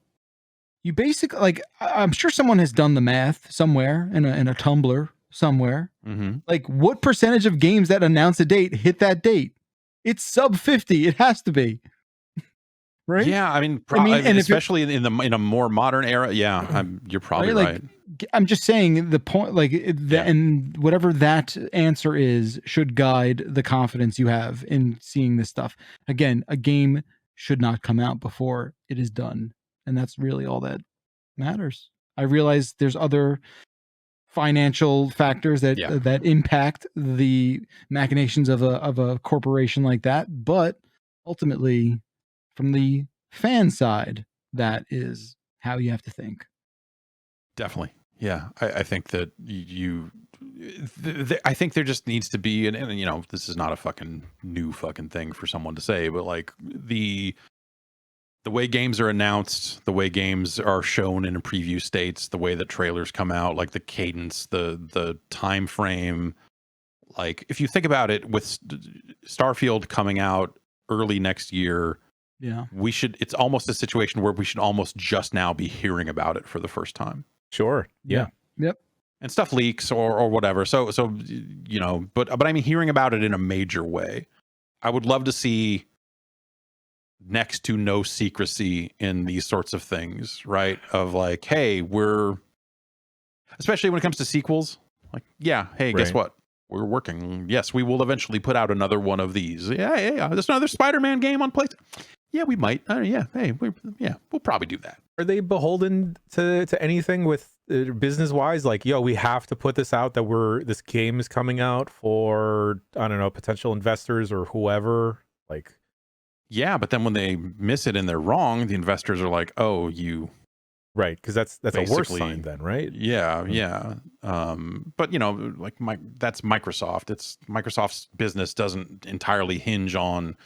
basically, like, I'm sure someone has done the math somewhere in a Tumblr somewhere. Mm-hmm. Like, what percentage of games that announce a date hit that date? It's sub 50. It has to be. Right? Yeah, and especially in a more modern era. Yeah, you're probably right. I'm just saying the point, and whatever that answer is, should guide the confidence you have in seeing this stuff. Again, a game should not come out before it is done, and that's really all that matters. I realize there's other financial factors that impact the machinations of a corporation like that, but ultimately, from the fan side, that is how you have to think. Definitely. Yeah. I think that I think there just needs to be, and this is not a fucking new fucking thing for someone to say, but like the way games are announced, the way games are shown in preview states, the way that trailers come out, like the cadence, the time frame. Like if you think about it, with Starfield coming out early next year, yeah, it's almost a situation where we should almost just now be hearing about it for the first time. Sure. Yeah. Yep. And stuff leaks or whatever. So you know, but I mean hearing about it in a major way. I would love to see next to no secrecy in these sorts of things, right? Of like, hey, especially when it comes to sequels, like, yeah, hey, guess what? We're working. Yes, we will eventually put out another one of these. Yeah. There's another Spider-Man game on PlayStation. Yeah, we might. Yeah, hey, we'll probably do that. Are they beholden to anything with business-wise? Like, yo, we have to put this out that this game is coming out for, I don't know, potential investors or whoever. Like, yeah, but then when they miss it and they're wrong, the investors are like, oh, you. Right, because that's a worse sign then, right? Yeah, yeah. But you know, like that's Microsoft. Microsoft's business doesn't entirely hinge on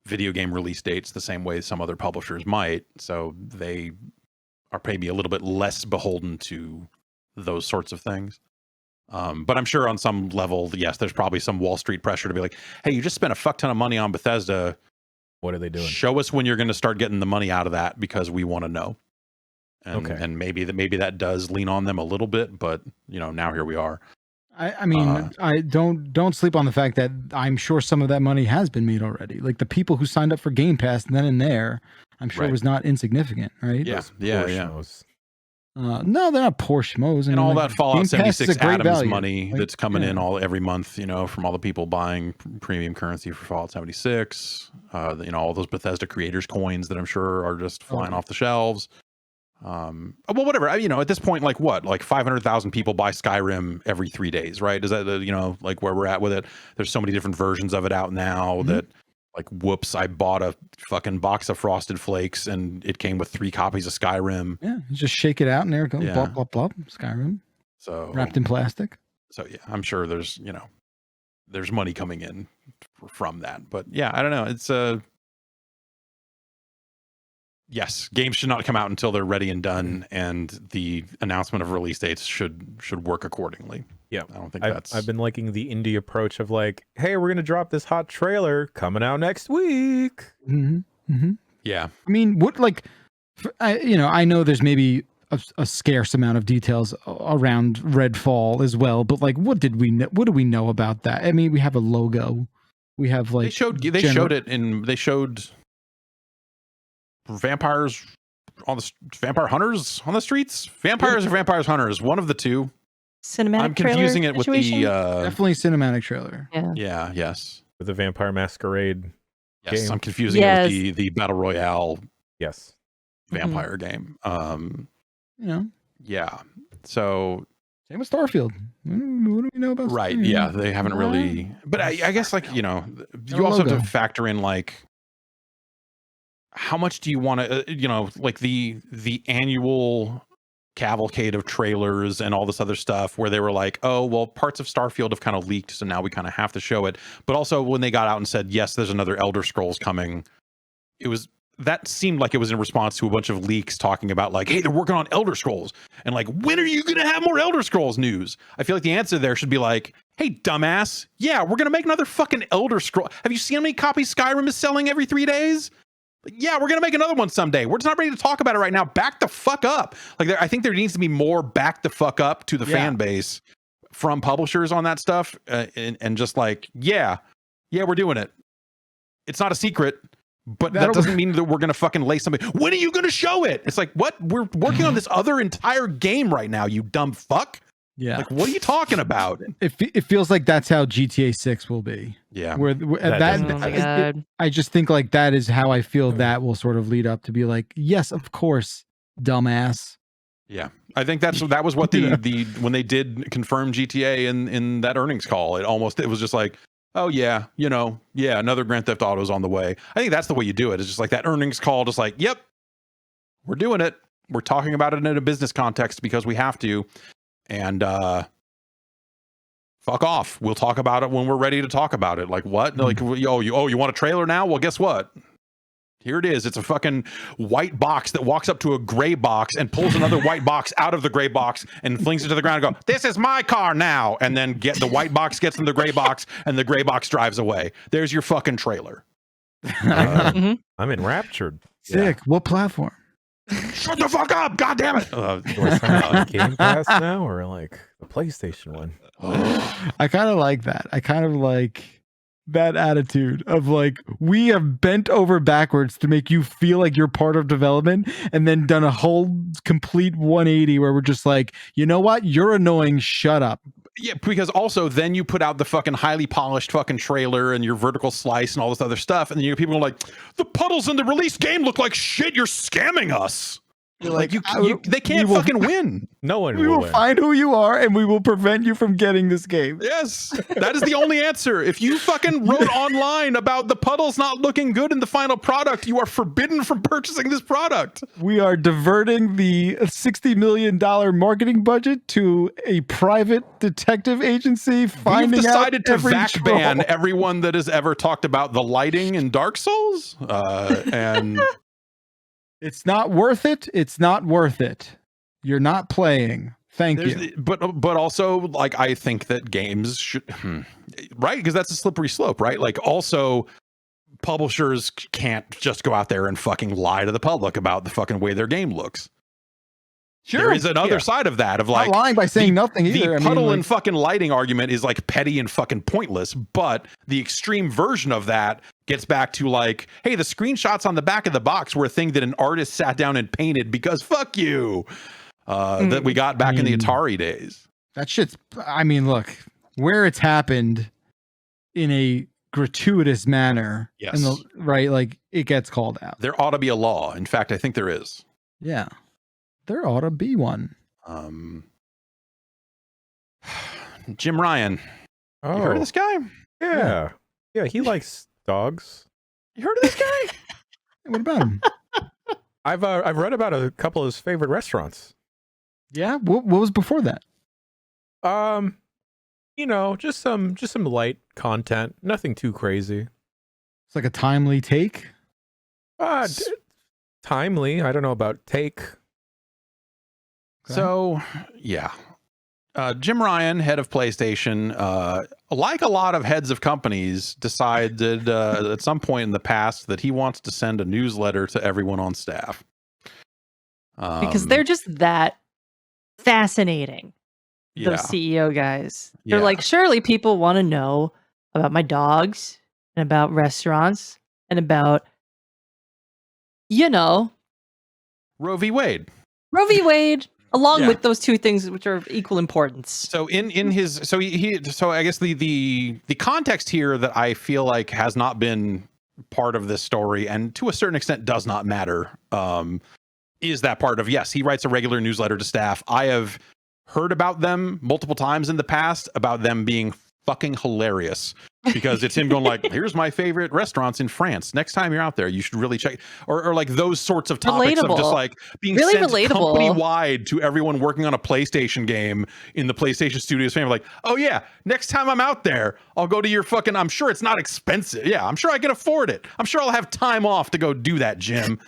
video game release dates the same way some other publishers might. So they are maybe a little bit less beholden to those sorts of things. But I'm sure on some level, yes, there's probably some Wall Street pressure to be like, hey, you just spent a fuck ton of money on Bethesda. What are they doing? Show us when you're going to start getting the money out of that because we want to know. And maybe that does lean on them a little bit, but you know, now here we are. I mean, I don't sleep on the fact that I'm sure some of that money has been made already. Like the people who signed up for Game Pass then and there, I'm sure was not insignificant, right? Yeah. No, they're not poor schmoes. And all that Fallout 76 Adams money that's coming in every month, you know, from all the people buying premium currency for Fallout 76, you know, all those Bethesda creators coins that I'm sure are just flying off the shelves. Well, whatever, you know, at this point, like 500,000 people buy Skyrim every 3 days, right? Is that, you know, like where we're at with it? There's so many different versions of it out now that like, whoops, I bought a fucking box of Frosted Flakes and it came with 3 copies of Skyrim. Yeah, just shake it out and there it goes. Yeah. Blop, blop, blop. Skyrim. So wrapped in plastic. So yeah, I'm sure there's money coming in from that. But yeah, I don't know. It's yes, games should not come out until they're ready and done, and the announcement of release dates should work accordingly. Yeah, I don't think I've been liking the indie approach of like, hey, we're gonna drop this hot trailer coming out next week. Yeah, I mean, I know there's maybe a scarce amount of details around Redfall as well, but like, what do we know about that? I mean, we have a logo, we have like they showed vampires vampire hunters on the streets. Vampires or vampires hunters, one of the two. Cinematic. I'm confusing it situation? With the definitely cinematic trailer. Yeah. Yes. With the Vampire Masquerade. Yes, game. I'm confusing it with the Battle Royale. Yes. Vampire game. Yeah. So same with Starfield. What do we know about? Right. Starfield? Yeah, they haven't really. But I guess like you also have to factor in like, how much do you want to, like the annual cavalcade of trailers and all this other stuff where they were like, oh, well, parts of Starfield have kind of leaked, so now we kind of have to show it. But also when they got out and said, yes, there's another Elder Scrolls coming, that seemed like it was in response to a bunch of leaks talking about like, hey, they're working on Elder Scrolls. And like, when are you going to have more Elder Scrolls news? I feel like the answer there should be like, hey, dumbass, yeah, we're going to make another fucking Elder Scroll. Have you seen how many copies Skyrim is selling every 3 days? Yeah, we're going to make another one someday. We're just not ready to talk about it right now. Back the fuck up. Like, I think there needs to be more back the fuck up to the fan base from publishers on that stuff. And just like, yeah, we're doing it. It's not a secret, but that doesn't mean that we're going to fucking lay somebody. When are you going to show it? It's like, what? We're working on this other entire game right now, you dumb fuck. Yeah. Like, what are you talking about? It feels like that's how GTA 6 will be. Yeah. I just think like that is how I feel that will sort of lead up to be like, yes, of course, dumbass. Yeah. I think that was what the when they did confirm GTA in that earnings call, it was just like, oh yeah, another Grand Theft Auto is on the way. I think that's the way you do it. It's just like that earnings call, just like, yep, we're doing it. We're talking about it in a business context because we have to. And fuck off. We'll talk about it when we're ready to talk about it. Like what? Like, you want a trailer now? Well, guess what? Here it is. It's a fucking white box that walks up to a gray box and pulls another white box out of the gray box and flings it to the ground and go, this is my car now. And then the white box gets in the gray box and the gray box drives away. There's your fucking trailer. I'm enraptured. Sick. Yeah. What platform? Shut the fuck up. God damn it. Do I sign up Game Pass now or like the PlayStation one? I kind of like that. I kind of like that attitude of like, we have bent over backwards to make you feel like you're part of development and then done a whole complete 180 where we're just like, you know what? You're annoying. Shut up. Yeah, because also then you put out the fucking highly polished fucking trailer and your vertical slice and all this other stuff. And then you get people are like, the puddles in the release game look like shit. You're scamming us. You're like, they can't fucking win. No one will win. Find who you are and we will prevent you from getting this game. Yes, that is the only answer. If you fucking wrote online about the puddles not looking good in the final product, you are forbidden from purchasing this product. We are diverting the $60 million marketing budget to a private detective agency. We've decided to VAC ban everyone that has ever talked about the lighting in Dark Souls. And it's not worth it. It's not worth it. You're not playing. Thank you. But also, like, I think that games should, right? Because that's a slippery slope, right? Like, also, publishers can't just go out there and fucking lie to the public about the fucking way their game looks. Sure. There is another side of that, of like, not lying by saying nothing either. The puddle and fucking lighting argument is like petty and fucking pointless, but the extreme version of that gets back to like, hey, the screenshots on the back of the box were a thing that an artist sat down and painted because fuck you. That we got back in the Atari days. That shit's, I mean, look, where it's happened in a gratuitous manner, yes, right? Like, it gets called out. There ought to be a law. In fact, I think there is. Yeah. There ought to be one. Jim Ryan. Oh. You heard of this guy? Yeah. Yeah, he likes dogs. You heard of this guy? What about him? I've read about a couple of his favorite restaurants. Yeah? What was before that? You know, just some light content. Nothing too crazy. It's like a timely take? Timely. I don't know about take. So, yeah. Jim Ryan, head of PlayStation, like a lot of heads of companies, decided at some point in the past that he wants to send a newsletter to everyone on staff. Because they're just that fascinating, those CEO guys. They're like, surely people want to know about my dogs and about restaurants and about, you know, Roe v. Wade. Along with those two things, which are of equal importance. So in his, so I guess the context here that I feel like has not been part of this story, and to a certain extent does not matter, is that part of, yes, he writes a regular newsletter to staff. I have heard about them multiple times in the past, about them being fucking hilarious, because it's him going like, here's my favorite restaurants in France. Next time you're out there, you should really check, or like those sorts of topics of just like being really sent company wide to everyone working on a PlayStation game in the PlayStation Studios family. Like, oh yeah, next time I'm out there, I'll go to your fucking, I'm sure it's not expensive. Yeah, I'm sure I can afford it. I'm sure I'll have time off to go do that, Jim.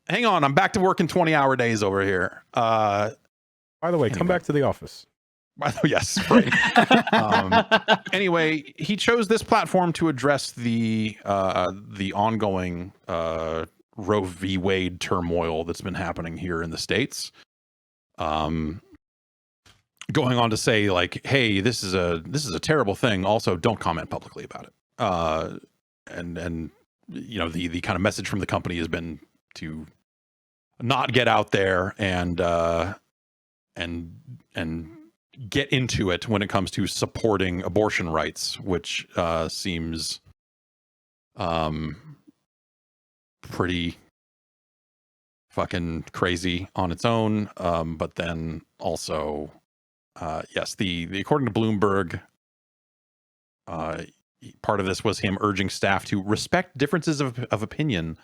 Hang on, I'm back to working 20-hour days over here. By the way, come back to the office. Yes, right. Anyway, he chose this platform to address the ongoing Roe v. Wade turmoil that's been happening here in the States. Going on to say like, hey, this is a terrible thing. Also, don't comment publicly about it. And you know, the kind of message from the company has been to not get out there and get into it when it comes to supporting abortion rights, which seems pretty fucking crazy on its own. But then also, yes, the according to Bloomberg, part of this was him urging staff to respect differences of opinion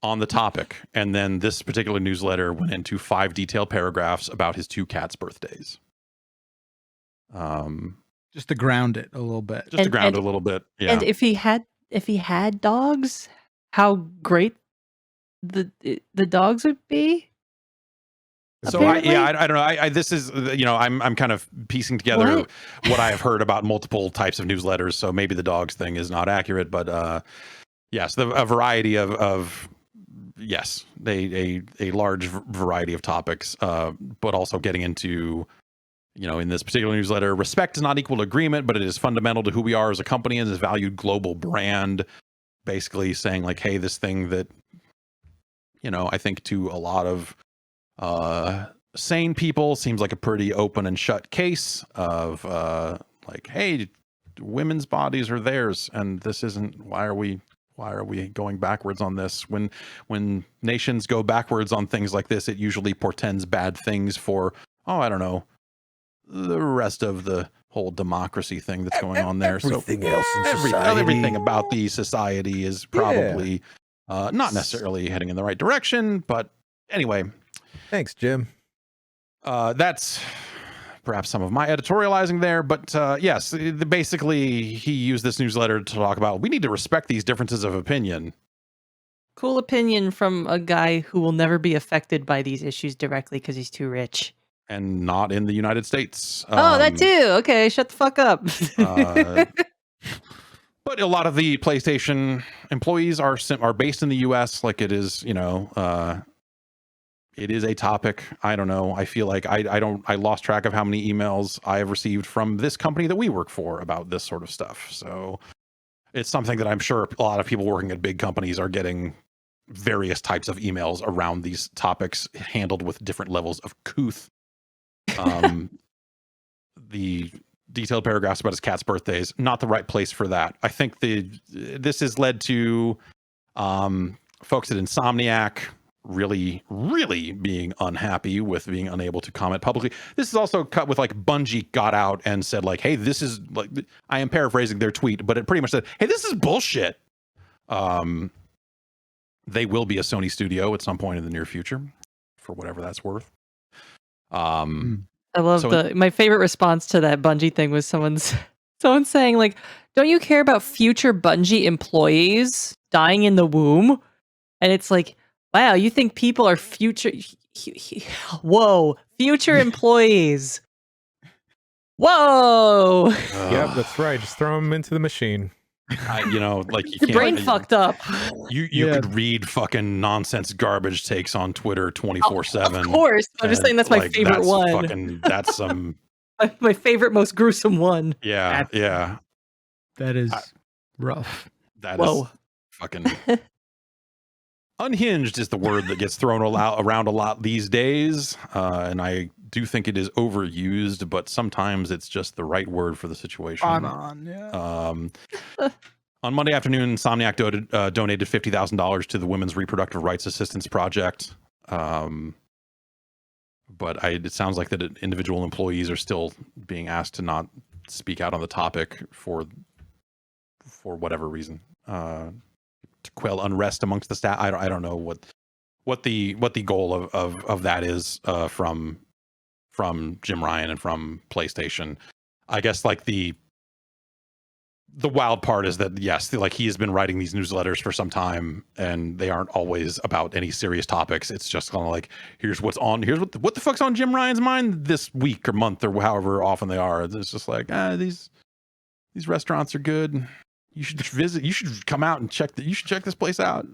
on the topic. And then this particular newsletter went into 5 detailed paragraphs about his 2 cats' birthdays. Just to ground it a little bit. Just to ground it a little bit. Yeah. And if he had dogs, how great the dogs would be. So I don't know. This is, I'm kind of piecing together what I have heard about multiple types of newsletters. So maybe the dogs thing is not accurate, but yes, a variety of yes, a large variety of topics, but also getting into, in this particular newsletter, respect is not equal to agreement, but it is fundamental to who we are as a company and as a valued global brand. Basically saying like, hey, this thing that, I think to a lot of sane people seems like a pretty open and shut case of like, hey, women's bodies are theirs, and this isn't. Why are we going backwards on this? When nations go backwards on things like this, it usually portends bad things for, I don't know, the rest of the whole democracy thing that's going on there. Everything else in society. Everything about the society is probably not necessarily heading in the right direction, but anyway. Thanks, Jim. That's perhaps some of my editorializing there, but yes, basically he used this newsletter to talk about we need to respect these differences of opinion. Cool opinion from a guy who will never be affected by these issues directly because he's too rich. And not in the United States. That too. Okay, shut the fuck up. But a lot of the PlayStation employees are based in the U.S. Like it is, it is a topic. I don't know. I feel like I lost track of how many emails I have received from this company that we work for about this sort of stuff. So it's something that I'm sure a lot of people working at big companies are getting various types of emails around these topics handled with different levels of couth. The detailed paragraphs about his cat's birthdays, not the right place for that. I think this has led to folks at Insomniac really, really being unhappy with being unable to comment publicly. This is also cut with like Bungie got out and said like, hey, this is like, I am paraphrasing their tweet, but it pretty much said, hey, this is bullshit. They will be a Sony studio at some point in the near future, for whatever that's worth. I love my favorite response to that Bungie thing was someone saying like, don't you care about future Bungie employees dying in the womb? And it's like, wow, you think people are future employees. Whoa. Yep, that's right. Just throw them into the machine. Like you your can't, brain fucked up. You could read fucking nonsense garbage takes on Twitter 24/7. Of course, I'm just saying that's my favorite one. That's some my favorite, most gruesome one. Yeah, that is rough. That is fucking unhinged is the word that gets thrown around a lot these days, and I do think it is overused, but sometimes it's just the right word for the situation. On Monday afternoon, Insomniac donated $50,000 to the Women's Reproductive Rights Assistance Project, but it sounds like that individual employees are still being asked to not speak out on the topic for whatever reason. To quell unrest amongst the staff. I don't know what the goal of that is from Jim Ryan and from PlayStation. I guess like the wild part is that yes, like he has been writing these newsletters for some time, and they aren't always about any serious topics. It's just kind of like here's what the fuck's on Jim Ryan's mind this week or month or however often they are. It's just like these restaurants are good. You should visit. You should come out and check that. You should check this place out.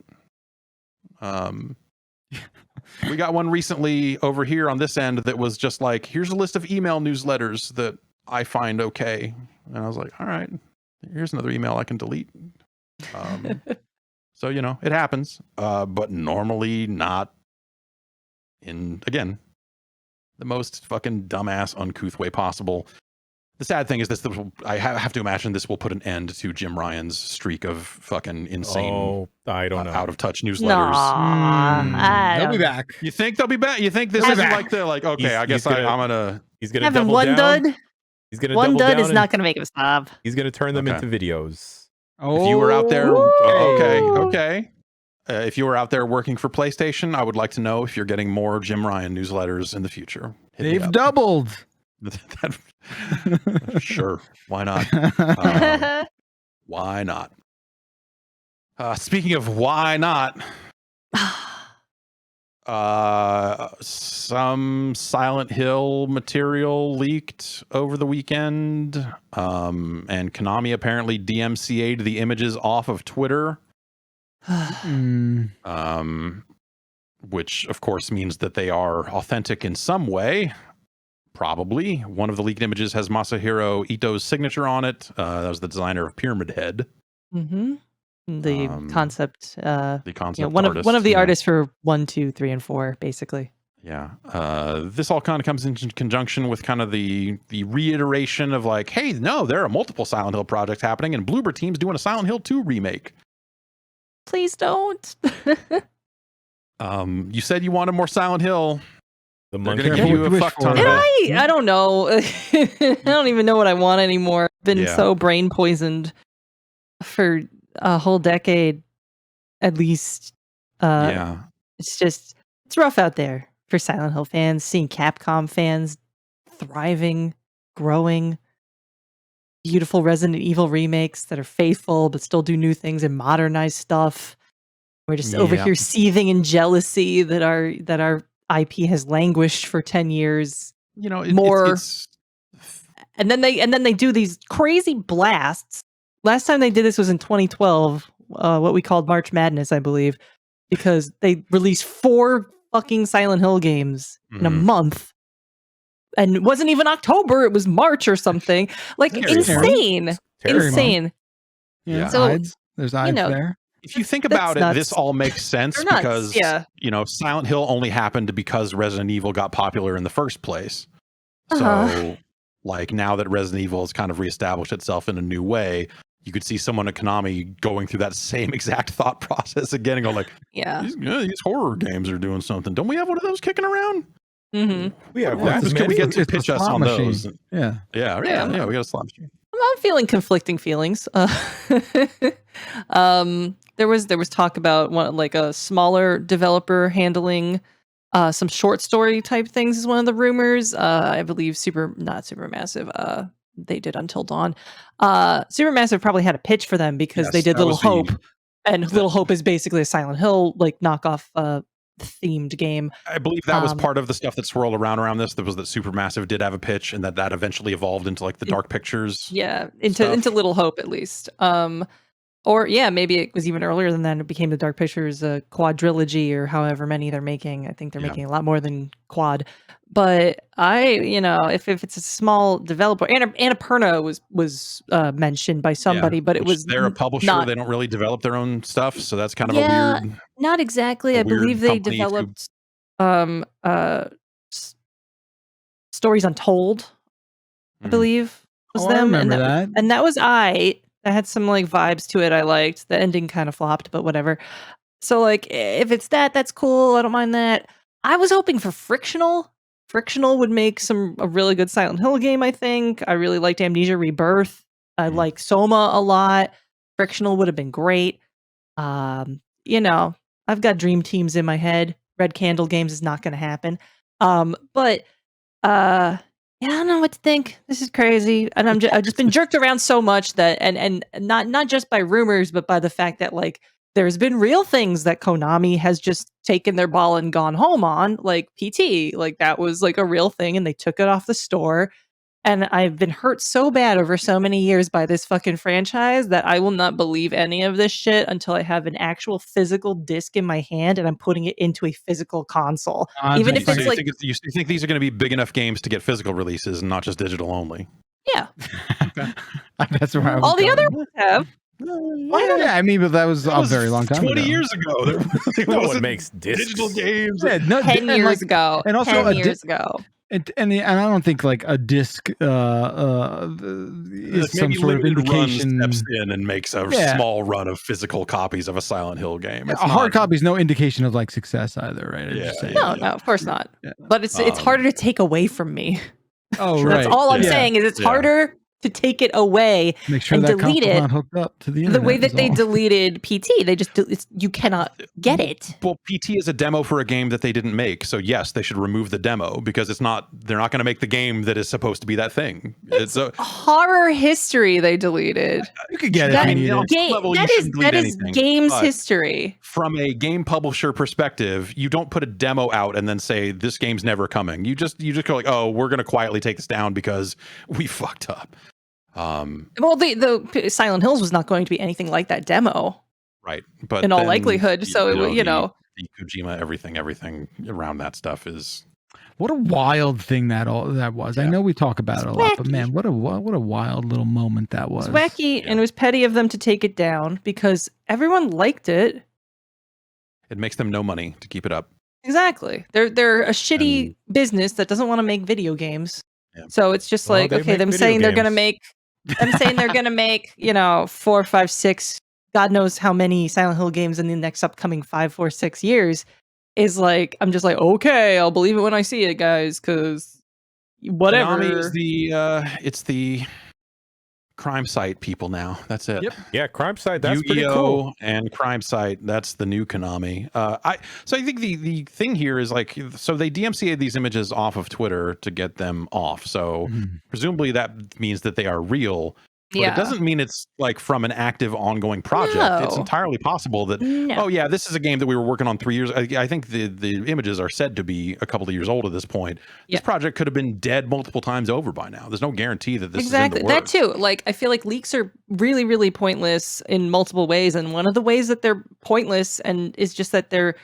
We got one recently over here on this end that was just like, here's a list of email newsletters that I find okay, and I was like, all right, here's another email I can delete. So it happens, but normally not in the most fucking dumbass, uncouth way possible. The sad thing is I have to imagine this will put an end to Jim Ryan's streak of fucking insane, I don't know, out of touch newsletters. They'll be back. You think they'll be back? You think this isn't like they're like, okay, I guess I'm gonna. He's gonna having double one down. dud. He's gonna one double dud down is not gonna make him stop. He's gonna turn them into videos. If you were out there, okay. If you were out there working for PlayStation, I would like to know if you're getting more Jim Ryan newsletters in the future. They've doubled. Sure, why not? Why not? Speaking of why not, some Silent Hill material leaked over the weekend, and Konami apparently DMCA'd the images off of Twitter, which of course means that they are authentic in some way. Probably. One of the leaked images has Masahiro Ito's signature on it. That was the designer of Pyramid Head. Mm-hmm. The concept. The concept one artist, of the artists for 1, 2, 3, and 4, basically. Yeah. This all kind of comes in conjunction with kind of the reiteration of like, hey, no, there are multiple Silent Hill projects happening, and Bloober Team's doing a Silent Hill 2 remake. Please don't. You said you wanted more Silent Hill. The They're going to give you a fuck ton of it. I don't know. I don't even know what I want anymore. I've been so brain poisoned for a whole decade, at least. It's rough out there for Silent Hill fans, seeing Capcom fans thriving, growing, beautiful Resident Evil remakes that are faithful but still do new things and modernize stuff. We're just over here seething in jealousy that our IP has languished for 10 years. You know, and then they do these crazy blasts. Last time they did this was in 2012, what we called March Madness, I believe, because they released 4 fucking Silent Hill games in a month. And it wasn't even October, it was March or something. Like, insane. Insane. Yeah, so, there's Ides there. If you think about it, this all makes sense because, Silent Hill only happened because Resident Evil got popular in the first place. So, like, now that Resident Evil has kind of reestablished itself in a new way, you could see someone at Konami going through that same exact thought process again and go like, these horror games are doing something. Don't we have one of those kicking around? Mm-hmm. We have one. Can we get to pitch us on machine. Those? Yeah, we got a slot machine. I'm feeling conflicting feelings. There was talk about a smaller developer handling some short story type things is one of the rumors. I believe not Supermassive. They did Until Dawn. Supermassive probably had a pitch for them because they did Little Hope, and Little Hope is basically a Silent Hill knockoff themed game. I believe that was part of the stuff that swirled around this. That was that Supermassive did have a pitch, and that eventually evolved into like the Dark Pictures. Yeah, into Little Hope at least. Or maybe it was even earlier than that. It became the Dark Pictures quadrilogy or however many they're making. I think they're making a lot more than quad. But if it's a small developer, Annapurna was mentioned by somebody, but they're a publisher. They don't really develop their own stuff, so that's kind of a weird. Not exactly. I believe they developed Stories Untold. I believe was them, I remember that. And that was that had some vibes to it I liked. The ending kind of flopped, but whatever. So if it's that's cool. I don't mind that. I was hoping for Frictional. Frictional would make a really good Silent Hill game, I think. I really liked Amnesia Rebirth. I like Soma a lot. Frictional would have been great. I've got dream teams in my head. Red Candle Games is not going to happen. But I don't know what to think. This is crazy, and I've just been jerked around so much that, and not just by rumors, but by the fact that there's been real things that Konami has just taken their ball and gone home on, like PT, that was a real thing, and they took it off the store. And I've been hurt so bad over so many years by this fucking franchise that I will not believe any of this shit until I have an actual physical disc in my hand and I'm putting it into a physical console. Even if it's you think these are going to be big enough games to get physical releases and not just digital only? Yeah. Okay. That's where I was all the other ones have. I mean, but that was a very long time 20 ago. years ago. No one makes digital games. 10 years ago. And also 10 years ago. And I don't think a disc is some sort of indication. Steps in and makes a small run of physical copies of a Silent Hill game. A hard copy is no indication of success either, right? No, of course not. Yeah. But it's harder to take away from me. Oh, right. That's all I'm saying is it's harder to take it away Make sure and that delete console's it. not hooked up to the The internet. way that they deleted PT, they just you cannot get it. Well, PT is a demo for a game that they didn't make, so yes, they should remove the demo because they're not going to make the game that is supposed to be that thing. It's a horror history they deleted. You could get it if you need it. That is games history. From a game publisher perspective, you don't put a demo out and then say this game's never coming. You just go like, oh, we're going to quietly take this down because we fucked up. Well, the Silent Hills was not going to be anything like that demo, right? But in all likelihood, so the Kojima, everything around that stuff is what a wild thing that was. Yeah. I know we talk about it a lot, but man, what a wild little moment that was. It was wacky, and it was petty of them to take it down because everyone liked it. It makes them no money to keep it up. Exactly. They're a shitty business that doesn't want to make video games. Yeah. So it's just like, okay, them saying they're gonna make 4, 5, 6, God knows how many Silent Hill games in the next upcoming 5, 4, 6 years is like, I'm just like, okay, I'll believe it when I see it, guys, because whatever. Konami is it's the crime site people now. That's it. Yep. Yeah, crime site. That's Yu-Gi-Oh! Pretty cool. And crime site. That's the new Konami. I think the thing here is like, so they DMCA'd these images off of Twitter to get them off. So presumably that means that they are real. But it doesn't mean it's like from an active ongoing project. No. It's entirely possible that, oh yeah, this is a game that we were working on 3 years. I think the images are said to be a couple of years old at this point. This project could have been dead multiple times over by now. There's no guarantee that this is in the works. That too. Like, I feel like leaks are really, really pointless in multiple ways. And one of the ways that they're pointless and is just that they're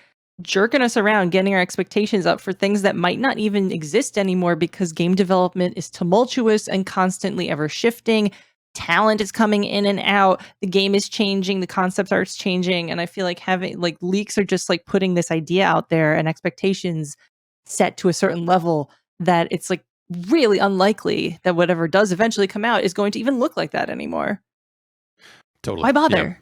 jerking us around, getting our expectations up for things that might not even exist anymore because game development is tumultuous and constantly ever shifting. Talent is coming in and out, the game is changing, the concept art's changing, and I feel like having like leaks are just like putting this idea out there and expectations set to a certain level that it's like really unlikely that whatever does eventually come out is going to even look like that anymore. Totally. Why bother?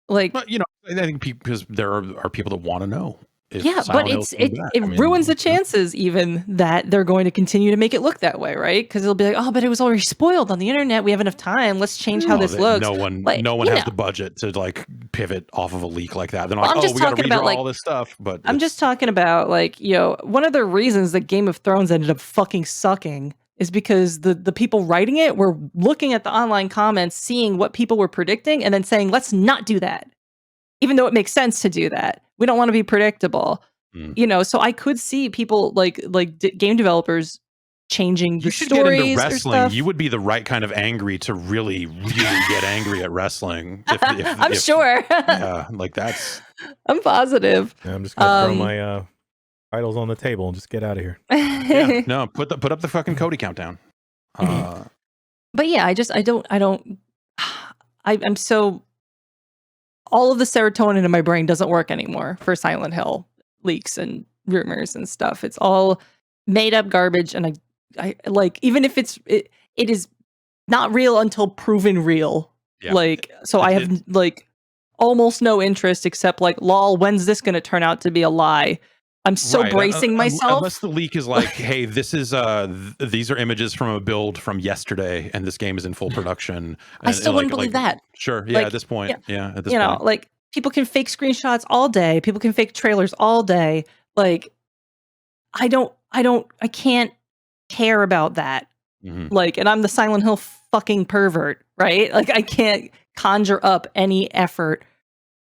Yeah. Like, but, I think because there are people that want to know. But it ruins the chances even that they're going to continue to make it look that way, right? Because they'll be like, oh, but it was already spoiled on the internet. We have enough time. Let's change how this looks. No one has the budget to like pivot off of a leak like that. They're not like, we got to redraw all this stuff. But I'm just talking about like, one of the reasons that Game of Thrones ended up fucking sucking is because the people writing it were looking at the online comments, seeing what people were predicting, and then saying, let's not do that. Even though it makes sense to do that. We don't want to be predictable, so I could see people like game developers changing the stories. You should get into wrestling. You would be the right kind of angry to really, really get angry at wrestling. I'm sure. Yeah, like that's. I'm positive. Yeah, I'm just gonna throw my titles on the table and just get out of here. Yeah, no, put up the fucking Cody countdown. But yeah, I'm so. All of the serotonin in my brain doesn't work anymore for Silent Hill leaks and rumors and stuff. It's all made up garbage, and I like, even if it is not real until proven real. Yeah. I have like almost no interest except like, lol, when's this going to turn out to be a lie? I'm so bracing myself. Unless the leak is like, hey, this is these are images from a build from yesterday, and this game is in full production. I still wouldn't believe that. Sure, yeah. At this point, at this point, like people can fake screenshots all day. People can fake trailers all day. Like, I can't care about that. Mm-hmm. Like, and I'm the Silent Hill fucking pervert, right? Like, I can't conjure up any effort.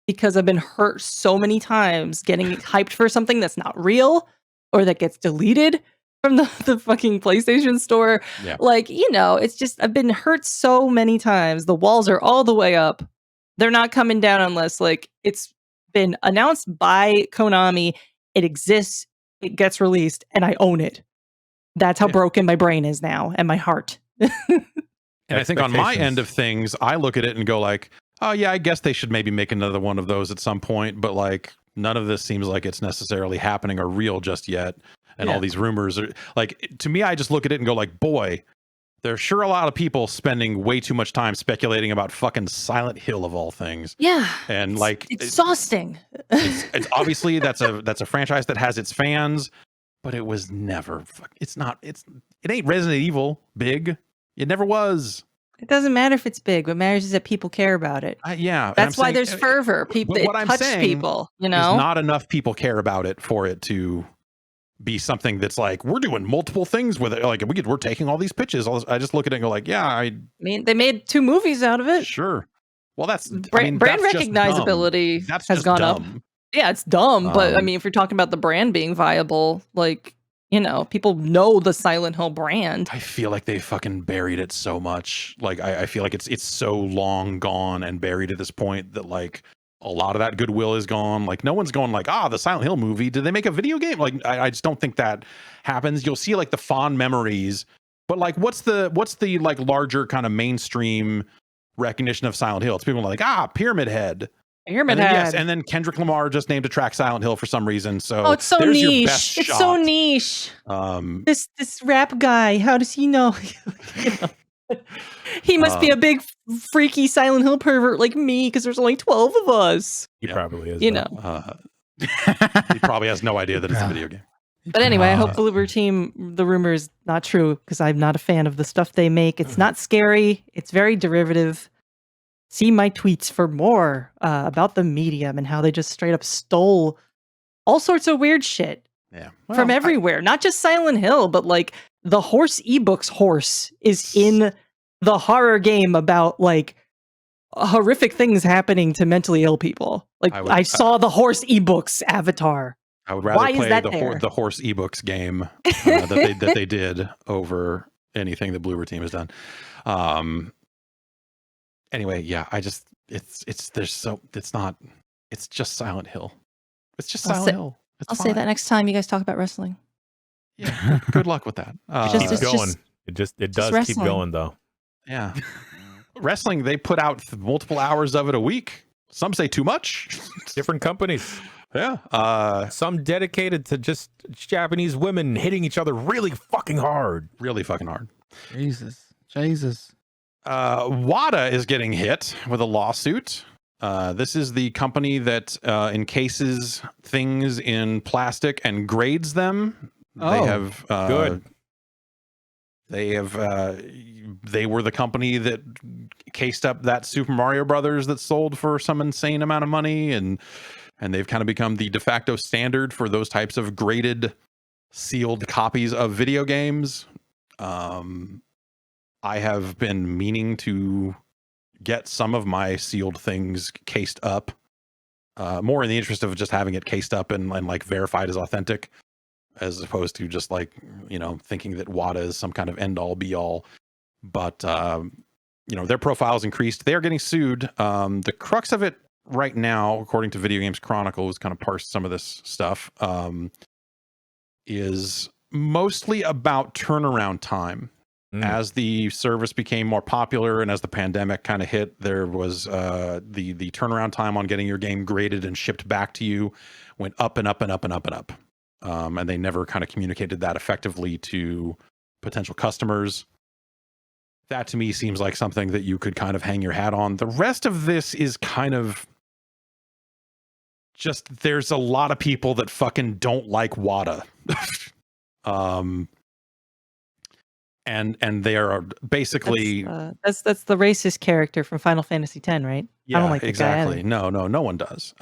Because I've been hurt so many times getting hyped for something that's not real or that gets deleted from the fucking PlayStation Store. Yeah. Like, it's just, I've been hurt so many times. The walls are all the way up. They're not coming down unless like it's been announced by Konami. It exists. It gets released and I own it. That's how broken my brain is now and my heart. And I think on my end of things, I look at it and go like, oh yeah, I guess they should maybe make another one of those at some point, but like none of this seems like it's necessarily happening or real just yet. And all these rumors are like, to me, I just look at it and go like, boy, there's sure a lot of people spending way too much time speculating about fucking Silent Hill of all things. Yeah. And like exhausting. It's obviously that's a franchise that has its fans, but it was never, it ain't Resident Evil big. It never was. It doesn't matter if it's big. What matters is that people care about it. Yeah, that's why there's fervor. People, it touched people. You know, not enough people care about it for it to be something that's like we're doing multiple things with it. Like we're taking all these pitches. I just look at it and go like, yeah. I mean, they made 2 movies out of it. Sure. Well, that's brand recognizability has gone up. Yeah, it's dumb, but I mean, if you're talking about the brand being viable, like. You know, people know the Silent Hill brand. I feel like they fucking buried it so much. Like, I feel like it's so long gone and buried at this point that, like, a lot of that goodwill is gone. Like, no one's going like, the Silent Hill movie. Did they make a video game? Like, I just don't think that happens. You'll see, like, the fond memories. But, like, what's the like, larger kind of mainstream recognition of Silent Hill? It's people like, Pyramid Head. Pyramid Head. Yes, and then Kendrick Lamar just named a track Silent Hill for some reason. So it's so niche. It's so niche. This rap guy, how does he know? He must be a big freaky Silent Hill pervert like me because there's only 12 of us. He probably is. You know, he probably has no idea that it's a video game. But anyway, I hope Bloober Team, the rumor is not true because I'm not a fan of the stuff they make. It's not scary. It's very derivative. See my tweets for more about the medium and how they just straight up stole all sorts of weird shit from everywhere. Not just Silent Hill, but like the horse ebooks horse is in the horror game about like horrific things happening to mentally ill people. Like I saw the horse ebooks avatar. I would rather play the horse ebooks game that they did over anything the Bloober Team has done. Anyway, yeah, it's just Silent Hill. It's just Silent Hill. I'll say that next time you guys talk about wrestling. Yeah, good luck with that. Keep going. It does keep going though. Yeah, wrestling. They put out multiple hours of it a week. Some say too much. Different companies. Yeah. Some dedicated to just Japanese women hitting each other really fucking hard. Really fucking hard. Jesus. WATA is getting hit with a lawsuit. This is the company that encases things in plastic and grades them. They have good. They were the company that cased up that Super Mario Brothers that sold for some insane amount of money, and they've kind of become the de facto standard for those types of graded, sealed copies of video games. I have been meaning to get some of my sealed things cased up, more in the interest of just having it cased up and like verified as authentic, as opposed to just like, you know, thinking that WATA is some kind of end all be all. But, you know, their profile's increased. They are getting sued. The crux of it right now, according to Video Games Chronicle, who's kind of parsed some of this stuff, is mostly about turnaround time. As the service became more popular and as the pandemic kind of hit, there was the turnaround time on getting your game graded and shipped back to you went up and up and up and up and up. And they never kind of communicated that effectively to potential customers. That to me seems like something that you could kind of hang your hat on. The rest of this is kind of just, there's a lot of people that fucking don't like WATA. And they are basically that's the racist character from Final Fantasy X, right? Yeah, I don't like exactly. No one does.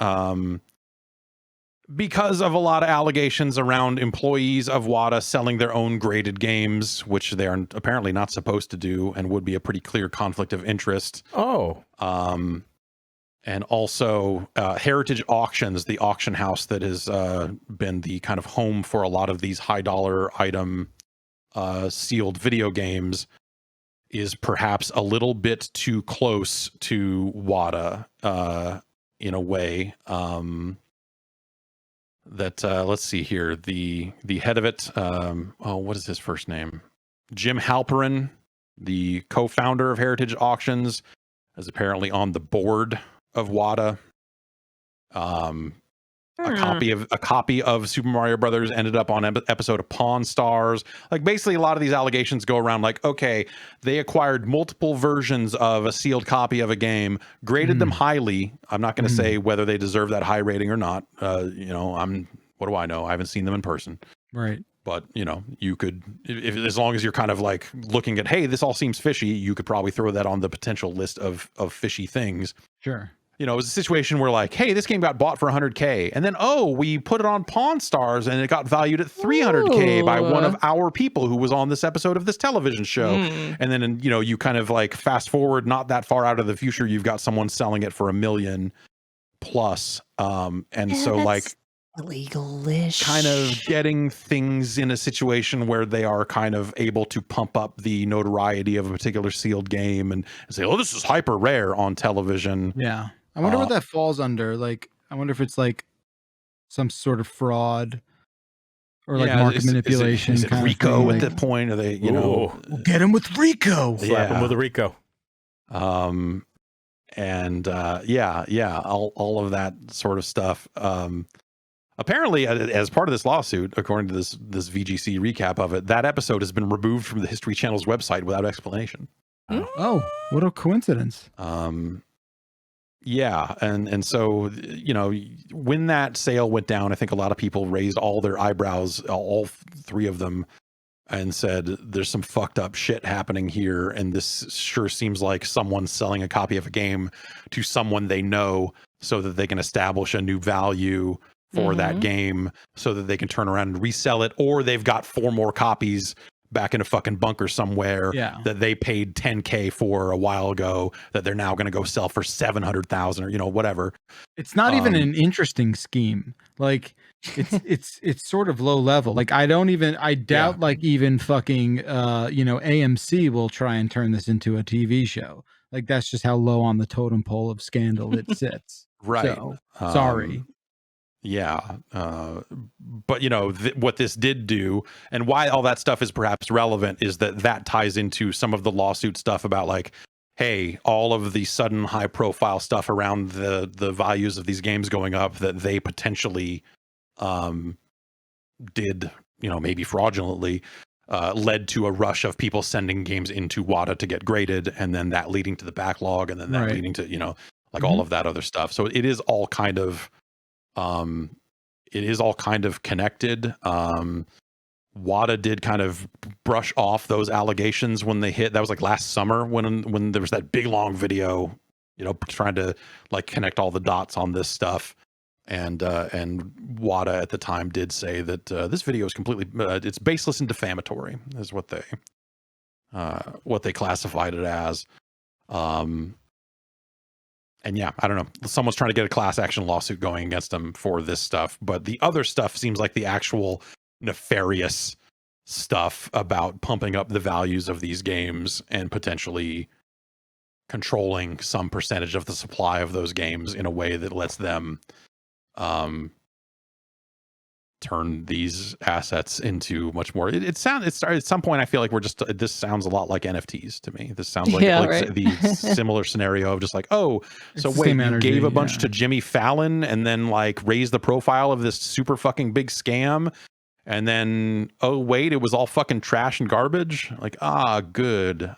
Because of a lot of allegations around employees of WATA selling their own graded games, which they are apparently not supposed to do, and would be a pretty clear conflict of interest. And also Heritage Auctions, the auction house that has been the kind of home for a lot of these high dollar item sealed video games, is perhaps a little bit too close to WATA in a way. Let's see here, the head of it, what is his first name? Jim Halperin, the co-founder of Heritage Auctions, is apparently on the board of WATA. A copy of Super Mario Brothers ended up on episode of Pawn Stars. Like, basically a lot of these allegations go around like, okay, they acquired multiple versions of a sealed copy of a game, graded them highly. I'm not going to say whether they deserve that high rating or not. You know, what do I know? I haven't seen them in person. Right. But you could, if as long as you're kind of like looking at, hey, this all seems fishy, you could probably throw that on the potential list of fishy things. Sure. It was a situation where like, hey, this game got bought for 100K, and then we put it on Pawn Stars and it got valued at 300K by one of our people who was on this episode of this television show. And then you kind of like fast forward not that far out of the future, you've got someone selling it for $1 million plus. So like illegal-ish. Kind of getting things in a situation where they are kind of able to pump up the notoriety of a particular sealed game and say, oh, this is hyper rare on television. Yeah. I wonder what that falls under. Like, I wonder if it's like some sort of fraud or like market manipulation. Is it RICO at that point? Are they, we'll get him with RICO. Slap him with a RICO. All of that sort of stuff. Apparently, as part of this lawsuit, according to this VGC recap of it, that episode has been removed from the History Channel's website without explanation. Oh, what a coincidence. Yeah, and so when that sale went down, I think a lot of people raised all their eyebrows, all three of them, and said, "There's some fucked up shit happening here, and this sure seems like someone's selling a copy of a game to someone they know, so that they can establish a new value for that game, so that they can turn around and resell it, or they've got 4 more copies back in a fucking bunker somewhere that they paid 10K for a while ago that they're now going to go sell for 700,000 or whatever." It's not even an interesting scheme. Like it's sort of low level. Like I doubt like even fucking AMC will try and turn this into a TV show. Like that's just how low on the totem pole of scandal it sits. Right. So, sorry. Yeah. But what this did do, and why all that stuff is perhaps relevant, is that ties into some of the lawsuit stuff about like, hey, all of the sudden high profile stuff around the values of these games going up that they potentially did, maybe fraudulently, led to a rush of people sending games into WATA to get graded, and then that leading to the backlog, and then that leading to all of that other stuff. So it is all kind of connected. WATA did kind of brush off those allegations when they hit. That was like last summer when there was that big long video, trying to like connect all the dots on this stuff. And WATA at the time did say that this video is completely it's baseless and defamatory, is what they classified it as. And yeah, I don't know. Someone's trying to get a class action lawsuit going against them for this stuff. But the other stuff seems like the actual nefarious stuff about pumping up the values of these games and potentially controlling some percentage of the supply of those games in a way that lets them turn these assets into much more. At some point I feel like this sounds a lot like NFTs to me. This sounds like, the similar scenario of just like, so wait, you gave a bunch to Jimmy Fallon and then like raised the profile of this super fucking big scam, and then wait, it was all fucking trash and garbage. Like, good.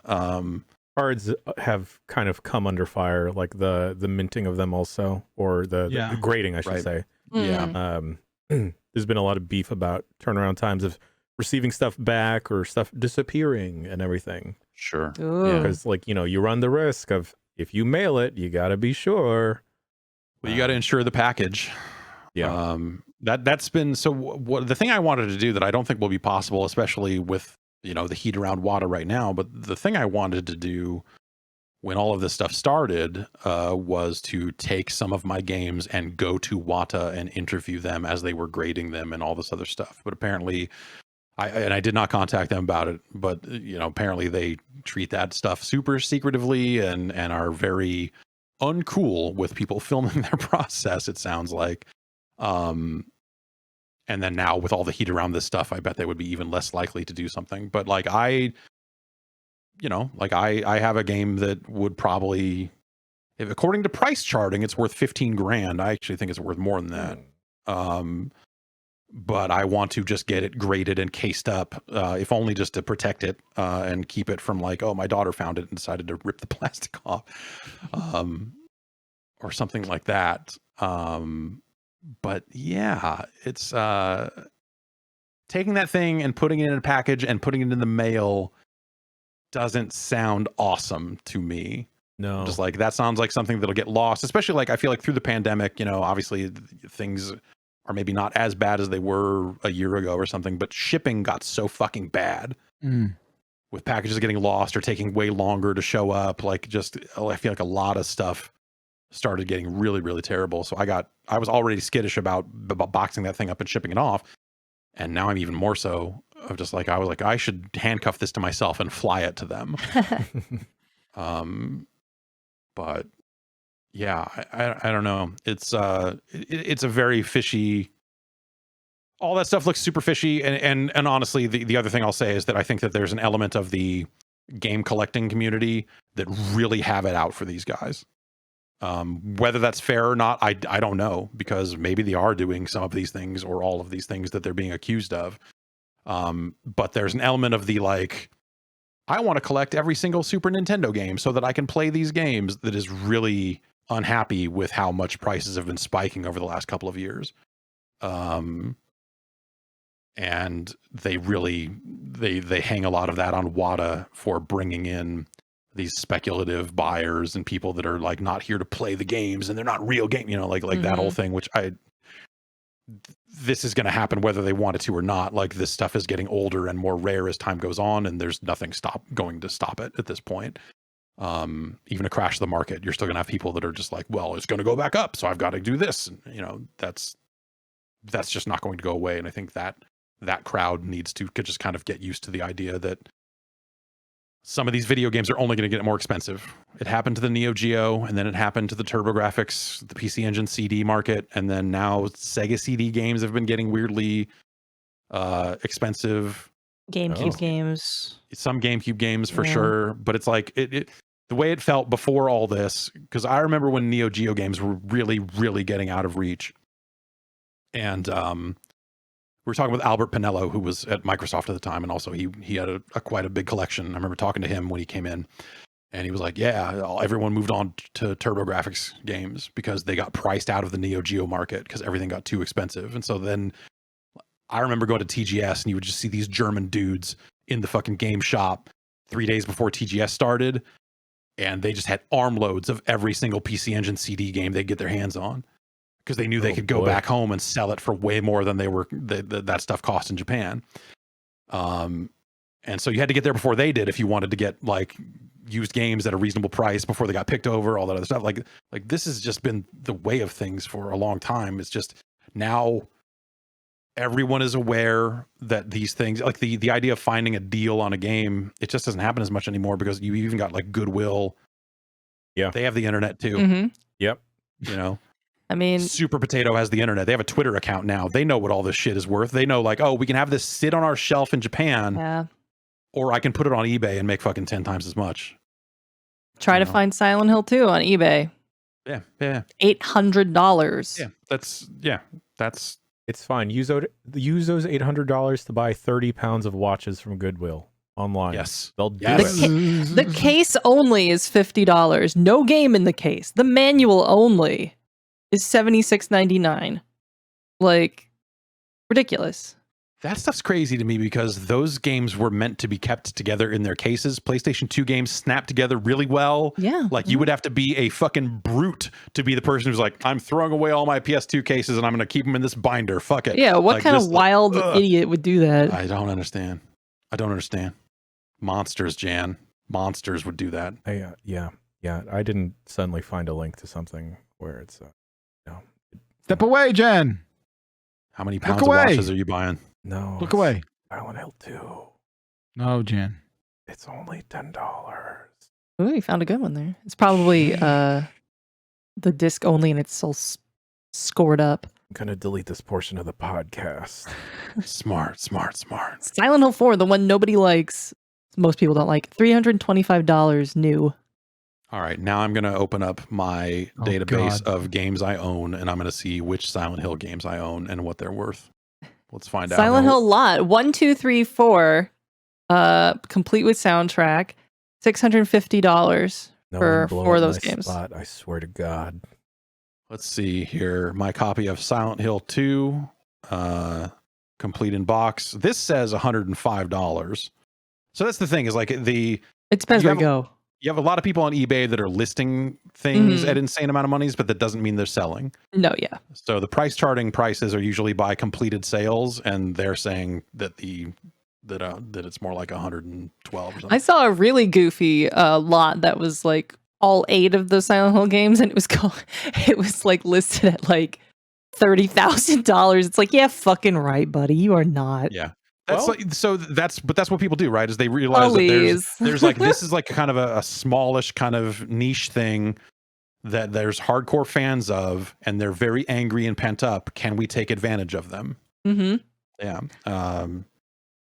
Cards have kind of come under fire, like the minting of them also, or the grading, I should say. Yeah. There's been a lot of beef about turnaround times of receiving stuff back or stuff disappearing and everything. Sure. Because you run the risk of, if you mail it, you got to be sure. Well, you got to insure the package. Yeah. That's been the thing I wanted to do that I don't think will be possible, especially with the heat around WATA right now. But the thing I wanted to do when all of this stuff started was to take some of my games and go to WATA and interview them as they were grading them and all this other stuff. But apparently I did not contact them about it, but apparently they treat that stuff super secretively and are very uncool with people filming their process, it sounds like. And then now with all the heat around this stuff, I bet they would be even less likely to do something. But like I have a game that would probably, if according to price charting, it's worth $15,000. I actually think it's worth more than that. But I want to just get it graded and cased up, if only just to protect it and keep it from like, my daughter found it and decided to rip the plastic off, or something like that. But yeah, it's taking that thing and putting it in a package and putting it in the mail doesn't sound awesome to me. No. I'm just like, that sounds like something that'll get lost, especially like I feel like through the pandemic, obviously things are maybe not as bad as they were a year ago or something, but shipping got so fucking bad with packages getting lost or taking way longer to show up. Like I feel like a lot of stuff started getting really, really terrible. So I was already skittish about boxing that thing up and shipping it off. And now I'm even more so of just like, I was like, I should handcuff this to myself and fly it to them. But yeah, I don't know. It's a very fishy. All that stuff looks super fishy. And honestly, the other thing I'll say is that I think that there's an element of the game collecting community that really have it out for these guys. Whether that's fair or not, I don't know, because maybe they are doing some of these things or all of these things that they're being accused of. But there's an element of the like, I want to collect every single Super Nintendo game so that I can play these games, that is really unhappy with how much prices have been spiking over the last couple of years. And they really, they hang a lot of that on WATA for bringing in these speculative buyers and people that are like not here to play the games and they're not real game, like that whole thing, which this is going to happen whether they want it to or not. Like, this stuff is getting older and more rare as time goes on, and there's nothing going to stop it at this point. Even a crash of the market, you're still going to have people that are just like, well, it's going to go back up, so I've got to do this. And, that's just not going to go away. And I think that crowd needs to just kind of get used to the idea that some of these video games are only going to get more expensive. It happened to the Neo Geo, and then it happened to the TurboGrafx, the PC Engine CD market, and then now Sega CD games have been getting weirdly expensive. GameCube games. Some GameCube games for sure, but it's like it the way it felt before all this, because I remember when Neo Geo games were really, really getting out of reach. And we were talking with Albert Pinello, who was at Microsoft at the time, and also he had a quite a big collection. I remember talking to him when he came in, and he was like, yeah, everyone moved on to TurboGrafx games because they got priced out of the Neo Geo market because everything got too expensive. And so then I remember going to TGS, and you would just see these German dudes in the fucking game shop 3 days before TGS started, and they just had armloads of every single PC Engine CD game they'd get their hands on, because they knew they could go back home and sell it for way more than that stuff cost in Japan. And so you had to get there before they did if you wanted to get like used games at a reasonable price before they got picked over, all that other stuff. Like this has just been the way of things for a long time. It's just now everyone is aware that these things, like the idea of finding a deal on a game, it just doesn't happen as much anymore, because you even got like Goodwill. Yeah. They have the internet too. Mm-hmm. Yep. I mean, Super Potato has the internet. They have a Twitter account now. They know what all this shit is worth. They know, like, oh, we can have this sit on our shelf in Japan, or I can put it on eBay and make fucking 10 times as much. Try to find Silent Hill 2 on eBay. Yeah. $800. Yeah, that's it's fine. Use those $800 to buy 30 pounds of watches from Goodwill online. Yes, they'll do it. The case only is $50. No game in the case. The manual only is $76.99. Like, ridiculous. That stuff's crazy to me, because those games were meant to be kept together in their cases. PlayStation 2 games snap together really well. Yeah. Like, you would have to be a fucking brute to be the person who's like, I'm throwing away all my PS2 cases and I'm going to keep them in this binder. Fuck it. Yeah, what kind of wild idiot would do that? I don't understand. Monsters, Jan. Monsters would do that. Yeah. I didn't suddenly find a link to something where it's Step away, Jen. How many pounds of watches are you buying? No. Look away. Silent Hill 2. No, Jen. It's only $10. Ooh, you found a good one there. It's probably the disc only, and it's so scored up. I'm going to delete this portion of the podcast. Smart. Silent Hill 4, the one nobody likes. Most people don't like. $325 new. All right, now I'm going to open up my database of games I own, and I'm going to see which Silent Hill games I own and what they're worth. Let's find out. Silent Hill lot 1, 2, 3, 4, complete with soundtrack, $650 for 4 of those games. Spot, I swear to God. Let's see here. My copy of Silent Hill 2. complete in box. This says $105. So that's the thing is like it depends where you go. You have a lot of people on eBay that are listing things at insane amount of monies, but that doesn't mean they're selling. No, yeah. So the charting prices are usually by completed sales, and they're saying that that it's more like 112 or something. I saw a really goofy lot that was like all 8 of the Silent Hill games, and it was like listed at like $30,000. It's like, yeah, fucking right, buddy. You are not. Yeah. That's what people do, right? Is they realize that there's like this is like kind of a smallish kind of niche thing that there's hardcore fans of, and they're very angry and pent up. Can we take advantage of them? Mm-hmm. Yeah.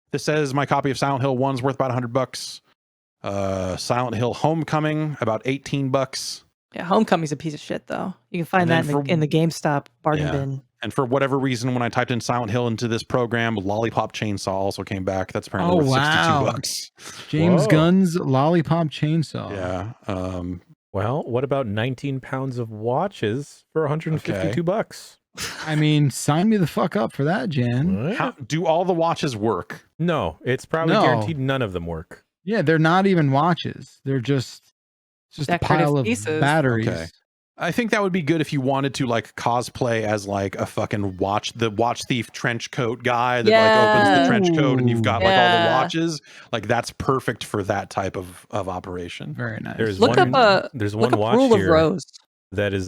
This says my copy of Silent Hill 1's worth about $100. Silent Hill Homecoming about $18. Yeah, Homecoming's a piece of shit though. You can find that in the GameStop bargain bin. And for whatever reason, when I typed in Silent Hill into this program, Lollipop Chainsaw also came back. That's apparently worth $62. James Gunn's Lollipop Chainsaw. Yeah. Well, what about 19 pounds of watches for $152? I mean, sign me the fuck up for that, Jan. Do all the watches work? No, it's probably guaranteed none of them work. Yeah, they're not even watches. They're just a pile of batteries. Okay. I think that would be good if you wanted to like cosplay as like a fucking watch thief trench coat guy that like opens the trench coat and you've got like all the watches. Like that's perfect for that type of operation. Very nice. There's look one up watch Rule here of Rose. that is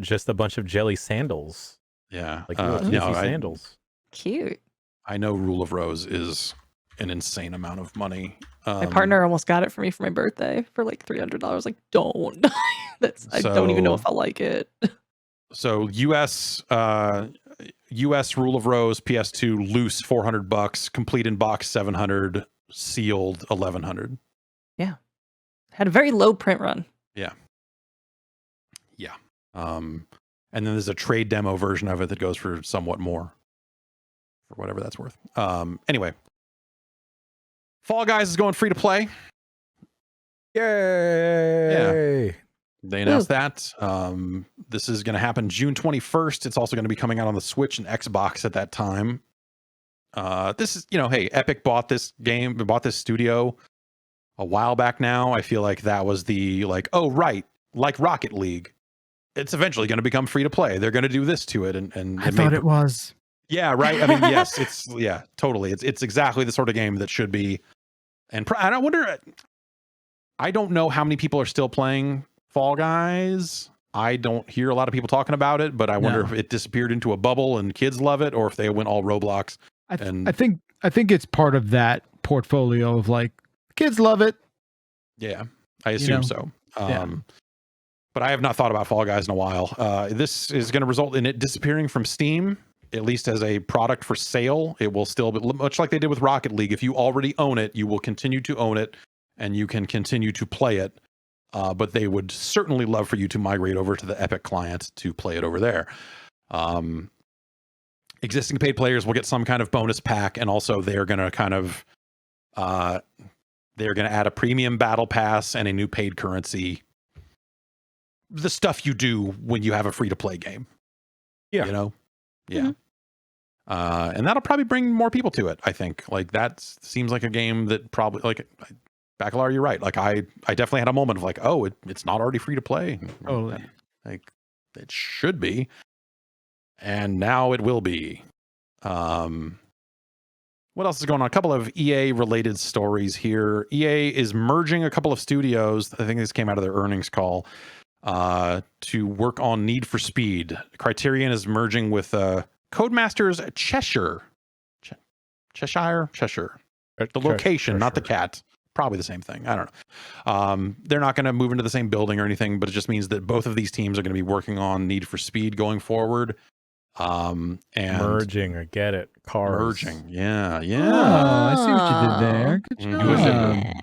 just a bunch of jelly sandals. Yeah. Like sandals. Cute. I know Rule of Rose is an insane amount of money. My partner almost got it for me for my birthday for like $300. Like, don't. I don't even know if I like it. So US Rule of Rose PS2 loose $400, complete in box $700, sealed $1,100. Yeah, had a very low print run. Yeah. And then there's a trade demo version of it that goes for somewhat more, for whatever that's worth. Anyway. Fall Guys is going free to play. Yay! Yeah. They announced that. This is going to happen June 21st. It's also going to be coming out on the Switch and Xbox at that time. This is, hey, Epic bought this studio a while back now. I feel like that was the like Rocket League. It's eventually going to become free to play. They're going to do this to it. And I thought it was. Yeah, right. I mean, yes, totally. It's exactly the sort of game that should be. And I wonder, I don't know how many people are still playing Fall Guys. I don't hear a lot of people talking about it, but I wonder if it disappeared into a bubble and kids love it, or if they went all Roblox. I think it's part of that portfolio of like kids love it. Yeah, I assume so. But I have not thought about Fall Guys in a while. This is going to result in it disappearing from Steam. At least as a product for sale, it will still be much like they did with Rocket League. If you already own it, you will continue to own it and you can continue to play it. But they would certainly love for you to migrate over to the Epic client to play it over there. Existing paid players will get some kind of bonus pack, and also they're going to add a premium battle pass and a new paid currency. The stuff you do when you have a free to play game. Yeah. Yeah. Mm-hmm. And that'll probably bring more people to it, I think. Like that seems like a game that probably like Bacalar, you're right. Like I definitely had a moment of like, oh, it's not already free to play. Totally. Like it should be. And now it will be. What else is going on? A couple of EA related stories here. EA is merging a couple of studios. I think this came out of their earnings call. To work on Need for Speed. Criterion is merging with Codemasters Cheshire. The location, not the cat. Probably the same thing. I don't know. They're not going to move into the same building or anything, but it just means that both of these teams are going to be working on Need for Speed going forward. And merging, I get it. Cars. Merging, yeah. Oh, I see what you did there. Good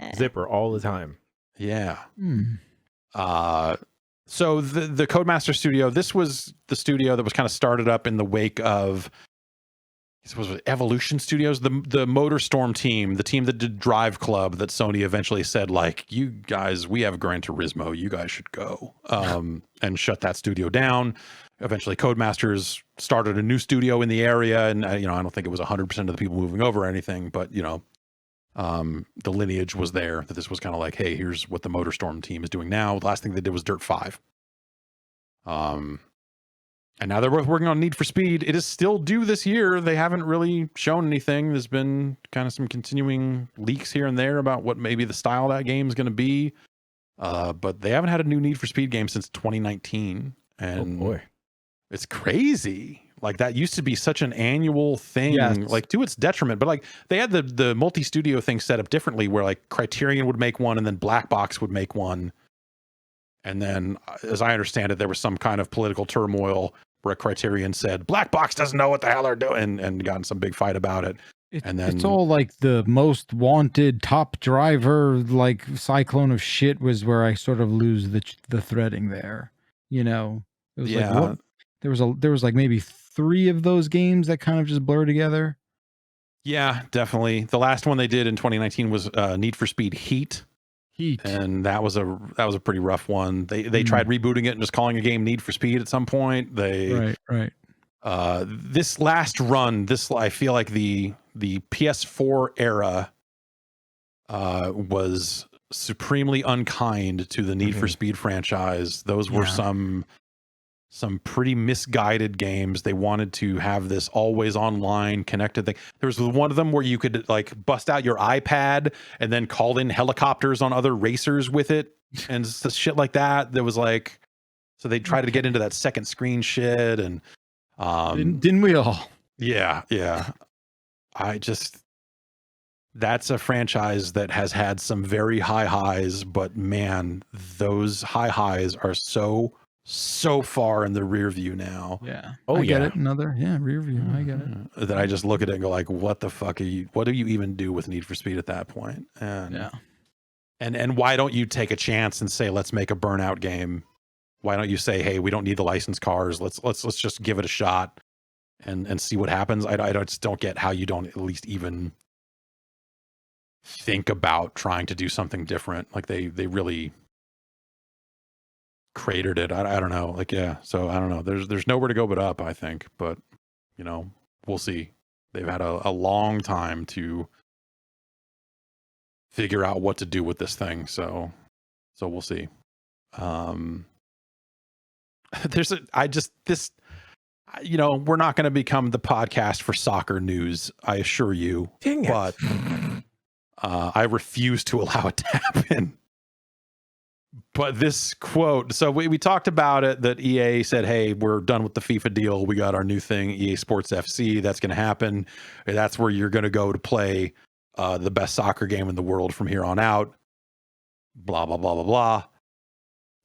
job. Zipper all the time. Yeah. So the Codemaster studio, this was the studio that was kind of started up in the wake of was it Evolution Studios, the MotorStorm team, the team that did Drive Club, that Sony eventually said, like, you guys, we have Gran Turismo, you guys should go, and shut that studio down. Eventually, Codemasters started a new studio in the area, and I don't think it was 100% of the people moving over or anything, but the lineage was there. That this was kind of like, hey, here's what the MotorStorm team is doing now. The last thing they did was Dirt 5. And now they're both working on Need for Speed. It is still due this year. They haven't really shown anything. There's been kind of some continuing leaks here and there about what maybe the style of that game is going to be. But they haven't had a new Need for Speed game since 2019. And oh boy, it's crazy. Like, that used to be such an annual thing, like, to its detriment. But like, they had the multi-studio thing set up differently, where like Criterion would make one and then Black Box would make one. And then, as I understand it, there was some kind of political turmoil where Criterion said Black Box doesn't know what the hell they're doing, and got in some big fight about it. And then it's all like the most wanted top driver, like cyclone of shit, was where I sort of lose the threading there. It was like there was like maybe 3 of those games that kind of just blur together. Yeah, definitely. The last one they did in 2019 was Need for Speed Heat. And that was a pretty rough one. They tried rebooting it and just calling a game Need for Speed at some point. Right. This last run, I feel like the PS4 era was supremely unkind to the Need for Speed franchise. Those were some pretty misguided games. They wanted to have this always online connected thing. There was one of them where you could like bust out your iPad and then call in helicopters on other racers with it and shit like that. There was like, so they tried to get into that second screen shit, and didn't we all? Yeah. That's a franchise that has had some very high highs, but man, those high highs are so far in the rear view now. Yeah. I get it. Rear view. I get it. That I just look at it and go like, what the fuck what do you even do with Need for Speed at that point? And and why don't you take a chance and say, let's make a Burnout game? Why don't you say, hey, we don't need the licensed cars. Let's just give it a shot and see what happens. I just don't get how you don't at least even think about trying to do something different. Like they really cratered it. I don't know. Like, yeah. So I don't know. There's nowhere to go but up, I think. But we'll see. They've had a long time to figure out what to do with this thing. So we'll see. We're not going to become the podcast for soccer news, I assure you. Dang it. But I refuse to allow it to happen. But this quote, so we talked about it, that EA said, hey, we're done with the FIFA deal. We got our new thing, EA Sports FC. That's going to happen. That's where you're going to go to play the best soccer game in the world from here on out. Blah, blah, blah, blah,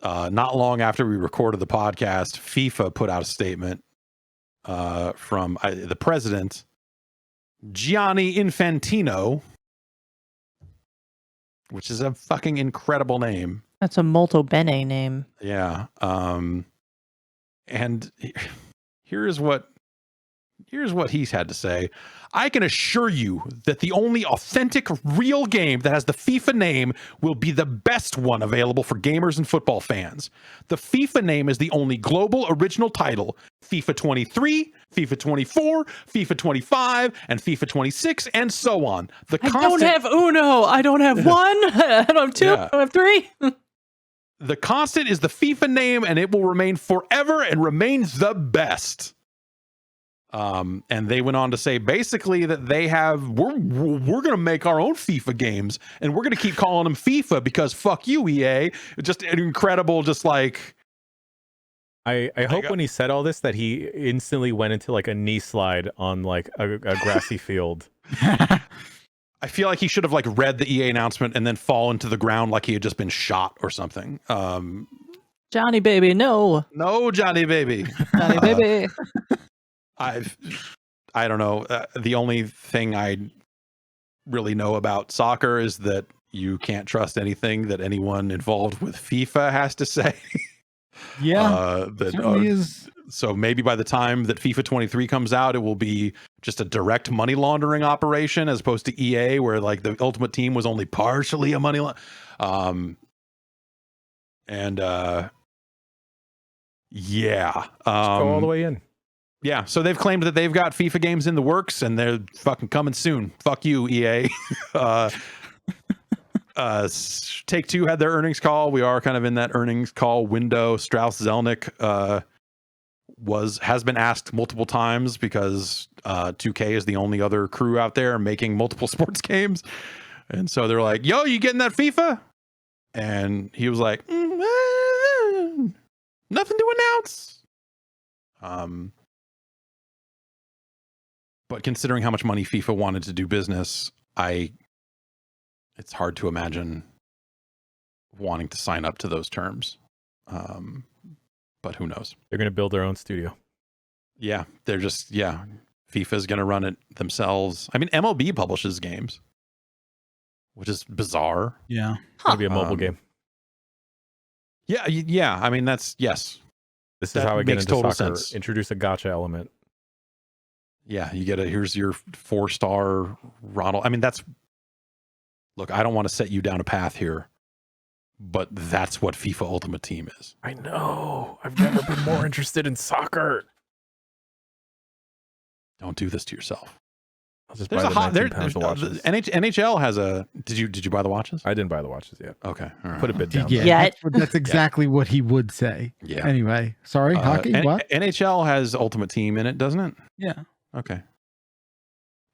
blah. Not long after we recorded the podcast, FIFA put out a statement from the president, Gianni Infantino, which is a fucking incredible name. That's a molto bene name. Yeah. And here's what he's had to say. I can assure you that the only authentic, real game that has the FIFA name will be the best one available for gamers and football fans. The FIFA name is the only global original title. FIFA 23, FIFA 24, FIFA 25, and FIFA 26, and so on. I don't have Uno. I don't have one. I don't have two. I don't have three. The constant is the FIFA name, and it will remain forever and remains the best. And they went on to say basically that we're going to make our own FIFA games, and we're going to keep calling them FIFA because fuck you, EA. Just an incredible, just like. I hope when he said all this that he instantly went into like a knee slide on like a grassy field. I feel like he should have like read the EA announcement and then fallen to the ground like he had just been shot or something. Johnny baby, no Johnny baby. Johnny baby. I don't know. The only thing I really know about soccer is that you can't trust anything that anyone involved with FIFA has to say. Yeah, that certainly is. So maybe by the time that FIFA 23 comes out, it will be just a direct money laundering operation as opposed to EA, where like the Ultimate Team was only partially a money yeah. Go all the way in. Yeah, so they've claimed that they've got FIFA games in the works and they're fucking coming soon. Fuck you, EA. Take-Two had their earnings call. We are kind of in that earnings call window. Strauss Zelnick has been asked multiple times because 2K is the only other crew out there making multiple sports games. And so they're like, yo, you getting that FIFA? And he was like, nothing to announce. But considering how much money FIFA wanted to do business, it's hard to imagine wanting to sign up to those terms. But who knows? They're going to build their own studio. Yeah, FIFA's going to run it themselves. I mean, MLB publishes games, which is bizarre. Yeah. It's going to be a mobile game. Yeah. I mean, yes. This is how I get into total soccer. sense. Introduce a gacha element. Yeah, you get here's your 4-star Ronald. I mean, look, I don't want to set you down a path here, but that's what FIFA Ultimate Team is. I know. I've never been more interested in soccer. Don't do this to yourself. I'll just buy the 19 pounds of watches. NHL has a. Did you buy the watches? I didn't buy the watches yet. Okay, all right. Put a bid down. Yeah, that's exactly what he would say. Yeah. Anyway, sorry, hockey. What? NHL has Ultimate Team in it, doesn't it? Yeah. Okay.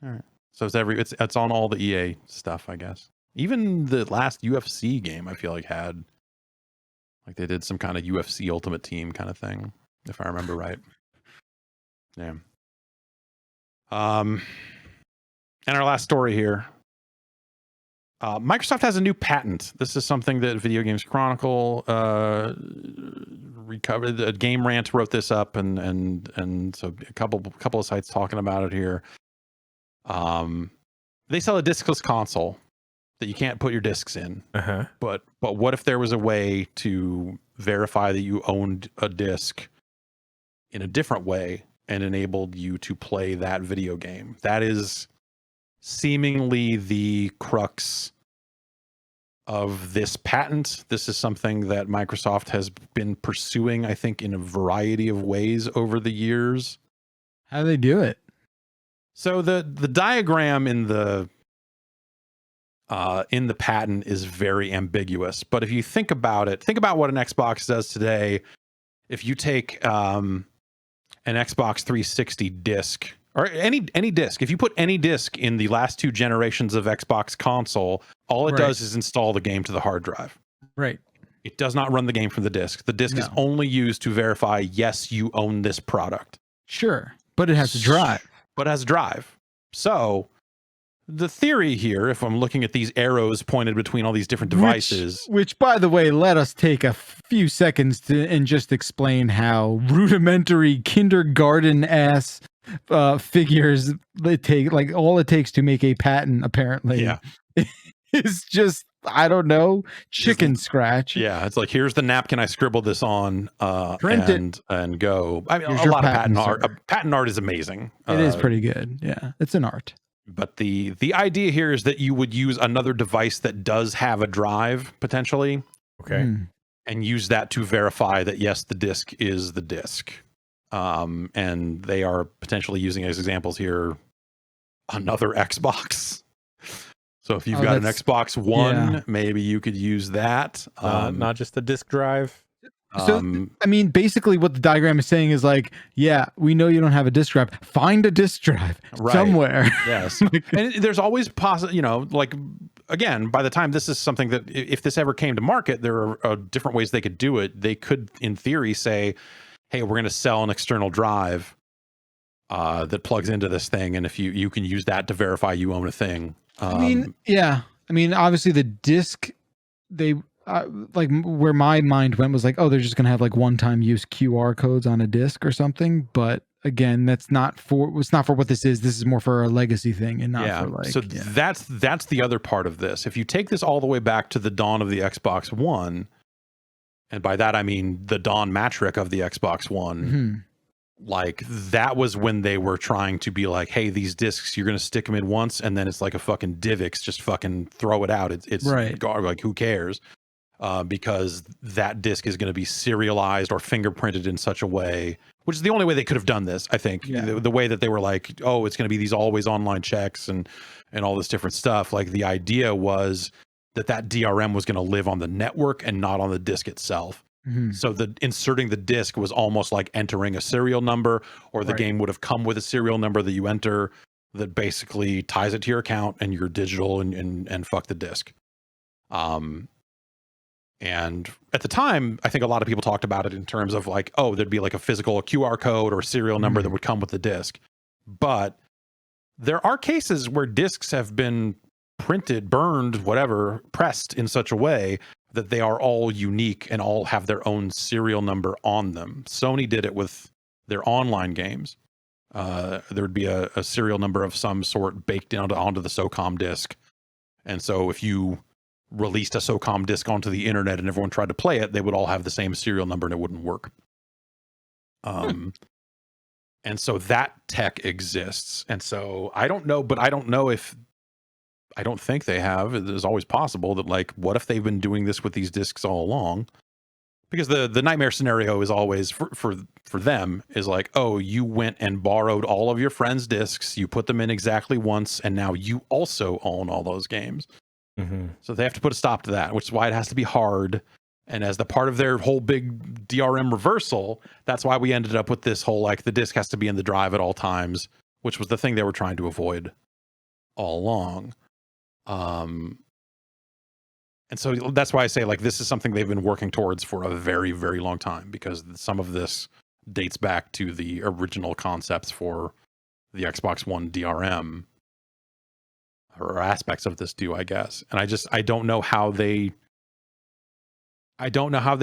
All right. So it's on all the EA stuff, I guess. Even the last UFC game, I feel like had they did some kind of UFC Ultimate Team kind of thing, if I remember right. Yeah. And our last story here. Microsoft has a new patent. This is something that Video Games Chronicle recovered. Game Rant wrote this up, and so a couple of sites talking about it here. They sell a discless console that you can't put your discs in. Uh-huh. But what if there was a way to verify that you owned a disc in a different way and enabled you to play that video game? That is seemingly the crux of this patent. This is something that Microsoft has been pursuing, I think, in a variety of ways over the years. How do they do it? So the diagram in the patent is very ambiguous. But if you think about it, think about what an Xbox does today. If you take an Xbox 360 disc, or any disc, if you put any disc in the last two generations of Xbox console, all it does is install the game to the hard drive. Right. It does not run the game from the disc. The disc is only used to verify, yes, you own this product. Sure. But it has to drive. But it has drive. So the theory here, if I'm looking at these arrows pointed between all these different devices, which by the way, let us take a few seconds and just explain how rudimentary kindergarten ass figures they take, like all it takes to make a patent apparently is just, I don't know, chicken scratch. Yeah, it's like, here's the napkin I scribbled this on, print it and go. I mean, here's a lot of patent art. Patent art is amazing. It is pretty good. Yeah, it's an art. But the idea here is that you would use another device that does have a drive potentially. Okay. And use that to verify that, yes, the disc is the disc. And they are potentially using as examples here another Xbox. So if you've got an Xbox One, maybe you could use that. Not just a disc drive. So, I mean, basically what the diagram is saying is like, yeah, we know you don't have a disk drive. Find a disk drive somewhere. Yes. And there's always like, again, by the time this is something that if this ever came to market, there are different ways they could do it. They could, in theory, say, hey, we're going to sell an external drive that plugs into this thing. And if you can use that to verify you own a thing. I mean, obviously the disc, they like where my mind went was like, oh, they're just going to have like one-time use QR codes on a disc or something. But again, it's not for what this is. This is more for a legacy thing and not for like. So that's the other part of this. If you take this all the way back to the dawn of the Xbox One, And by that, I mean the Dawn Matric of the Xbox One. Mm-hmm. Like, that was when they were trying to be like, hey, these discs, you're going to stick them in once, and then it's like a fucking DivX, just fucking throw it out. It's right. Like, who cares? Because that disc is going to be serialized or fingerprinted in such a way, which is the only way they could have done this, I think. Yeah. The way that they were like, oh, it's going to be these always online checks and all this different stuff. Like, the idea was that DRM was going to live on the network and not on the disc itself. Mm-hmm. So inserting the disc was almost like entering a serial number, or the game would have come with a serial number that you enter that basically ties it to your account, and you're digital and fuck the disc. And at the time, I think a lot of people talked about it in terms of like, oh, there'd be like a physical QR code or a serial number that would come with the disc. But there are cases where discs have been printed, burned, whatever, pressed in such a way that they are all unique and all have their own serial number on them. Sony did it with their online games. There would be a serial number of some sort baked onto the SOCOM disc. And so if you released a SOCOM disc onto the internet and everyone tried to play it, they would all have the same serial number and it wouldn't work. And so that tech exists. And so I don't know if, I don't think they have. It is always possible that, like, what if they've been doing this with these discs all along? Because the nightmare scenario is always for them is like, oh, you went and borrowed all of your friends' discs, you put them in exactly once, and now you also own all those games. Mm-hmm. So they have to put a stop to that, which is why it has to be hard. And as the part of their whole big DRM reversal, that's why we ended up with this whole, like, the disc has to be in the drive at all times, which was the thing they were trying to avoid all along. And so that's why I say, like, this is something they've been working towards for a very, very long time, because some of this dates back to the original concepts for the Xbox One DRM, or aspects of this do, I guess. And I don't know how they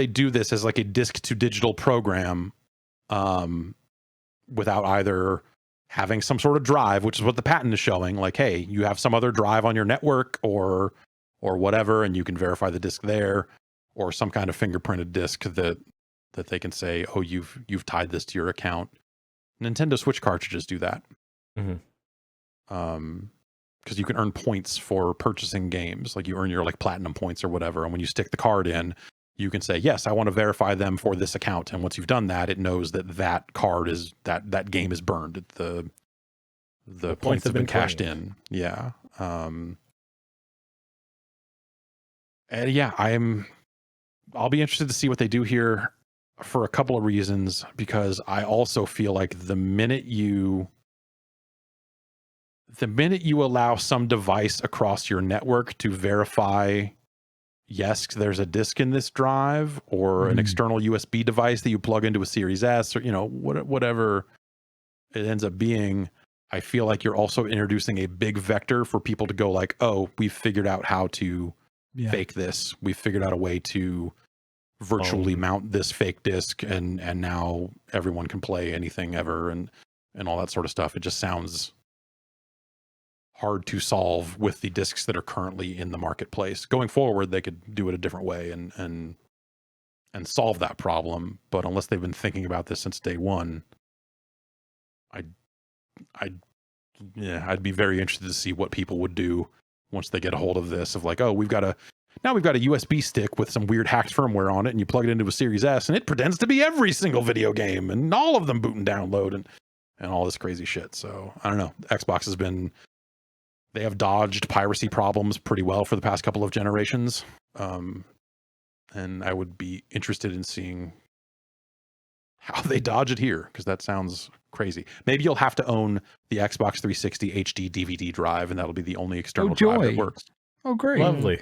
do this as like a disc to digital program, without either having some sort of drive, which is what the patent is showing. Like, hey, you have some other drive on your network or whatever, and you can verify the disc there, or some kind of fingerprinted disc that they can say, oh, you've tied this to your account. Nintendo Switch cartridges do that. Mm-hmm. Because you can earn points for purchasing games. Like, you earn your, like, platinum points or whatever, and when you stick the card in, you can say, yes, I want to verify them for this account. And once you've done that, it knows that card is that game is burned. The points have been cashed in. Yeah. And yeah, I'll be interested to see what they do here for a couple of reasons, because I also feel like the minute you allow some device across your network to verify, yes, there's a disk in this drive, or an external USB device that you plug into a Series S, or, you know, whatever it ends up being, I feel like you're also introducing a big vector for people to go like, oh, we've figured out how to fake this. We've figured out a way to virtually mount this fake disk, and now everyone can play anything ever, and all that sort of stuff. It just sounds hard to solve with the discs that are currently in the marketplace. Going forward, they could do it a different way and solve that problem. But unless they've been thinking about this since day one, I'd be very interested to see what people would do once they get a hold of this, of like, oh, we've got a USB stick with some weird hacked firmware on it, and you plug it into a Series S, and it pretends to be every single video game, and all of them boot and download, and all this crazy shit. So I don't know. Xbox they have dodged piracy problems pretty well for the past couple of generations. And I would be interested in seeing how they dodge it here, because that sounds crazy. Maybe you'll have to own the Xbox 360 HD DVD drive, and that'll be the only external drive that works. Oh, great. Lovely.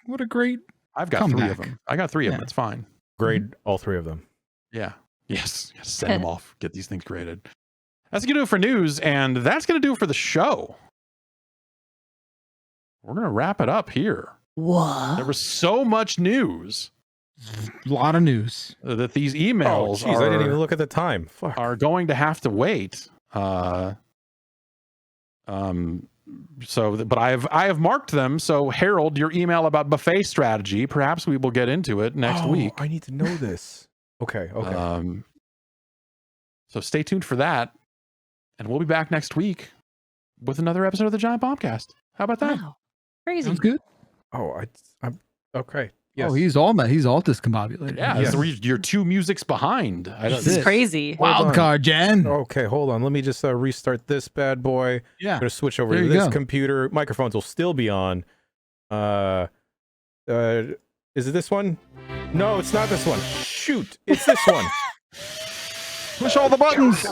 What a great I've got comeback. 3 of them. I got 3 of them. It's fine. Grade all 3 of them. Yeah. Yes. Send them off. Get these things graded. That's going to do it for news, and that's going to do it for the show. We're going to wrap it up here. What? There was so much news. A lot of news. That these emails I didn't even look at the time. Fuck. Are going to have to wait. But I have marked them. So Harold, your email about buffet strategy, perhaps we will get into it next week. I need to know this. Okay. So stay tuned for that, and we'll be back next week with another episode of the Giant Bombcast. How about that? Wow. Crazy. Sounds good. Oh, I'm okay. Yes. Oh, he's all discombobulated. Yeah, Yes. so you're 2 musics behind. This is crazy. Wild card, Jen. Okay, hold on. Let me just restart this bad boy. Yeah. I'm gonna switch over to this computer. Microphones will still be on. Is it this one? No, it's not this one. Shoot, it's this one. Push all the buttons.